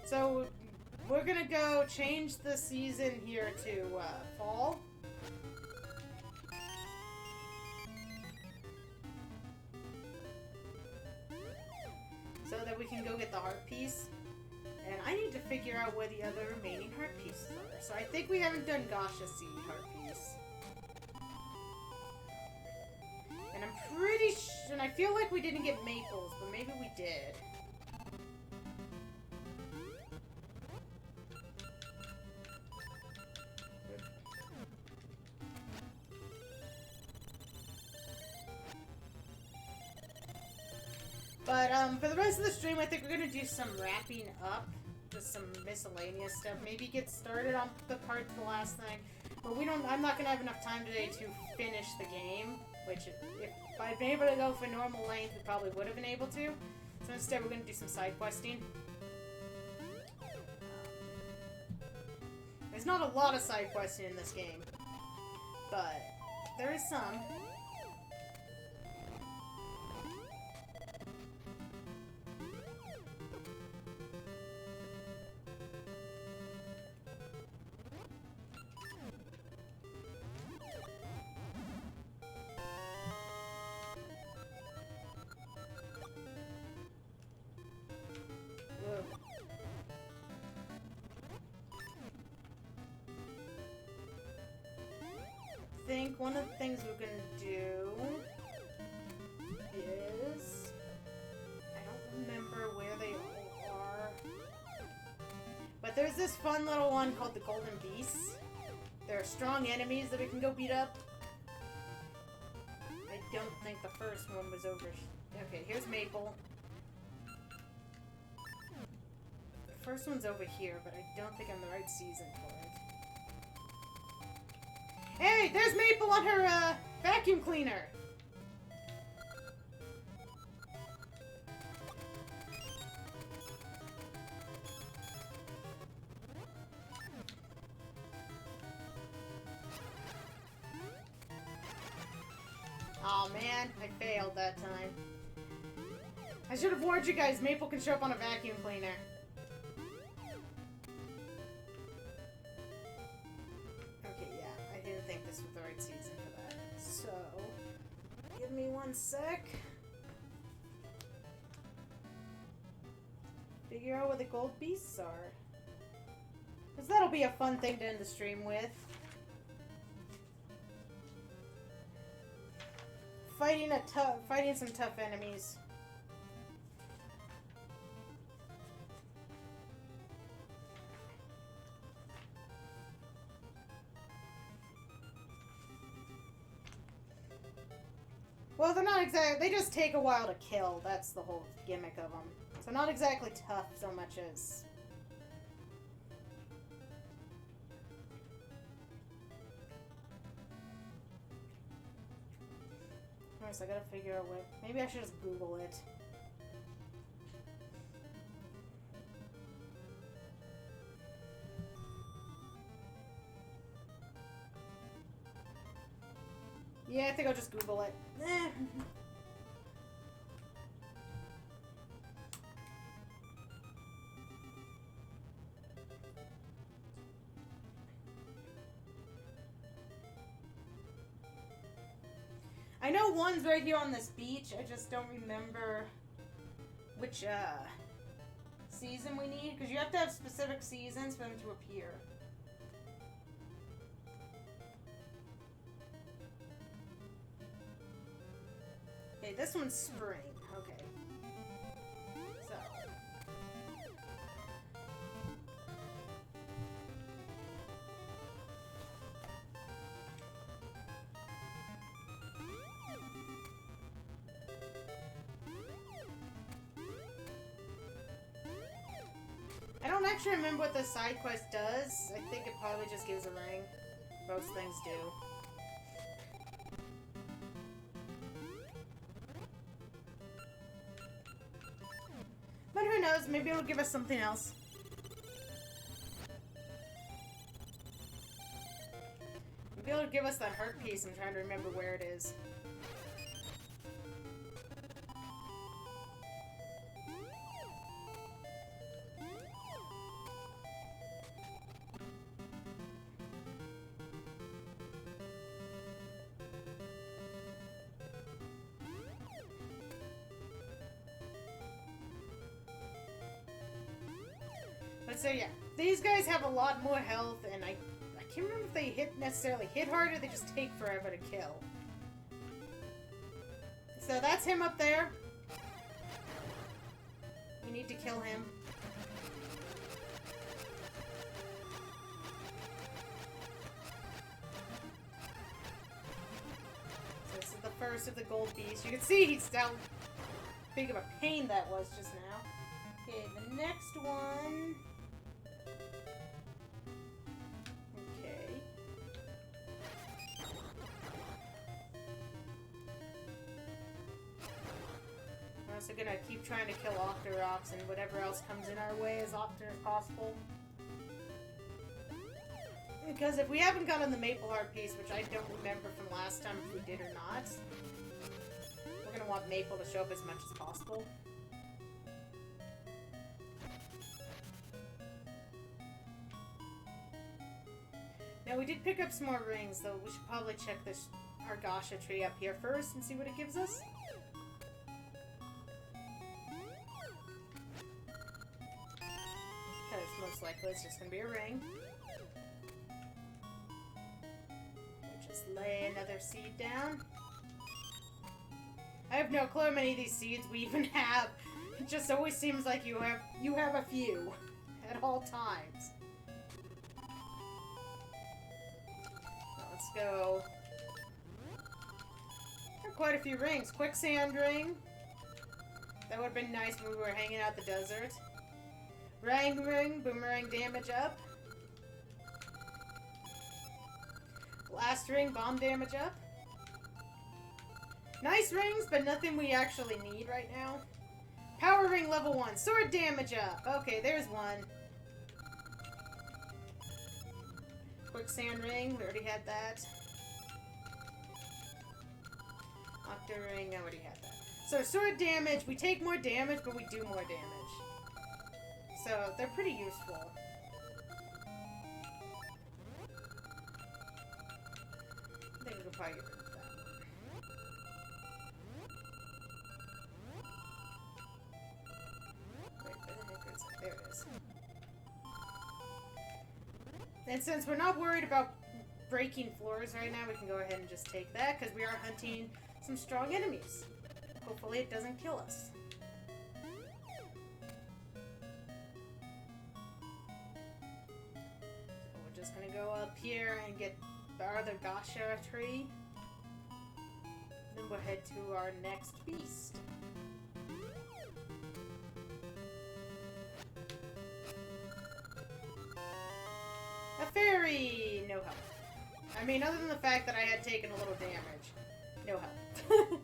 So, we're gonna go change the season here to fall. So that we can go get the heart piece. And I need to figure out where the other remaining heart pieces are. So I think we haven't done Gasha Seed heart piece. And I'm pretty sure, and I feel like we didn't get Maples, but maybe we did. But, for the rest of the stream, I think we're gonna do some wrapping up. Just some miscellaneous stuff. Maybe get started on the part of the last thing. But I'm not gonna have enough time today to finish the game. Which, if I'd been able to go for normal length, we probably would have been able to. So instead, we're gonna do some side questing. There's not a lot of side questing in this game. But, there is some. I think one of the things we're gonna do is, I don't remember where they all are, but there's this fun little one called the Golden Beasts. They're strong enemies that we can go beat up. I don't think the first one was over. Okay, here's Maple. The first one's over here, but I don't think I'm the right season for it. Hey, there's Maple on her, vacuum cleaner! Aw, man, I failed that time. I should have warned you guys, Maple can show up on a vacuum cleaner. This was the right season for that. So, give me one sec. Figure out where the gold beasts are. Because that'll be a fun thing to end the stream with. Fighting some tough enemies. Well, they're not exactly. They just take a while to kill. That's the whole gimmick of them. So not exactly tough so much as. Alright, so I gotta figure out what. Maybe I should just Google it. Yeah, I think I'll just Google it. I know one's right here on this beach. I just don't remember which season we need, because you have to have specific seasons for them to appear. Okay, this one's spring. Okay. So. I don't actually remember what the side quest does. I think it probably just gives a ring. Most things do. But who knows, maybe it'll give us something else. Maybe it'll give us that heart piece. I'm trying to remember where it is. But so yeah, these guys have a lot more health, and I can't remember if they necessarily hit harder, they just take forever to kill. So that's him up there. We need to kill him. So this is the first of the gold beasts. You can see he's how big of a pain that was just now. Okay, the next one. So gonna keep trying to kill Octoroks and whatever else comes in our way as often as possible. Because if we haven't gotten the Maple Heart piece, which I don't remember from last time if we did or not, we're gonna want Maple to show up as much as possible. Now we did pick up some more rings, though we should probably check this Argasha tree up here first and see what it gives us. Most likely it's just gonna be a ring. We'll just lay another seed down. I have no clue how many of these seeds we even have. It just always seems like you have a few at all times. So let's go. There are quite a few rings. Quicksand ring. That would have been nice when we were hanging out the desert. Rang ring, boomerang damage up. Blast ring, bomb damage up. Nice rings, but nothing we actually need right now. Power ring level 1, sword damage up. Okay, there's one. Quicksand ring, we already had that. Octa ring, I already had that. So sword damage, we take more damage, but we do more damage. So, they're pretty useful. I think we can probably get rid of that one. Wait, where the heck is it? There it is. And since we're not worried about breaking floors right now, we can go ahead and just take that, because we are hunting some strong enemies. Hopefully it doesn't kill us. Just gonna go up here and get the other Gasha tree. Then we'll head to our next beast. A fairy! No help. I mean, other than the fact that I had taken a little damage. No help.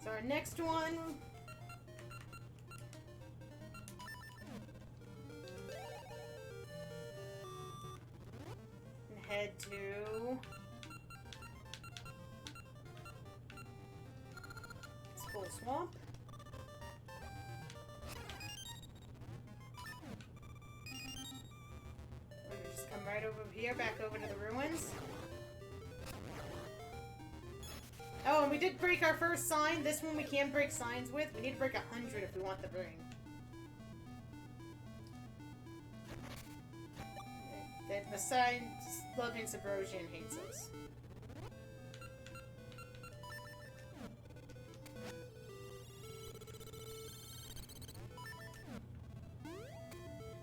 So our next one... head to... Skull Swamp. over here, back over to the ruins. Oh, and we did break our first sign. This one we can break signs with. We need to break 100 if we want the ring. The sign, Loving Subrosian hates us.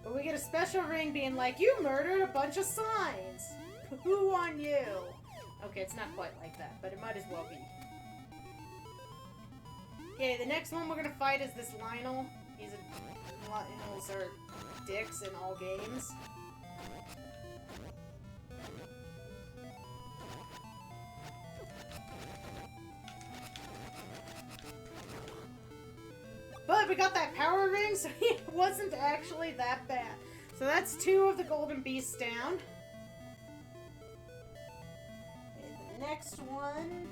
But we get a special ring being like, you murdered a bunch of signs! Who on you? Okay, it's not quite like that, but it might as well be. Okay, the next one we're gonna fight is this Lionel. Lionels are dicks in all games. But we got that power ring, so it wasn't actually that bad. So that's 2 of the golden beasts down. And the next one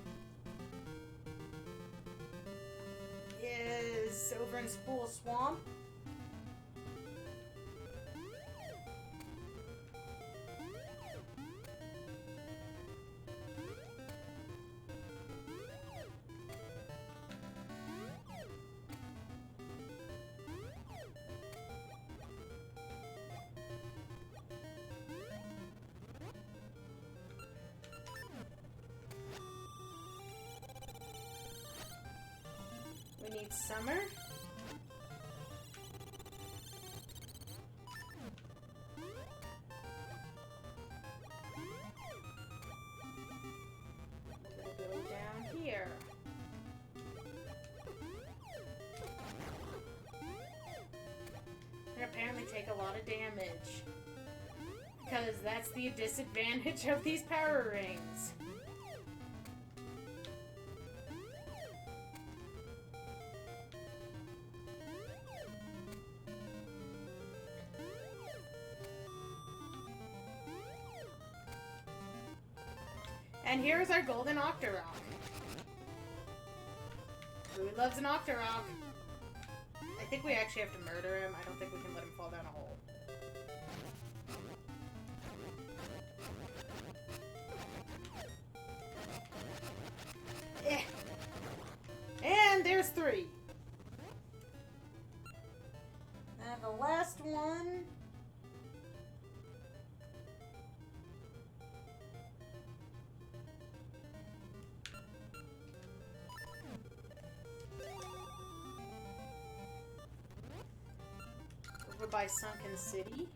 is over in Spool Swamp. We need Summer. We're gonna go down here. And apparently take a lot of damage. Because that's the disadvantage of these power rings. And here's our golden Octorok. Who loves an Octorok? I think we actually have to murder him. I don't think we can let him fall down a hole. And there's 3. And the last one... over by Sunken City.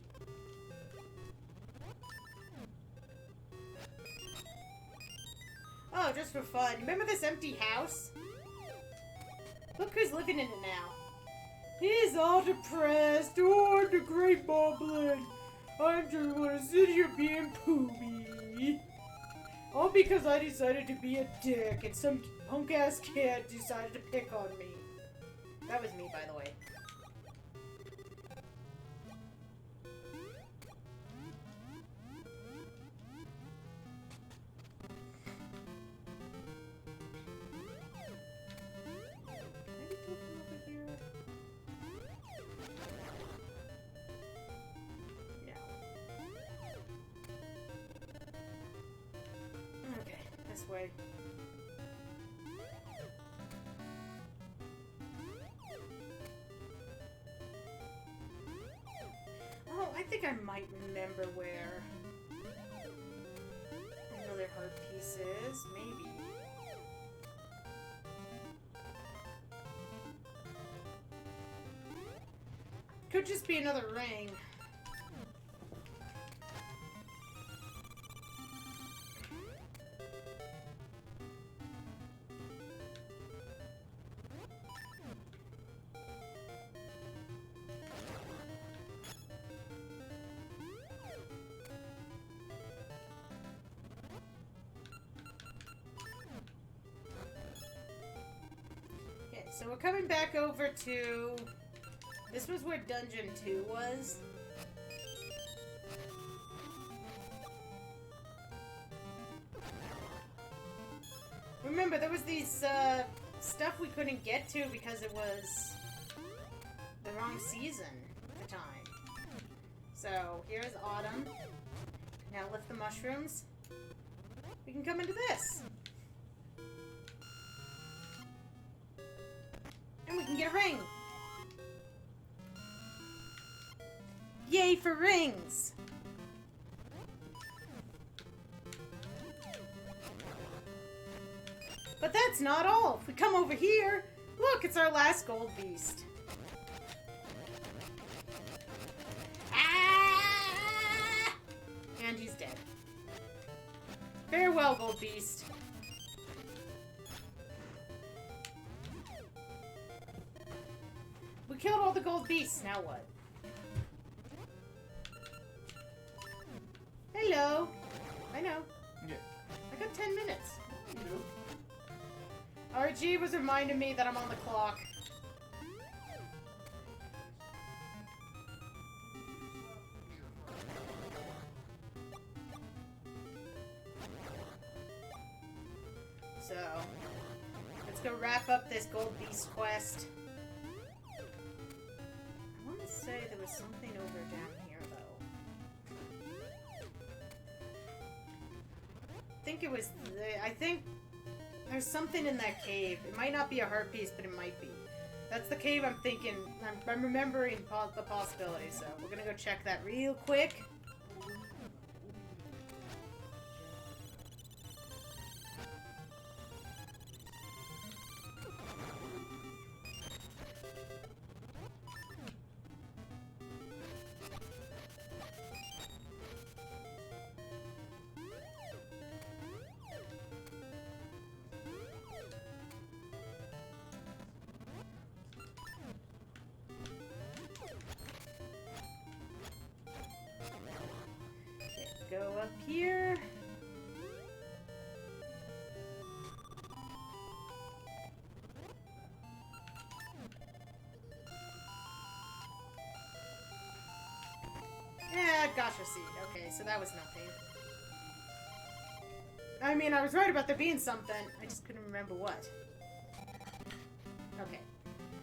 Oh, just for fun. Remember this empty house? Look who's living in it now. He's all depressed. Oh, I'm the great Moblin. I just want to sit here being poopy. All because I decided to be a dick and some punk-ass kid decided to pick on me. That was me, by the way. Way. Oh, I think I might remember where another heart piece is. Maybe. Could just be another ring. So we're coming back over to... This was where Dungeon 2 was. Remember, there was these stuff we couldn't get to because it was the wrong season at the time. So, here's Autumn. Now lift the mushrooms. We can come into this. And we can get a ring. Yay for rings! But that's not all. If we come over here, look, it's our last gold beast. Ah! And he's dead. Farewell, gold beast. We killed all the gold beasts, now what? Hello. I know. Yeah. I got 10 minutes. You know. RG was reminding me that I'm on the clock. So, let's go wrap up this Gold Beast quest. I want to say there was something over down here, though. I think there's something in that cave. It might not be a heart piece, but it might be. That's the cave I'm thinking. I'm remembering the possibility, so we're gonna go check that real quick. Go up here. Yeah, gotcha seed. Okay, so that was nothing. I mean, I was right about there being something. I just couldn't remember what. Okay.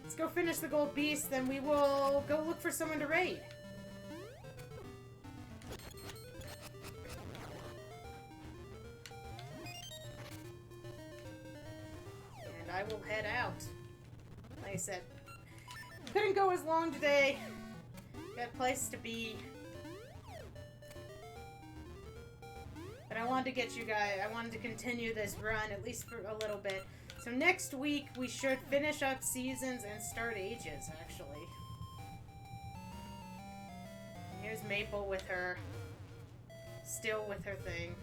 Let's go finish the gold beast, then we will go look for someone to raid. I will head out. Like I said, couldn't go as long today. Got a place to be. But I wanted to get you guys, I wanted to continue this run, at least for a little bit. So next week, we should finish up seasons and start ages, actually. And here's Maple with her, still with her thing.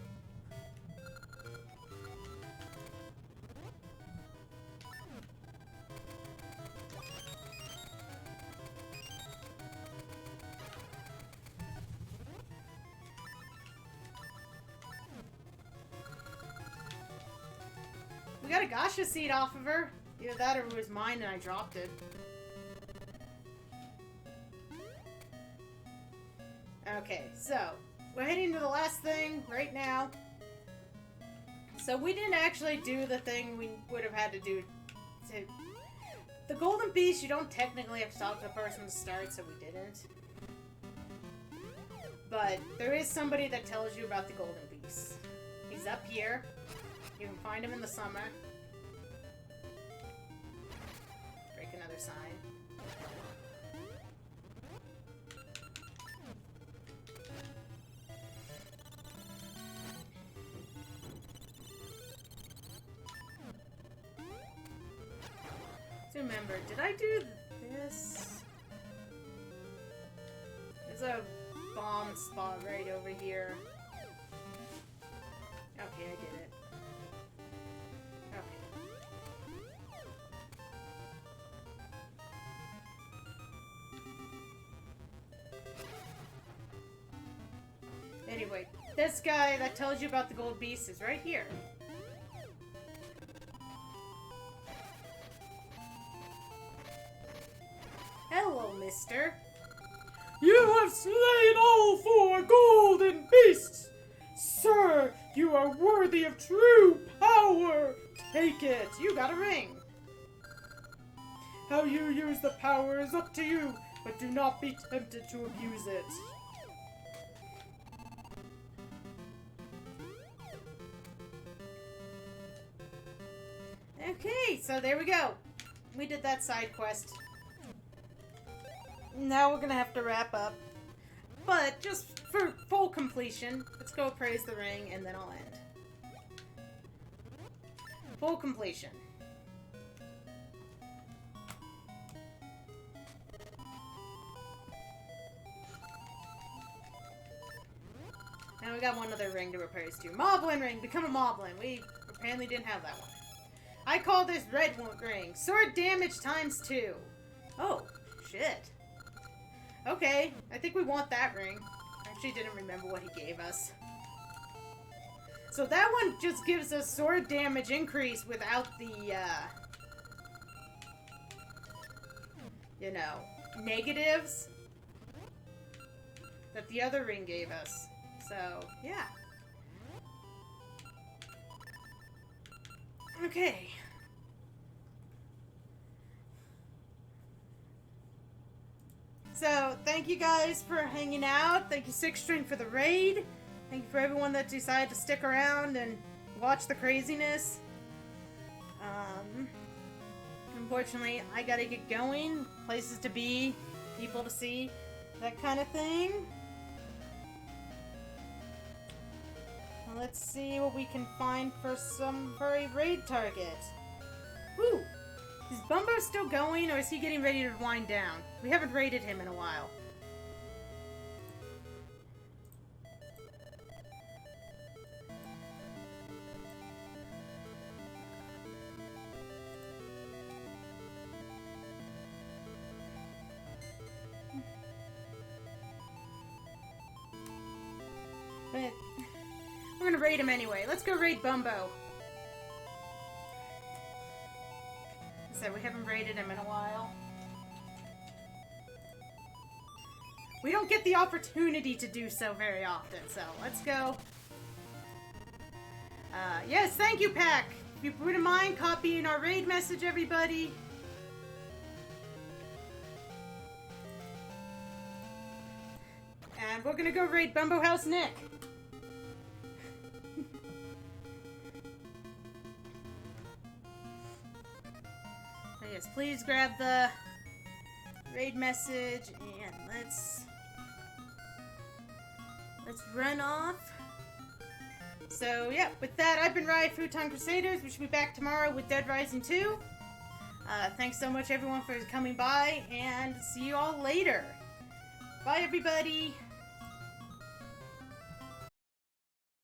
We got a Gasha seed off of her. Either that or it was mine and I dropped it. Okay, so we're heading to the last thing right now. So we didn't actually do the thing we would have had to do to... The Golden Beast, you don't technically have to talk to the person to start, so we didn't. But there is somebody that tells you about the Golden Beast. He's up here. You can find him in the summer. Break another sign. So remember, did I do this? There's a bomb spot right over here. Okay, I did it. Anyway, this guy that tells you about the gold beast is right here. Hello, mister. You have slain all 4 golden beasts! Sir, you are worthy of true power! Take it! You got a ring. How you use the power is up to you, but do not be tempted to abuse it. Okay, so there we go. We did that side quest. Now we're gonna have to wrap up. But just for full completion, let's go praise the ring and then I'll end. Full completion. Now we got one other ring to appraise to. Moblin ring! Become a Moblin! We apparently didn't have that one. I call this red ring. Sword damage ×2. Oh, shit. Okay, I think we want that ring. I actually didn't remember what he gave us. So that one just gives us sword damage increase without the, you know, negatives that the other ring gave us. So, yeah. Okay. So, thank you guys for hanging out. Thank you, Six String, for the raid. Thank you for everyone that decided to stick around and watch the craziness. Unfortunately, I gotta get going. Places to be, people to see, that kind of thing. Let's see what we can find for a raid target. Woo! Is Bumbo still going, or is he getting ready to wind down? We haven't raided him in a while. But we're gonna raid him anyway. Let's go raid Bumbo. So we haven't raided him in a while. We don't get the opportunity to do so very often, so let's go. Yes, thank you, Pack. If you wouldn't mind copying our raid message, everybody. And we're gonna go raid Bumbo House Nick. Yes, please grab the raid message and let's run off. So yeah, with that, I've been Riot Futon Crusaders. We should be back tomorrow with Dead Rising 2. Thanks so much everyone for coming by, and see you all later. Bye everybody.